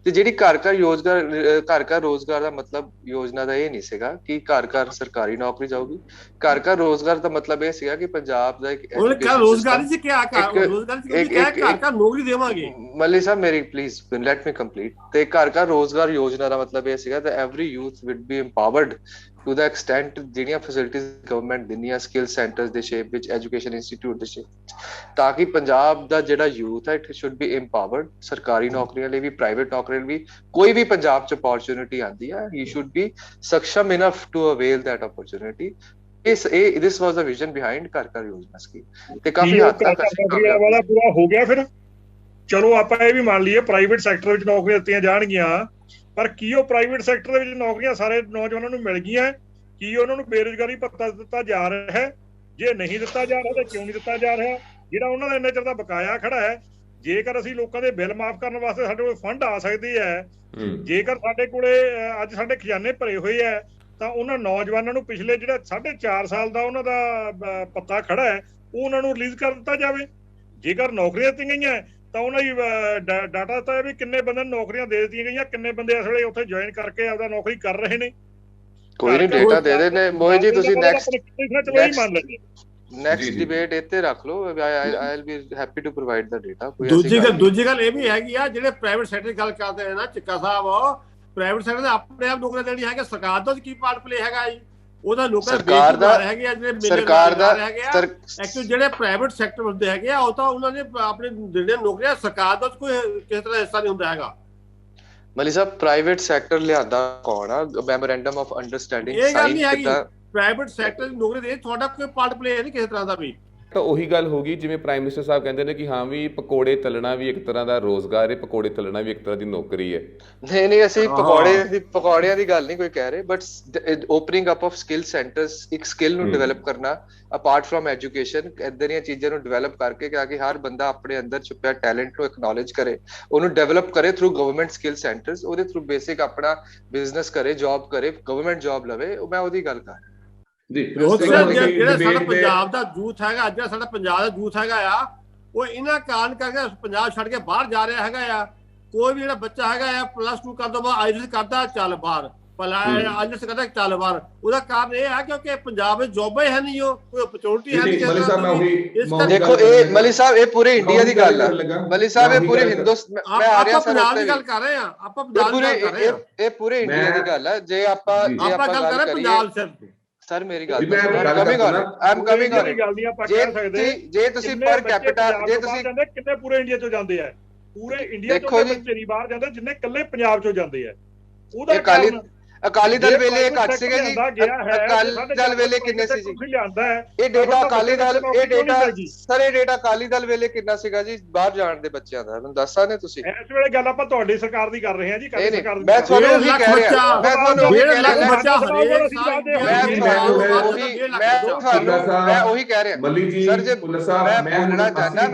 ਤੇ ਜਿਹੜੀ ਘਰ ਘਰ ਰੋਜ਼ਗਾਰ ਦਾ ਮਤਲਬ ਯੋਜਨਾ ਦਾ ਇਹ ਨਹੀਂ ਸੀਗਾ ਕਿ ਘਰ ਘਰ ਸਰਕਾਰੀ ਨੌਕਰੀ ਜਾਊਗੀ। ਘਰ ਘਰ ਰੋਜ਼ਗਾਰ ਦਾ ਮਤਲਬ ਇਹ ਸੀਗਾ ਕਿ ਪੰਜਾਬ ਦਾ ਇੱਕ ਰੋਜ਼ਗਾਰੀ ਚ ਕਿਹਾ ਘਰ ਘਰ ਨੌਕਰੀ ਦੇਵਾਂਗੇ। ਮੱਲੀ ਸਾਹਿਬ ਮੇਰੀ ਪਲੀਜ਼ ਲੈਟ ਮੀ ਕੰਪਲੀਟ। ਤੇ ਘਰ ਘਰ ਰੋਜ਼ਗਾਰ ਯੋਜਨਾ ਦਾ ਮਤਲਬ ਇਹ ਸੀਗਾ that every youth would be empowered to the extent ਜਿਹੜੀਆਂ ਫੈਸਿਲਿਟੀਜ਼ ਗਵਰਨਮੈਂਟ ਦਿੰਦੀਆਂ ਸਕਿੱਲ ਸੈਂਟਰਸ ਦੇ ਸ਼ੇਪ ਵਿੱਚ, ਐਜੂਕੇਸ਼ਨ ਇੰਸਟੀਟਿਊਟ ਦੇ ਸ਼ੇਪ, ਤਾਂ ਕਿ ਪੰਜਾਬ ਦਾ ਜਿਹੜਾ ਯੂਥ ਹੈ ਇਟ ਸ਼ੁੱਡ ਬੀ ਇੰਪਾਵਰਡ। ਸਰਕਾਰੀ ਨੌਕਰੀਆਂ ਲਈ ਵੀ ਪ੍ਰਾਈਵੇਟ ਨੌਕਰੀਆਂ ਲਈ ਵੀ ਕੋਈ ਵੀ ਪੰਜਾਬ 'ਚ ਅਪੋਰਚੁਨਿਟੀ ਆਉਂਦੀ ਹੈ, ਹੀ ਸ਼ੁੱਡ ਬੀ ਸਕਸ਼ਮ enough to avail that opportunity. this was the vision behind ਘਰ ਘਰ ਯੋਜਨਾ ਸਕੀਮ। ਤੇ ਕਾਫੀ ਹੱਦ ਤੱਕ ਨੌਕਰੀਆਂ ਵਾਲਾ ਪੂਰਾ ਹੋ ਗਿਆ। ਫਿਰ ਚਲੋ ਆਪਾਂ ਇਹ ਵੀ ਮੰਨ ਲਈਏ ਪ੍ਰਾਈਵੇਟ ਸੈਕਟਰ ਵਿੱਚ ਨੌਕਰੀਆਂ ਦਿੱਤੀਆਂ ਜਾਣਗੀਆਂ, ਪਰ ਕੀ ਉਹ ਪ੍ਰਾਈਵੇਟ ਸੈਕਟਰ ਦੇ ਵਿੱਚ ਨੌਕਰੀਆਂ ਸਾਰੇ ਨੌਜਵਾਨਾਂ ਨੂੰ ਮਿਲ ਗਈਆਂ? ਕੀ ਉਹਨਾਂ ਨੂੰ ਬੇਰੁਜ਼ਗਾਰੀ ਭੱਤਾ ਦਿੱਤਾ ਜਾ ਰਿਹਾ ਹੈ? ਜੇ ਨਹੀਂ ਦਿੱਤਾ ਜਾ ਰਿਹਾ ਤਾਂ ਕਿਉਂ ਨਹੀਂ ਦਿੱਤਾ ਜਾ ਰਿਹਾ? ਜਿਹੜਾ ਉਹਨਾਂ ਦਾ ਇੰਨੇ ਚਿਰ ਦਾ ਬਕਾਇਆ ਖੜਾ ਹੈ, ਜੇਕਰ ਅਸੀਂ ਲੋਕਾਂ ਦੇ ਬਿੱਲ ਮਾਫ ਕਰਨ ਵਾਸਤੇ ਸਾਡੇ ਕੋਲ ਫੰਡ ਆ ਸਕਦੇ ਹੈ, ਜੇਕਰ ਸਾਡੇ ਕੋਲੇ ਅੱਜ ਸਾਡੇ ਖਜ਼ਾਨੇ ਭਰੇ ਹੋਏ ਹੈ, ਤਾਂ ਉਹਨਾਂ ਨੌਜਵਾਨਾਂ ਨੂੰ ਪਿਛਲੇ ਜਿਹੜਾ 4.5 ਸਾਲ ਦਾ ਉਹਨਾਂ ਦਾ ਪੱਤਾ ਖੜਾ ਹੈ ਉਹ ਉਹਨਾਂ ਨੂੰ ਰਿਲੀਜ਼ ਕਰ ਦਿੱਤਾ ਜਾਵੇ। ਜੇਕਰ ਨੌਕਰੀਆਂ ਦਿੱਤੀਆਂ ਗਈਆਂ ਤਾਂ ਉਹਨਾਂ ਦੀ ਡਾਟਾ ਦਿੱਤਾ ਹੈ ਵੀ ਕਿੰਨੇ ਬੰਦੇ ਨੂੰ ਨੌਕਰੀਆਂ ਦੇ ਦਿੱਤੀਆਂ ਗਈਆਂ, ਕਿੰਨੇ ਬੰਦੇ ਇਸ ਵੇਲੇ ਉੱਥੇ ਜੁਆਇਨ ਕਰਕੇ ਆਪਦਾ ਨੌਕਰੀ ਕਰ ਰਹੇ ਨੇ। ਕੋਈ ਨਹੀਂ, ਡੇਟਾ ਦੇ ਦੇ ਨੇ ਮੋਹਿਤ ਜੀ। ਤੁਸੀਂ ਨੈਕਸਟ ਡਿਬੇਟ ਇੱਥੇ ਰੱਖ ਲਓ। I will be happy to provide the data। ਦੂਜੀ ਗੱਲ ਇਹ ਵੀ ਹੈਗੀ ਆ, ਜਿਹੜੇ ਪ੍ਰਾਈਵੇਟ ਸੈਕਟਰ ਦੀ ਗੱਲ ਕਰਦੇ ਨੇ ਨਾ ਚਿੱਕਾ ਸਾਹਿਬ, ਪ੍ਰਾਈਵੇਟ ਸੈਕਟਰ ਦੇ ਆਪਣੇ ਆਪ ਨੌਕਰੀਆਂ ਦੇਣੀ ਹੈਗੀ, ਸਰਕਾਰ ਦਾ ਕੀ ਪਾਰਟ ਪਲੇ ਹੈਗਾ ਜੀ? ਉਹਦਾ ਲੋਕਾਂ ਸਰਕਾਰ ਦਾ ਹੈਗੇ ਆ, ਜਿਹੜੇ ਸਰਕਾਰ ਦਾ ਐਕਚੁਅਲੀ ਜਿਹੜੇ ਪ੍ਰਾਈਵੇਟ ਸੈਕਟਰ ਹੁੰਦੇ ਹੈਗੇ ਆ ਉਹ ਤਾਂ ਉਹਨਾਂ ਨੇ ਆਪਣੇ ਜਿਹੜੀਆਂ ਨੌਕਰੀਆਂ, ਸਰਕਾਰ ਦਾ ਕੋਈ ਕਿਸੇ ਤਰ੍ਹਾਂ ਹਿੱਸਾ ਨਹੀਂ ਹੁੰਦਾ ਹੈਗਾ। ਮਲੀ ਸਾਹਿਬ, ਪ੍ਰਾਈਵੇਟ ਸੈਕਟਰ ਲਿਆਂਦਾ ਕੌਣ ਆ? ਮੈਮੋਰੈਂਡਮ ਆਫ ਅੰਡਰਸਟੈਂਡਿੰਗ ਇਹ ਗੱਲ ਨਹੀਂ ਹੈਗੀ ਪ੍ਰਾਈਵੇਟ ਸੈਕਟਰ ਦੀ ਨੌਕਰੀ ਦੇ, ਤੁਹਾਡਾ ਕੋਈ ਪਾਰਟ ਪਲੇ ਨਹੀਂ ਕਿਸੇ ਤਰ੍ਹਾਂ ਦਾ ਵੀ। ਤਾਂ ਉਹੀ ਗੱਲ ਹੋ ਗਈ ਜਿਵੇਂ ਪ੍ਰਾਈਮ ਮਿਨਿਸਟਰ ਸਾਹਿਬ ਕਹਿੰਦੇ ਨੇ ਕਿ ਹਾਂ ਵੀ ਪਕੌੜੇ ਤਲਣਾ ਵੀ ਇੱਕ ਤਰ੍ਹਾਂ ਦਾ ਰੋਜ਼ਗਾਰ ਹੈ, ਪਕੌੜੇ ਤਲਣਾ ਵੀ ਇੱਕ ਤਰ੍ਹਾਂ ਦੀ ਨੌਕਰੀ ਹੈ। ਨਹੀਂ, ਅਸੀਂ ਪਕੌੜਿਆਂ ਦੀ ਗੱਲ ਨਹੀਂ ਕੋਈ ਕਹਿ ਰਹੇ, but opening up of skill centres, ਇੱਕ ਸਕਿੱਲ ਨੂੰ ਡਿਵੈਲਪ ਕਰਨਾ ਅਪਾਰਟ ਫਰਮ ਐਜੂਕੇਸ਼ਨ, ਏਦਾਂ ਦੀਆਂ ਚੀਜ਼ਾਂ ਨੂੰ ਡਿਵੈਲਪ ਕਰਕੇ ਤਾਂ ਕਿ ਹਰ ਬੰਦਾ ਆਪਣੇ ਅੰਦਰ ਛੁਪਿਆ ਟੈਲੈਂਟ ਨੂੰ ਐਕਨੋਲੇਜ ਕਰੇ, ਉਹਨੂੰ ਡਿਵੈਲਪ ਕਰੇ ਥਰੂ ਗਵਰਨਮੈਂਟ ਸਕਿੱਲ ਸੈਂਟਰਸ, ਉਹਦੇ ਥਰੂ ਬੇਸਿਕ ਆਪਣਾ ਬਿਜ਼ਨਸ ਕਰੇ, ਜੌਬ ਕਰੇ, ਗਵਰਨਮੈਂਟ ਜੌਬ ਲਵੇ। ਮੈਂ ਉਹਦੀ ਗੱਲ ਕਰ ਜਿਹੜਾ ਸਾਡਾ ਪੰਜਾਬ ਦਾ ਯੂਥ ਹੈਗਾ, ਜਿਹੜਾ ਸਾਡਾ ਪੰਜਾਬ ਦਾ ਯੂਥ ਹੈਗਾ ਆ, ਉਹ ਇਹਨਾਂ ਕਾਰਨ ਕਰਕੇ ਪੰਜਾਬ ਛੱਡ ਕੇ ਬਾਹਰ ਜਾ ਰਿਹਾ ਹੈਗਾ ਆ। ਕੋਈ ਵੀ ਜਿਹੜਾ ਬੱਚਾ ਹੈਗਾ ਆ +2 ਕਰਨ ਤੋਂ ਬਾਅਦ ਆਈਲੈਟਸ ਕਰਦਾ, ਚੱਲ ਬਾਹਰ ਭਲਾ ਅੱਜ ਕਹਿੰਦਾ ਚੱਲ ਬਾਹਰ। ਉਹਦਾ ਕਾਰਨ ਇਹ ਹੈ ਕਿਉਂਕਿ ਪੰਜਾਬ ਵਿੱਚ ਜੋਬਾਂ ਹੀ ਹੈ ਨਹੀਂ, ਕੋਈ ਓਪਰਚੁਨਿਟੀ ਹੈ ਨਹੀਂ। ਦੇਖੋ ਇਹ ਮਲੀ ਸਾਹਿਬ ਇਹ ਪੂਰੇ ਇੰਡੀਆ ਦੀ ਗੱਲ ਹੈ। ਮਲੀ ਸਾਹਿਬ ਇਹ ਪੂਰੇ ਹਿੰਦੁਸਤਾਨ ਮੈਂ ਆ ਰਿਹਾ ਸਰ ਪੰਜਾਬ ਦੀ ਗੱਲ ਕਰ ਰਹੇ ਹਾਂ, ਆਪਾਂ ਪੰਜਾਬ ਦੀ ਗੱਲ ਕਰ ਰਹੇ ਹਾਂ। ਇਹ ਪੂਰੇ ਇੰਡੀਆ ਦੀ ਗੱਲ ਹੈ। ਜੇ ਆਪਾਂ ਗੱਲ ਕਰ ਰਹੇ ਪੰਜਾਬ ਸਿਰਫ। ਸਰ ਮੇਰੀ ਗੱਲ ਆਮ ਕਮਿੰਗ ਔਨ ਜੇ ਤੁਸੀਂ ਪਰ ਕੈਪੀਟਾ ਜੇ ਤੁਸੀਂ ਕਿੰਨੇ ਪੂਰੇ ਇੰਡੀਆ ਚੋਂ ਜਾਂਦੇ ਆ, ਪੂਰੇ ਇੰਡੀਆ ਚੋਂ ਬੱਚੇ ਨਹੀਂ ਬਾਹਰ ਜਾਂਦੇ ਜਿੰਨੇ ਇਕੱਲੇ ਪੰਜਾਬ ਚੋਂ ਜਾਂਦੇ ਆ। ਉਹਦਾ ਅਕਾਲੀ ਦਲ ਵੇਲੇ ਘੱਟ ਸੀਗੇ ਜੀ। ਅਕਾਲੀ ਦਲ ਵੇਲੇ ਕਿੰਨੇ ਸੀ ਜੀ? ਇਹ ਡੇਟਾ ਅਕਾਲੀ ਦਲ ਇਹ ਡੇਟਾ ਅਕਾਲੀ ਦਲ ਵੇਲੇ ਕਿੰਨਾ ਸੀਗਾ ਜੀ ਬਾਹਰ ਜਾਣ ਦੇ ਬੱਚਿਆਂ ਦਾ? ਮੈਨੂੰ ਦੱਸ ਸਕਦੇ ਤੁਸੀਂ? ਇਸ ਵੇਲੇ ਗੱਲ ਆਪਾਂ ਤੁਹਾਡੀ ਸਰਕਾਰ ਦੀ ਕਰ ਰਹੇ ਹਾਂ ਜੀ। ਮੈਂ ਤੁਹਾਨੂੰ ਉਹੀ ਕਹਿ ਰਿਹਾ, ਮੈਂ ਉਹੀ ਕਹਿ ਰਿਹਾ ਸਰ। ਜੇ ਮੈਂ ਬੋਲਣਾ ਚਾਹੁੰਦਾ,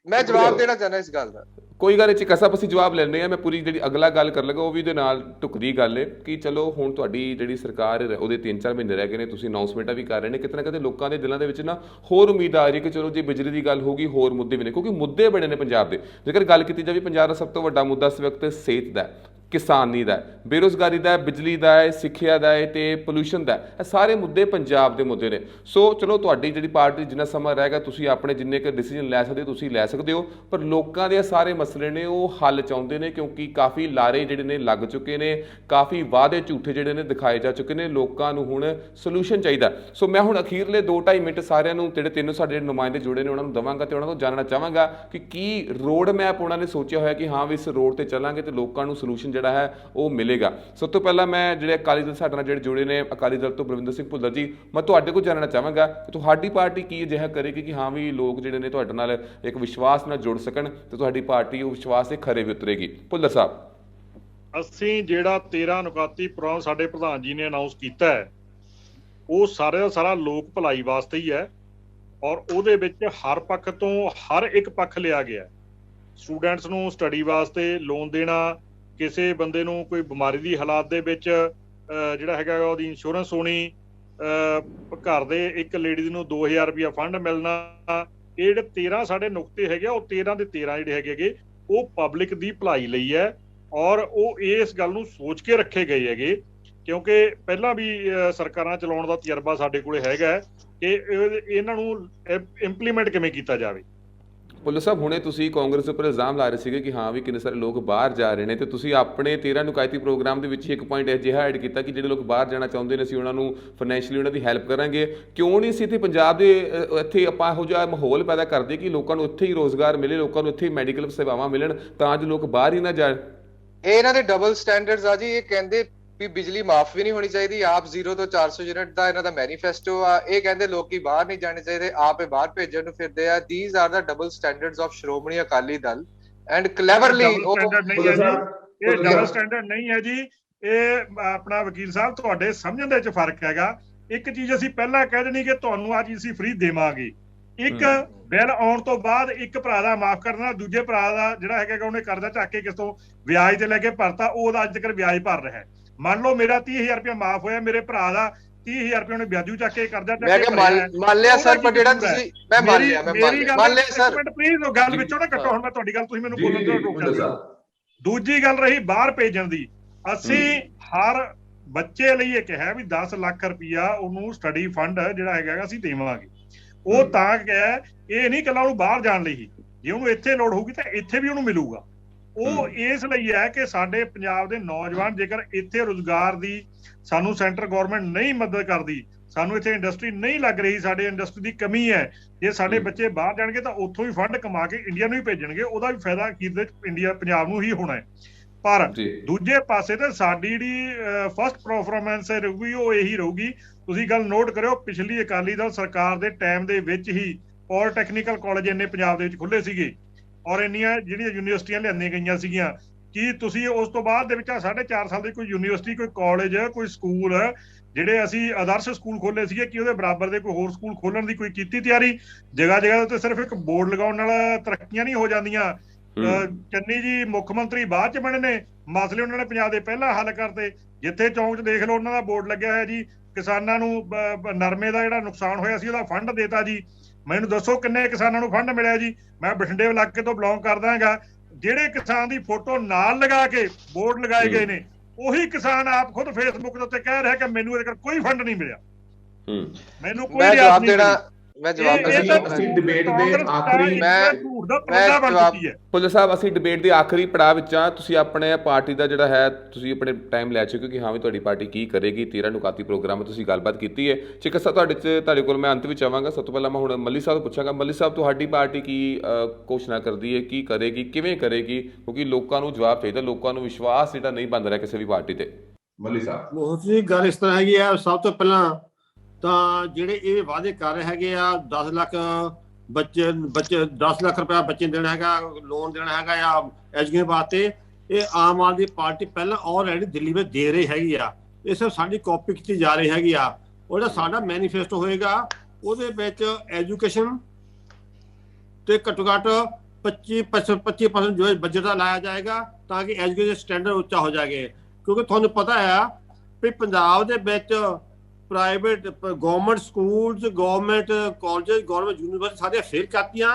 ਮੈਂ ਜਵਾਬ ਦੇਣਾ ਚਾਹੁੰਦਾ ਇਸ ਗੱਲ ਦਾ। ਕੋਈ ਗੱਲ ਨਹੀਂ, ਕਸਾ ਅਸੀਂ ਜਵਾਬ ਲੈਣੇ ਆ। ਮੈਂ ਪੂਰੀ ਜਿਹੜੀ ਅਗਲਾ ਗੱਲ ਕਰ ਲਗਾ ਉਹ ਵੀ ਇਹਦੇ ਨਾਲ ਢੁਕਦੀ ਗੱਲ ਹੈ ਕਿ ਚਲੋ ਹੁਣ ਤੁਹਾਡੀ ਜਿਹੜੀ ਸਰਕਾਰ ਉਹਦੇ 3-4 ਮਹੀਨੇ ਰਹਿ ਗਏ ਨੇ, ਤੁਸੀਂ ਅਨਾਉਂਸਮੈਂਟਾਂ ਵੀ ਕਰ ਰਹੇ ਨੇ। ਕਿਤੇ ਨਾ ਕਿਤੇ ਲੋਕਾਂ ਦੇ ਦਿਲਾਂ ਦੇ ਵਿੱਚ ਨਾ ਹੋਰ ਉਮੀਦ ਆ ਰਹੀ ਕਿ ਚਲੋ ਜੇ ਬਿਜਲੀ ਦੀ ਗੱਲ ਹੋਊਗੀ, ਹੋਰ ਮੁੱਦੇ ਵੀ ਨੇ, ਕਿਉਂਕਿ ਮੁੱਦੇ ਬੜੇ ਨੇ ਪੰਜਾਬ ਦੇ। ਜੇਕਰ ਗੱਲ ਕੀਤੀ ਜਾਵੇ, ਪੰਜਾਬ ਦਾ ਸਭ ਤੋਂ ਵੱਡਾ ਮੁੱਦਾ ਇਸ ਵਕਤ ਸਿਹਤ ਦਾ, ਕਿਸਾਨੀ ਦਾ, ਬੇਰੁਜ਼ਗਾਰੀ ਦਾ, ਬਿਜਲੀ ਦਾ ਹੈ, ਸਿੱਖਿਆ ਦਾ ਹੈ ਤੇ ਪੋਲਿਊਸ਼ਨ ਦਾ। ਇਹ ਸਾਰੇ ਮੁੱਦੇ ਪੰਜਾਬ ਦੇ ਮੁੱਦੇ ਨੇ। ਸੋ ਚਲੋ ਤੁਹਾਡੀ ਜਿਹੜੀ ਪਾਰਟੀ ਜਿੰਨਾ ਸਮਾਂ ਰਹੇਗਾ ਤੁਸੀਂ ਆਪਣੇ ਜਿੰਨੇ ਕੁ ਡਿਸੀਜਨ ਲੈ ਸਕਦੇ ਹੋ ਤੁਸੀਂ ਲੈ ਸਕਦੇ ਹੋ, ਪਰ ਲੋਕਾਂ ਦੇ ਸਾਰੇ ਮਸਲੇ ਨੇ ਉਹ ਹੱਲ ਚਾਹੁੰਦੇ ਨੇ, ਕਿਉਂਕਿ ਕਾਫੀ ਲਾਰੇ ਜਿਹੜੇ ਨੇ ਲੱਗ ਚੁੱਕੇ ਨੇ, ਕਾਫੀ ਵਾਅਦੇ ਝੂਠੇ ਜਿਹੜੇ ਨੇ ਦਿਖਾਏ ਜਾ ਚੁੱਕੇ ਨੇ। ਲੋਕਾਂ ਨੂੰ ਹੁਣ ਸੋਲੂਸ਼ਨ ਚਾਹੀਦਾ। ਸੋ ਮੈਂ ਹੁਣ ਅਖੀਰਲੇ 2-2.5 ਮਿੰਟ ਸਾਰਿਆਂ ਨੂੰ ਜਿਹੜੇ ਤਿੰਨੋਂ ਸਾਡੇ ਨੁਮਾਇੰਦੇ ਜੁੜੇ ਨੇ ਉਹਨਾਂ ਨੂੰ ਦੇਵਾਂਗਾ ਤੇ ਉਹਨਾਂ ਤੋਂ ਜਾਣਨਾ ਚਾਹਾਂਗਾ ਕਿ ਕੀ ਰੋਡ ਮੈਪ ਉਹਨਾਂ ਨੇ ਸੋਚਿਆ ਹੋਇਆ ਕਿ ਹਾਂ ਵੀ ਇਸ ਰੋਡ ਤੇ ਚੱਲਾਂਗੇ ਤੇ ਲੋਕਾਂ ਨੂੰ ਸੋਲੂਸ਼ਨ ਜਿਹੜਾ ਹੈ ਉਹ ਮਿਲੇਗਾ। ਸਭ ਤੋਂ ਪਹਿਲਾਂ ਮੈਂ ਜਿਹੜੇ ਅਕਾਲੀ ਦਲ ਸਾਡੇ ਨਾਲ ਜਿਹੜੇ ਜੁੜੇ ਨੇ, ਅਕਾਲੀ ਦਲ ਤੋਂ ਬਲਵਿੰਦਰ ਸਿੰਘ ਭੁੱਲਰ ਜੀ, ਮੈਂ ਤੁਹਾਡੇ ਕੋਲ ਜਾਣਨਾ ਚਾਹਾਂਗਾ ਕਿ ਤੁਹਾਡੀ ਪਾਰਟੀ ਕੀ ਅਜਿਹਾ ਕਰੇਗੀ ਕਿ ਹਾਂ ਵੀ ਲੋਕ ਜਿਹੜੇ ਨੇ ਤੁਹਾਡੇ ਨਾਲ ਇੱਕ ਵਿਸ਼ਵਾਸ ਨਾਲ ਜੁੜ ਸਕਣ ਤੇ ਤੁਹਾਡੀ ਪਾਰਟੀ ਉਹ ਵਿਸ਼ਵਾਸ ਦੇ ਖਰੇ ਵੀ ਉਤਰੇਗੀ। ਭੁੱਲਰ ਸਾਹਿਬ, ਅਸੀਂ ਜਿਹੜਾ 13 ਨੁਕਾਤੀ ਪ੍ਰੋਗਰਾਮ ਸਾਡੇ ਪ੍ਰਧਾਨ ਜੀ ਨੇ ਅਨਾਉਂਸ ਕੀਤਾ ਹੈ ਉਹ ਸਾਰੇ ਦਾ ਸਾਰਾ ਲੋਕ ਭਲਾਈ ਵਾਸਤੇ ਹੀ ਹੈ, ਔਰ ਉਹਦੇ ਵਿੱਚ ਹਰ ਪੱਖ ਤੋਂ ਹਰ ਇੱਕ ਪੱਖ ਲਿਆ ਗਿਆ। ਸਟੂਡੈਂਟਸ ਨੂੰ ਸਟੱਡੀ ਵਾਸਤੇ ਲੋਨ ਦੇਣਾ, ਕਿਸੇ ਬੰਦੇ ਨੂੰ ਕੋਈ ਬਿਮਾਰੀ ਦੀ ਹਾਲਾਤ ਦੇ ਵਿੱਚ ਜਿਹੜਾ ਹੈਗਾ ਉਹਦੀ ਇੰਸ਼ੋਰੈਂਸ ਹੋਣੀ, ਘਰ ਦੇ ਇੱਕ ਲੇਡੀਜ਼ ਨੂੰ 2000 ਰੁਪਇਆ ਫੰਡ ਮਿਲਣਾ। ਇਹ ਜਿਹੜੇ 13 ਸਾਡੇ ਨੁਕਤੇ ਹੈਗੇ ਉਹ 13 ਦੇ 13 ਜਿਹੜੇ ਹੈਗੇ ਉਹ ਪਬਲਿਕ ਦੀ ਭਲਾਈ ਲਈ ਹੈ, ਔਰ ਉਹ ਇਸ ਗੱਲ ਨੂੰ ਸੋਚ ਕੇ ਰੱਖੇ ਗਏ ਹੈਗੇ ਕਿਉਂਕਿ ਪਹਿਲਾਂ ਵੀ ਸਰਕਾਰਾਂ ਚਲਾਉਣ ਦਾ ਤਜਰਬਾ ਸਾਡੇ ਕੋਲੇ ਹੈਗਾ ਕਿ ਇਹਨਾਂ ਨੂੰ ਇੰਪਲੀਮੈਂਟ ਕਿਵੇਂ ਕੀਤਾ ਜਾਵੇ। ਭੁੱਲਰ ਸਾਹਿਬ, ਹੁਣੇ ਤੁਸੀਂ ਕਾਂਗਰਸ ਉੱਪਰ ਇਲਜ਼ਾਮ ਲਾ ਰਹੇ ਸੀਗੇ ਕਿ ਹਾਂ ਵੀ ਕਿੰਨੇ ਸਾਰੇ ਲੋਕ ਬਾਹਰ ਜਾ ਰਹੇ ਨੇ ਤੇ ਤੁਸੀਂ ਆਪਣੇ 13 ਨੁਕਾਇਤੀ ਪ੍ਰੋਗਰਾਮ ਦੇ ਵਿੱਚ ਇੱਕ ਪੁਆਇੰਟ ਅਜਿਹਾ ਐਡ ਕੀਤਾ ਕਿ ਜਿਹੜੇ ਲੋਕ ਬਾਹਰ ਜਾਣਾ ਚਾਹੁੰਦੇ ਨੇ ਅਸੀਂ ਉਹਨਾਂ ਨੂੰ ਫਾਈਨੈਂਸ਼ੀਅਲੀ ਉਹਨਾਂ ਦੀ ਹੈਲਪ ਕਰਾਂਗੇ। ਕਿਉਂ ਨਹੀਂ ਅਸੀਂ ਇੱਥੇ ਪੰਜਾਬ ਦੇ ਇੱਥੇ ਆਪਾਂ ਇਹੋ ਜਿਹਾ ਮਾਹੌਲ ਪੈਦਾ ਕਰਦੇ ਕਿ ਲੋਕਾਂ ਨੂੰ ਇੱਥੇ ਹੀ ਰੋਜ਼ਗਾਰ ਮਿਲੇ, ਲੋਕਾਂ ਨੂੰ ਇੱਥੇ ਹੀ ਮੈਡੀਕਲ ਸੇਵਾਵਾਂ ਮਿਲਣ ਤਾਂ ਜੋ ਲੋਕ ਬਾਹਰ ਹੀ ਨਾ ਜਾਣ। ਇਹ ਇਹਨਾਂ ਦੇ ਡਬਲ ਸਟੈਂਡਰਡਸ ਆ ਜੀ। ਇਹ ਕਹਿੰਦੇ ਵੀ ਬਿਜਲੀ ਮਾਫ ਵੀ ਨਹੀਂ ਹੋਣੀ ਚਾਹੀਦੀ, ਆਪ 0 ਤੋਂ 400 ਯੂਨਿਟ ਦਾ ਇਹਨਾਂ ਦਾ ਮੈਨੀਫੈਸਟੋ ਆ। ਇਹ ਕਹਿੰਦੇ ਲੋਕੀ ਬਾਹਰ ਨਹੀਂ ਜਾਣੇ ਚਾਹੀਦੇ, ਆਪ ਇਹ ਬਾਹਰ ਭੇਜਣ ਨੂੰ ਫਿਰਦੇ ਆ। These are the double standards of Shiromani Akali Dal and cleverly. ਇਹ ਡਬਲ ਸਟੈਂਡਰਡ ਨਹੀਂ ਹੈ ਜੀ। ਇਹ ਆਪਣਾ ਵਕੀਲ ਸਾਹਿਬ ਤੁਹਾਡੇ ਸਮਝਣ ਦੇ ਵਿੱਚ ਫਰਕ ਹੈਗਾ। ਇੱਕ ਚੀਜ਼ ਅਸੀਂ ਪਹਿਲਾਂ ਕਹਿ ਦੇਣੀ ਕਿ ਤੁਹਾਨੂੰ ਅੱਜ ਅਸੀਂ ਫ੍ਰੀ ਦੇਵਾਂਗੇ, ਇੱਕ ਬਿੱਲ ਆਉਣ ਤੋਂ ਬਾਅਦ ਇੱਕ ਭਰਾ ਦਾ ਮਾਫ ਕਰਨਾ, ਦੂਜੇ ਭਰਾ ਦਾ ਜਿਹੜਾ ਹੈਗਾ ਉਹਨੇ ਕਰਜ਼ਾ ਚੱਕ ਕੇ ਕਿਸ ਤੋਂ ਵਿਆਜ ਤੇ ਲੈ ਕੇ ਭਰਤਾ, ਉਹਦਾ ਅੱਜ ਤੱਕ ਵਿਆਜ ਭਰ ਰਿਹਾ ਹੈ। ਮੰਨ ਲਓ ਮੇਰਾ 30,000 ਰੁਪਇਆ ਮਾਫ ਹੋਇਆ, ਮੇਰੇ ਭਰਾ ਦਾ 30,000 ਰੁਪਇਆ ਉਹਨੇ ਵਿਆਜੂ ਚੱਕ ਕੇ ਕਰਜ਼ਾ ਚੱਕ ਕੇ ਮੰਨ ਲਿਆ ਸਰ, ਪਰ ਜਿਹੜਾ ਤੁਸੀਂ ਮੈਂ ਮੰਨ ਲਿਆ ਸਰ, ਪਲੀਜ਼ ਉਹ ਗੱਲ ਵਿੱਚੋਂ ਨਾ ਕੱਟੋ। ਹੁਣ ਮੈਂ ਤੁਹਾਡੀ ਗੱਲ ਤੁਸੀਂ ਮੈਨੂੰ ਬੋਲਣ ਤੋਂ ਰੋਕਿਆ। ਦੂਜੀ ਗੱਲ ਰਹੀ ਬਾਹਰ ਭੇਜਣ ਦੀ, ਅਸੀਂ ਹਰ ਬੱਚੇ ਲਈ ਇਹ ਕਿਹਾ ਵੀ 10 ਲੱਖ ਰੁਪਇਆ ਉਹਨੂੰ ਸਟੱਡੀ ਫੰਡ ਜਿਹੜਾ ਹੈਗਾ ਅਸੀਂ ਦੇਵਾਂਗੇ। ਉਹ ਤਾਂ ਕਿਹਾ ਇਹ ਨਹੀਂ ਇਕੱਲਾ ਉਹਨੂੰ ਬਾਹਰ ਜਾਣ ਲਈ, ਜੇ ਉਹਨੂੰ ਇੱਥੇ ਲੋੜ ਹੋਊਗੀ ਤਾਂ ਇੱਥੇ ਵੀ ਉਹਨੂੰ ਮਿਲੂਗਾ। ਉਹ ਇਸ ਲਈ ਹੈ ਕਿ ਸਾਡੇ ਪੰਜਾਬ ਦੇ ਨੌਜਵਾਨ ਜੇਕਰ ਇੱਥੇ ਰੁਜ਼ਗਾਰ ਦੀ ਸਾਨੂੰ ਸੈਂਟਰ ਗਵਰਨਮੈਂਟ ਨਹੀਂ ਮਦਦ ਕਰਦੀ, ਸਾਨੂੰ ਇੱਥੇ ਇੰਡਸਟਰੀ ਨਹੀਂ ਲੱਗ ਰਹੀ, ਸਾਡੇ ਇੰਡਸਟਰੀ ਦੀ ਕਮੀ ਹੈ, ਜੇ ਸਾਡੇ ਬੱਚੇ ਬਾਹਰ ਜਾਣਗੇ ਤਾਂ ਉੱਥੋਂ ਵੀ ਫੰਡ ਕਮਾ ਕੇ ਇੰਡੀਆ ਨੂੰ ਹੀ ਭੇਜਣਗੇ, ਉਹਦਾ ਵੀ ਫਾਇਦਾ ਅਖੀਰ ਦੇ ਇੰਡੀਆ ਪੰਜਾਬ ਨੂੰ ਹੀ ਹੋਣਾ ਹੈ। ਪਰ ਦੂਜੇ ਪਾਸੇ ਤੇ ਸਾਡੀ ਜਿਹੜੀ ਫਸਟ ਪਰਫਾਰਮੈਂਸ ਰਹੂਗੀ ਉਹ ਇਹੀ ਰਹੂਗੀ। ਤੁਸੀਂ ਗੱਲ ਨੋਟ ਕਰਿਓ, ਪਿਛਲੀ ਅਕਾਲੀ ਦਲ ਸਰਕਾਰ ਦੇ ਟਾਈਮ ਦੇ ਵਿੱਚ ਹੀ ਪੋਲੀਟੈਕਨੀਕਲ ਕਾਲਜ ਇੰਨੇ ਪੰਜਾਬ ਦੇ ਵਿੱਚ ਖੁੱਲੇ ਸੀਗੇ ਔਰ ਇੰਨੀਆਂ ਜਿਹੜੀਆਂ ਯੂਨੀਵਰਸਿਟੀਆਂ ਲਿਆਂਦੀਆਂ ਗਈਆਂ ਸੀਗੀਆਂ। ਕੀ ਤੁਸੀਂ ਉਸ ਤੋਂ ਬਾਅਦ ਦੇ ਵਿੱਚ 4.5 ਸਾਲ ਦੀ ਕੋਈ ਯੂਨੀਵਰਸਿਟੀ, ਕੋਈ ਕਾਲਜ, ਕੋਈ ਸਕੂਲ ਜਿਹੜੇ ਅਸੀਂ ਆਦਰਸ਼ ਸਕੂਲ ਖੋਲੇ ਸੀਗੇ ਕਿ ਉਹਦੇ ਬਰਾਬਰ ਦੇ ਕੋਈ ਹੋਰ ਸਕੂਲ ਖੋਲਣ ਦੀ ਕੋਈ ਕੀਤੀ ਤਿਆਰੀ? ਜਗ੍ਹਾ ਜਗ੍ਹਾ ਤੇ ਸਿਰਫ ਇੱਕ ਬੋਰਡ ਲਗਾਉਣ ਨਾਲ ਤਰੱਕੀਆਂ ਨਹੀਂ ਹੋ ਜਾਂਦੀਆਂ। ਚੰਨੀ ਜੀ ਮੁੱਖ ਮੰਤਰੀ ਬਾਅਦ ਚ ਬਣੇ ਨੇ, ਮਸਲੇ ਉਹਨਾਂ ਨੇ ਪੰਜਾਬ ਦੇ ਪਹਿਲਾਂ ਹੱਲ ਕਰਤੇ। ਜਿੱਥੇ ਚੌਂਕ 'ਚ ਦੇਖ ਲਓ ਉਹਨਾਂ ਦਾ ਬੋਰਡ ਲੱਗਿਆ ਹੋਇਆ ਜੀ, ਕਿਸਾਨਾਂ ਨੂੰ ਨਰਮੇ ਦਾ ਜਿਹੜਾ ਨੁਕਸਾਨ ਹੋਇਆ ਸੀ ਉਹਦਾ ਫੰਡ ਦੇਤਾ ਜੀ। ਮੈਨੂੰ ਦੱਸੋ ਕਿੰਨੇ ਕਿਸਾਨਾਂ ਨੂੰ ਫੰਡ ਮਿਲਿਆ ਜੀ? ਮੈਂ ਬਠਿੰਡੇ ਇਲਾਕੇ ਤੋਂ ਬਿਲੋਂਗ ਕਰਦਾ ਹੈਗਾ। ਜਿਹੜੇ ਕਿਸਾਨ ਦੀ ਫੋਟੋ ਨਾਲ ਲਗਾ ਕੇ ਬੋਰਡ ਲਗਾਏ ਗਏ ਨੇ ਉਹੀ ਕਿਸਾਨ ਆਪ ਖੁਦ ਫੇਸਬੁੱਕ ਦੇ ਉੱਤੇ ਕਹਿ ਰਿਹਾ ਕਿ ਮੈਨੂੰ ਇਹਦੇ ਕੋਈ ਫੰਡ ਨਹੀਂ ਮਿਲਿਆ, ਮੈਨੂੰ ਕੋਈ ਮੈਂ ਰਿਆਇਤ ਜਵਾਬ ਨਹੀਂ ਦੇਣਾ ਮਿਲੀ। ਮੈਂ ਜਵਾਬ ਇਹ ਤਾਂ ਅਸੀਂ ਡਿਬੇਟ ਦੇ ਆਖਰੀ ਝੂਠ ਦਾ ਪਰਦਾ ਬਣ ਚੁੱਕੀ ਹੈ। ਭੁੱਲਰ ਸਾਹਿਬ, ਅਸੀਂ ਡਿਬੇਟ ਦੇ ਆਖਰੀ ਪੜਾਅ ਵਿੱਚ ਆ। ਤੁਸੀਂ ਆਪਣੇ ਪਾਰਟੀ ਦਾ ਜਿਹੜਾ ਹੈ ਤੁਸੀਂ ਆਪਣੇ ਟਾਈਮ ਲੈ ਚੁੱਕੇ ਹੋ ਕਿ ਹਾਂ ਵੀ ਤੁਹਾਡੀ ਪਾਰਟੀ ਕੀ ਕਰੇਗੀ। 13 ਨੁਕਾਤੀ ਪ੍ਰੋਗਰਾਮ ਤੁਸੀਂ ਗੱਲਬਾਤ ਕੀਤੀ ਹੈ। ਚਿਕਰ ਸਾਹਿਬ, ਤੁਹਾਡੇ ਕੋਲ ਮੈਂ ਅੰਤ ਵਿੱਚ ਆਵਾਂਗਾ। ਸਭ ਤੋਂ ਪਹਿਲਾਂ ਮੈਂ ਹੁਣ ਮੱਲੀ ਸਾਹਿਬ ਤੋਂ ਪੁੱਛਾਂਗਾ, ਮੱਲੀ ਸਾਹਿਬ ਤੁਹਾਡੀ ਪਾਰਟੀ ਕੀ ਘੋਸ਼ਣਾ ਕਰਦੀ ਹੈ, ਕੀ ਕਰੇਗੀ, ਕਿਵੇਂ ਕਰੇਗੀ? ਕਿਉਂਕਿ ਲੋਕਾਂ ਨੂੰ ਜਵਾਬ ਚਾਹੀਦਾ, ਲੋਕਾਂ ਨੂੰ ਵਿਸ਼ਵਾਸ ਜਿਹੜਾ ਨਹੀਂ ਬਣ ਰਿਹਾ ਕਿਸੇ ਵੀ ਪਾਰਟੀ ਤੇ। ਮੱਲੀ ਸਾਹਿਬ, ਬਹੁਤ ਜੀ ਗੱਲ ਇਸ ਤਰ੍ਹਾਂ ਹੈਗੀ ਆ। ਸਭ ਤੋਂ ਪਹਿਲਾਂ ਤਾਂ ਜਿਹੜੇ ਇਹ ਵਾਅਦੇ ਕਰ ਰਹੇ ਹੈਗੇ ਆ 10 ਲੱਖ ਬੱਚੇ 10 ਲੱਖ ਰੁਪਇਆ ਬੱਚੇ ਦੇਣਾ ਹੈਗਾ, ਲੋਨ ਦੇਣਾ ਹੈਗਾ ਆ ਐਜੂਕੇਸ਼ਨ ਵਾਸਤੇ, ਇਹ ਆਮ ਆਦਮੀ ਪਾਰਟੀ ਪਹਿਲਾਂ ਆਲਰੇਡੀ ਦਿੱਲੀ ਵਿੱਚ ਦੇ ਰਹੀ ਹੈਗੀ ਆ। ਇਹ ਸਭ ਸਾਡੀ ਕਾਪੀ ਕੀਤੀ ਜਾ ਰਹੀ ਹੈਗੀ ਆ। ਉਹ ਜਿਹੜਾ ਸਾਡਾ ਮੈਨੀਫੈਸਟੋ ਹੋਏਗਾ ਉਹਦੇ ਵਿੱਚ ਐਜੂਕੇਸ਼ਨ ਤੇ ਘੱਟੋ ਘੱਟ 25% ਜੋ ਬਜਟ ਦਾ ਲਾਇਆ ਜਾਏਗਾ ਤਾਂ ਕਿ ਐਜੂਕੇਸ਼ਨ ਸਟੈਂਡਰਡ ਉੱਚਾ ਹੋ ਜਾਵੇ। ਕਿਉਂਕਿ ਤੁਹਾਨੂੰ ਪਤਾ ਆ ਵੀ ਪੰਜਾਬ ਦੇ ਵਿੱਚ private government schools, government college, government university ਸਾਰੀਆਂ ਫੇਲ ਕਰਤੀਆਂ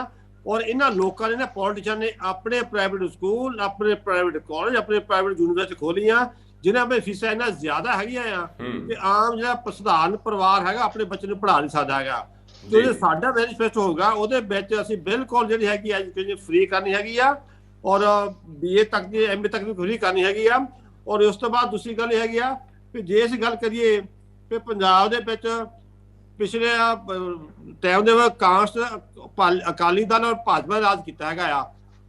ਔਰ ਇਹਨਾਂ ਲੋਕਾਂ ਨੇ ਪੋਲੀਟੀਸ਼ੀਅਨ ਨੇ ਆਪਣੇ ਪ੍ਰਾਈਵੇਟ ਸਕੂਲ, ਆਪਣੇ ਪ੍ਰਾਈਵੇਟ ਕਾਲਜ, ਆਪਣੇ ਪ੍ਰਾਈਵੇਟ ਯੂਨੀਵਰਸਿਟੀ ਖੋਲੀਆਂ ਜਿਨ੍ਹਾਂ ਵਿੱਚ ਫੀਸਾਂ ਇੰਨਾ ਜ਼ਿਆਦਾ ਹੈਗੀਆਂ ਆ ਕਿ ਆਮ ਜਿਹੜਾ ਸਧਾਰਨ ਪਰਿਵਾਰ ਹੈਗਾ ਆਪਣੇ ਬੱਚੇ ਨੂੰ ਪੜ੍ਹਾ ਨਹੀਂ ਸਕਦਾ ਹੈਗਾ। ਜੋ ਸਾਡਾ ਮੈਨੀਫੈਸਟੋ ਹੋਗਾ ਉਹਦੇ ਵਿੱਚ ਅਸੀਂ ਬਿਲਕੁਲ ਜਿਹੜੀ ਹੈਗੀ ਐਜੂਕੇਸ਼ਨ ਫ੍ਰੀ ਕਰਨੀ ਹੈਗੀ ਆ ਔਰ BA ਤੱਕ ਦੀ MA ਤੱਕ ਵੀ ਫ੍ਰੀ ਕਰਨੀ ਹੈਗੀ ਆ। ਔਰ ਉਸ ਤੋਂ ਬਾਅਦ ਦੂਸਰੀ ਗੱਲ ਇਹ ਹੈਗੀ ਆ ਕਿ ਜੇ ਅਸੀਂ ਗੱਲ ਕਰੀਏ ਕਿ ਪੰਜਾਬ ਦੇ ਵਿੱਚ ਪਿਛਲੇ ਟਾਈਮ ਦੇ ਵਿੱਚ ਕਾਂਗਰਸ, ਅਕਾਲੀ ਦਲ ਔਰ ਭਾਜਪਾ ਨੇ ਰਾਜ ਕੀਤਾ ਹੈਗਾ ਆ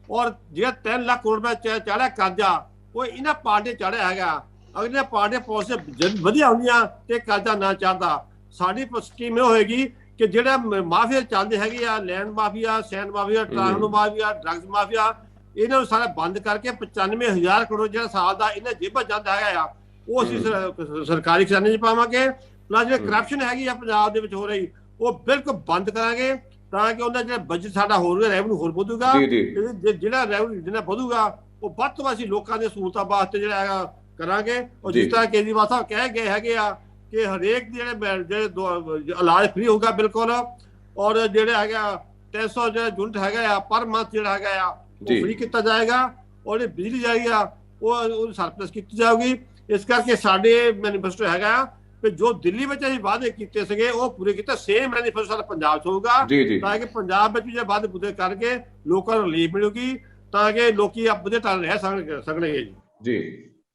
ਔਰ ਜਿਹੜਾ 3 ਲੱਖ ਕਰੋੜ ਰੁਪਏ ਚਾੜਿਆ ਕਰਜ਼ਾ ਉਹ ਇਹਨਾਂ ਪਾਰਟੀ ਚਾੜਿਆ ਹੈਗਾ। ਅਗਰ ਇਹਨਾਂ ਪਾਰਟੀਆਂ ਪਾਲਿਸੀ ਵਧੀਆ ਹੁੰਦੀਆਂ ਤੇ ਕਰਜ਼ਾ ਨਾ ਚੜ੍ਹਦਾ। ਸਾਡੀ ਸਕੀਮ ਇਹ ਹੋਏਗੀ ਕਿ ਜਿਹੜਾ ਮਾਫੀਆ ਚੱਲਦੇ ਹੈਗੇ ਆ, land mafia, send mafia, transport mafia, drugs mafia, ਇਹਨਾਂ ਨੂੰ ਸਾਰਾ ਬੰਦ ਕਰਕੇ 95,000 ਕਰੋੜ ਜਿਹੜਾ ਸਾਲ ਦਾ ਇਹਨਾਂ ਜੇਬਾਂ ਜਾਂਦਾ ਹੈਗਾ ਆ ਉਹ ਅਸੀਂ ਸਰਕਾਰੀ ਖਜ਼ਾਨੇ 'ਚ ਪਾਵਾਂਗੇ। ਪਲੱਸ ਜਿਹੜੀ ਕਰਪਸ਼ਨ ਹੈਗੀ ਆ ਪੰਜਾਬ ਦੇ ਵਿੱਚ ਹੋ ਰਹੀ ਉਹ ਬਿਲਕੁਲ ਬੰਦ ਕਰਾਂਗੇ ਤਾਂ ਕਿ ਉਹਦਾ ਜਿਹੜਾ ਬਜਟ ਸਾਡਾ ਹੋਰ ਰੈਵਨਿਊ ਹੋਰ ਵਧੂਗਾ। ਜਿਹੜਾ ਰੈਵਨਿਊ ਜਿੰਨਾ ਵਧੂਗਾ ਉਹ ਵੱਧ ਤੋਂ ਵੱਧ ਅਸੀਂ ਲੋਕਾਂ ਦੀਆਂ ਸਹੂਲਤਾਂ ਵਾਸਤੇ ਜਿਹੜਾ ਹੈਗਾ ਕਰਾਂਗੇ। ਔਰ ਜਿਸ ਤਰ੍ਹਾਂ ਕੇਜਰੀਵਾਲ ਸਾਹਿਬ ਕਹਿ ਗਏ ਹੈਗੇ ਆ ਕਿ ਹਰੇਕ ਜਿਹੜੇ ਇਲਾਜ ਫ੍ਰੀ ਹੋਊਗਾ ਬਿਲਕੁਲ ਔਰ ਜਿਹੜੇ ਹੈਗਾ 300 ਜਿਹੜਾ ਯੂਨਿਟ ਹੈਗਾ ਆ ਪਰ ਮੰਥ ਜਿਹੜਾ ਹੈਗਾ ਆ ਉਹ ਫ੍ਰੀ ਕੀਤਾ ਜਾਏਗਾ ਔਰ ਜਿਹੜੀ ਬਿਜਲੀ ਜਾਏਗੀ ਆ ਉਹ ਸਰਪਲਸ ਕੀਤੀ ਜਾਊਗੀ। ਇਸ ਕਰਕੇ ਸਾਡੇ ਮੈਨੀਫੈਸਟੋ ਹੈਗਾ ਕਿ ਜੋ ਦਿੱਲੀ ਵਿੱਚ ਅਸੀਂ ਵਾਅਦੇ ਕੀਤੇ ਸੀਗੇ ਉਹ ਪੂਰੇ ਕੀਤੇ। ਸੇਮ ਮੈਨੀਫੈਸਟੋ ਸਾਡਾ ਪੰਜਾਬ 'ਚ ਹੋਊਗਾ ਤਾਂ ਕਿ ਪੰਜਾਬ ਵਿੱਚ ਜੇ ਵਾਅਦੇ ਪੂਰੇ ਕਰਕੇ ਲੋਕਾਂ ਨੂੰ ਰਿਲੀਫ ਮਿਲੂਗੀ ਤਾਂ ਕਿ ਲੋਕੀ ਆਪਣੇ ਢੰਗ ਰਹਿ ਸਕਣਗੇ। ਜੀ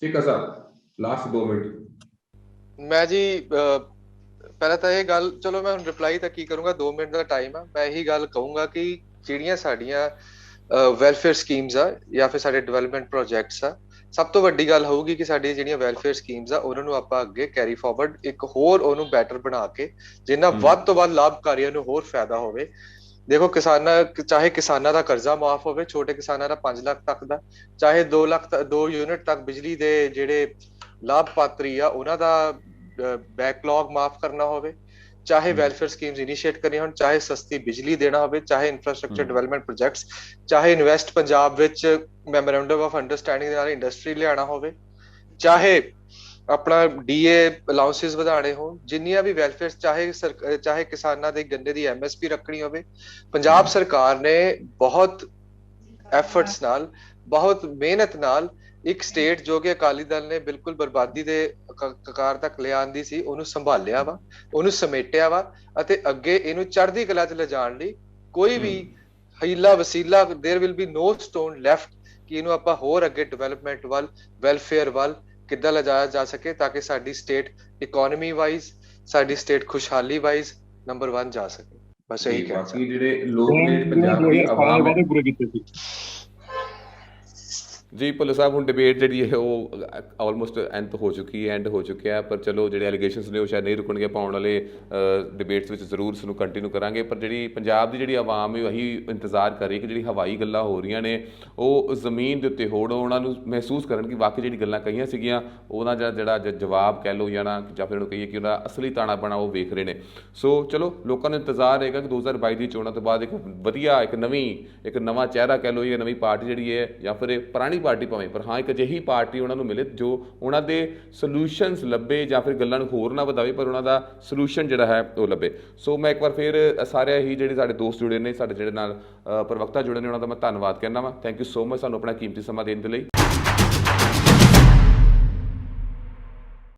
ਠੀਕ ਹੈ ਸਾਹਿਬ, ਲਾਸਟ 2 ਮਿੰਟ। ਮੈਂ ਜੀ ਪਹਿਲਾਂ ਤਾਂ ਇਹ ਗੱਲ, ਚਲੋ ਮੈਂ ਹੁਣ ਰਿਪਲਾਈ ਤਾਂ ਕੀ ਕਰੂੰਗਾ, 2 ਮਿੰਟ ਦਾ ਟਾਈਮ ਆ। ਮੈਂ ਇਹੀ ਗੱਲ ਕਹੂੰਗਾ ਕਿ ਜਿਹੜੀਆਂ ਸਾਡੀਆਂ ਵੈਲਫੇਅਰ ਸਕੀਮਸ ਆ ਜਾਂ ਫਿਰ ਸਾਡੇ ਡਿਵੈਲਪਮੈਂਟ ਪ੍ਰੋਜੈਕਟਸ ਆ, ਸਭ ਤੋਂ ਵੱਡੀ ਗੱਲ ਹੋਊਗੀ ਕਿ ਸਾਡੀਆਂ ਜਿਹੜੀਆਂ ਵੈਲਫੇਅਰ ਸਕੀਮਸ ਆ ਉਹਨਾਂ ਨੂੰ ਆਪਾਂ ਅੱਗੇ ਕੈਰੀ ਫਾਰਵਰਡ ਇੱਕ ਹੋਰ ਉਹਨੂੰ ਬੈਟਰ ਬਣਾ ਕੇ ਜਿੰਨਾ ਵੱਧ ਤੋਂ ਵੱਧ ਲਾਭਕਾਰੀਆਂ ਨੂੰ ਹੋਰ ਫਾਇਦਾ ਹੋਵੇ। ਦੇਖੋ ਚਾਹੇ ਕਿਸਾਨਾਂ ਦਾ ਕਰਜ਼ਾ ਮਾਫ ਹੋਵੇ, ਛੋਟੇ ਕਿਸਾਨਾਂ ਦਾ 5 ਲੱਖ ਤੱਕ ਦਾ, ਚਾਹੇ 2 ਲੱਖ 2 ਯੂਨਿਟ ਤੱਕ ਬਿਜਲੀ ਦੇ ਜਿਹੜੇ ਲਾਭਪਾਤਰੀ ਆ ਉਹਨਾਂ ਦਾ ਬੈਕਲੌਗ ਮਾਫ ਕਰਨਾ ਹੋਵੇ, ਚਾਹੇ ਵੈਲਫੇਅਰ ਸਕੀਮਸ ਇਨੀਸ਼ੀਏਟ ਕਰਨੀਆਂ ਹੋਣ, ਚਾਹੇ ਸਸਤੀ ਬਿਜਲੀ ਦੇਣਾ ਹੋਵੇ, ਚਾਹੇ ਇਨਫਰਾਸਟ੍ਰਕਚਰ ਡਿਵੈਲਪਮੈਂਟ ਪ੍ਰੋਜੈਕਟਸ, ਚਾਹੇ ਇਨਵੈਸਟ ਪੰਜਾਬ ਵਿੱਚ ਮੈਮੋਰੈਂਡਮ ਆਫ ਅੰਡਰਸਟੈਂਡਿੰਗ ਦੇ ਨਾਲ ਇੰਡਸਟਰੀ ਲਿਆਉਣਾ ਹੋਵੇ, ਚਾਹੇ ਆਪਣਾ DA ਅਲਾਉਂਸਸ ਵਧਾਣੇ ਹੋਣ, ਜਿੰਨੀਆਂ ਵੀ ਵੈਲਫੇਅਰ, ਚਾਹੇ ਕਿਸਾਨਾਂ ਦੇ ਗੰਨੇ ਦੀ MSP ਰੱਖਣੀ ਹੋਵੇ। ਪੰਜਾਬ ਸਰਕਾਰ ਨੇ ਬਹੁਤ ਐਫਰਟਸ ਨਾਲ, ਬਹੁਤ ਮਿਹਨਤ ਨਾਲ ਇੱਕ ਸਟੇਟ ਜੋ ਕਿ ਅਕਾਲੀ ਦਲ ਨੇ ਬਿਲਕੁਲ ਬਰਬਾਦੀ ਦੇ ਕਗਾਰ ਤੱਕ ਲਿਆਉਣ ਦੀ ਸੀ ਉਹਨੂੰ ਸੰਭਾਲਿਆ ਵਾ, ਉਹਨੂੰ ਸਮੇਟਿਆ ਵਾ ਅਤੇ ਅੱਗੇ ਇਹਨੂੰ ਚੜ੍ਹਦੀ ਕਲਾ 'ਚ ਲਿਜਾਣ ਲਈ ਕੋਈ ਵੀ ਹੀਲਾ ਵਸੀਲਾ, there will be no stone left ਕਿ ਇਹਨੂੰ ਆਪਾਂ ਹੋਰ ਅੱਗੇ ਡਿਵੈਲਪਮੈਂਟ ਵੱਲ, ਵੈਲਫੇਅਰ ਵੱਲ ਕਿੱਦਾਂ ਲਿਜਾਇਆ ਜਾ ਸਕੇ ਤਾਂ ਕਿ ਸਾਡੀ ਸਟੇਟ ਇਕਨੋਮੀ ਵਾਈਜ਼, ਸਾਡੀ ਸਟੇਟ ਖੁਸ਼ਹਾਲੀ ਵਾਈਜ਼ ਨੰਬਰ 1 ਜਾ ਸਕੇ। ਬਸ ਇਹੀ ਕਹਿਣਾ। ਬਾਕੀ ਜਿਹੜੇ ਲੋਕ ਨੇ ਪੰਜਾਬ ਦੀ ਆਵਾਮ ਹੈ ਪੂਰੇ ਕੀਤੇ ਸੀ ਜੀ ਭੁੱਲਰ ਸਾਹਿਬ, ਹੁਣ ਡਿਬੇਟ ਜਿਹੜੀ ਹੈ ਉਹ ਆਲਮੋਸਟ ਐਂਡ ਹੋ ਚੁੱਕਿਆ, ਪਰ ਚਲੋ ਜਿਹੜੇ ਐਲੀਗੇਸ਼ਨਸ ਨੇ ਉਹ ਸ਼ਾਇਦ ਨਹੀਂ ਰੁਕਣਗੇ। ਪਾਉਣ ਵਾਲੇ ਡਿਬੇਟਸ ਵਿੱਚ ਜ਼ਰੂਰ ਇਸ ਨੂੰ ਕੰਟੀਨਿਊ ਕਰਾਂਗੇ। ਪਰ ਜਿਹੜੀ ਪੰਜਾਬ ਦੀ ਜਿਹੜੀ ਆਵਾਮ ਹੈ ਉਹੀ ਇੰਤਜ਼ਾਰ ਕਰ ਰਹੀ ਕਿ ਜਿਹੜੀ ਹਵਾਈ ਗੱਲਾਂ ਹੋ ਰਹੀਆਂ ਨੇ ਉਹ ਜ਼ਮੀਨ ਦੇ ਉੱਤੇ ਹੋਣ, ਉਹਨਾਂ ਨੂੰ ਮਹਿਸੂਸ ਕਰਨ ਕਿ ਵਾਕਈ ਜਿਹੜੀ ਗੱਲਾਂ ਕਹੀਆਂ ਸੀਗੀਆਂ ਉਹਨਾਂ ਦਾ ਜਿਹੜਾ ਜਵਾਬ ਕਹਿ ਲਓ ਜਾਂ ਫਿਰ ਉਹਨੂੰ ਕਹੀਏ ਕਿ ਉਹਦਾ ਅਸਲੀ ਤਾਣਾ ਬਣਾ ਉਹ ਵੇਖ ਰਹੇ ਨੇ। ਸੋ ਚਲੋ ਲੋਕਾਂ ਨੂੰ ਇੰਤਜ਼ਾਰ ਰਹੇਗਾ ਕਿ 2022 ਦੀ ਚੋਣਾਂ ਤੋਂ ਬਾਅਦ ਇੱਕ ਵਧੀਆ, ਇੱਕ ਨਵਾਂ ਚਿਹਰਾ ਕਹਿ ਲਓ ਜਾਂ ਨਵੀਂ ਪਾਰਟੀ ਜਿਹੜੀ ਹੈ ਜਾਂ ਫਿਰ ਪੁਰਾਣੀ ਪਾਰਟੀ ਭਾਵੇਂ, ਪਰ ਹਾਂ ਇੱਕ ਅਜਿਹੀ ਪਾਰਟੀ ਉਹਨਾਂ ਨੂੰ ਮਿਲੇ ਜੋ ਉਹਨਾਂ ਦੇ ਸੋਲੂਸ਼ਨਸ ਲੱਭੇ ਜਾਂ ਫਿਰ ਗੱਲਾਂ ਨੂੰ ਹੋਰ ਨਾ ਵਧਾਵੇ ਪਰ ਉਹਨਾਂ ਦਾ ਸੋਲੂਸ਼ਨ ਜਿਹੜਾ ਹੈ ਉਹ ਲੱਭੇ। ਸੋ ਮੈਂ ਇੱਕ ਵਾਰ ਫਿਰ ਸਾਰੇ ਹੀ ਜਿਹੜੇ ਸਾਡੇ ਦੋਸਤ ਜੁੜੇ ਨੇ, ਸਾਡੇ ਜਿਹੜੇ ਨਾਲ ਪ੍ਰਵਕਤਾ ਜੁੜੇ ਨੇ, ਉਹਨਾਂ ਦਾ ਮੈਂ ਧੰਨਵਾਦ ਕਰਨਾ ਵਾ। ਥੈਂਕ ਯੂ ਸੋ ਮਚ ਸਾਨੂੰ ਆਪਣਾ ਕੀਮਤੀ ਸਮਾਂ ਦੇਣ ਦੇ ਲਈ।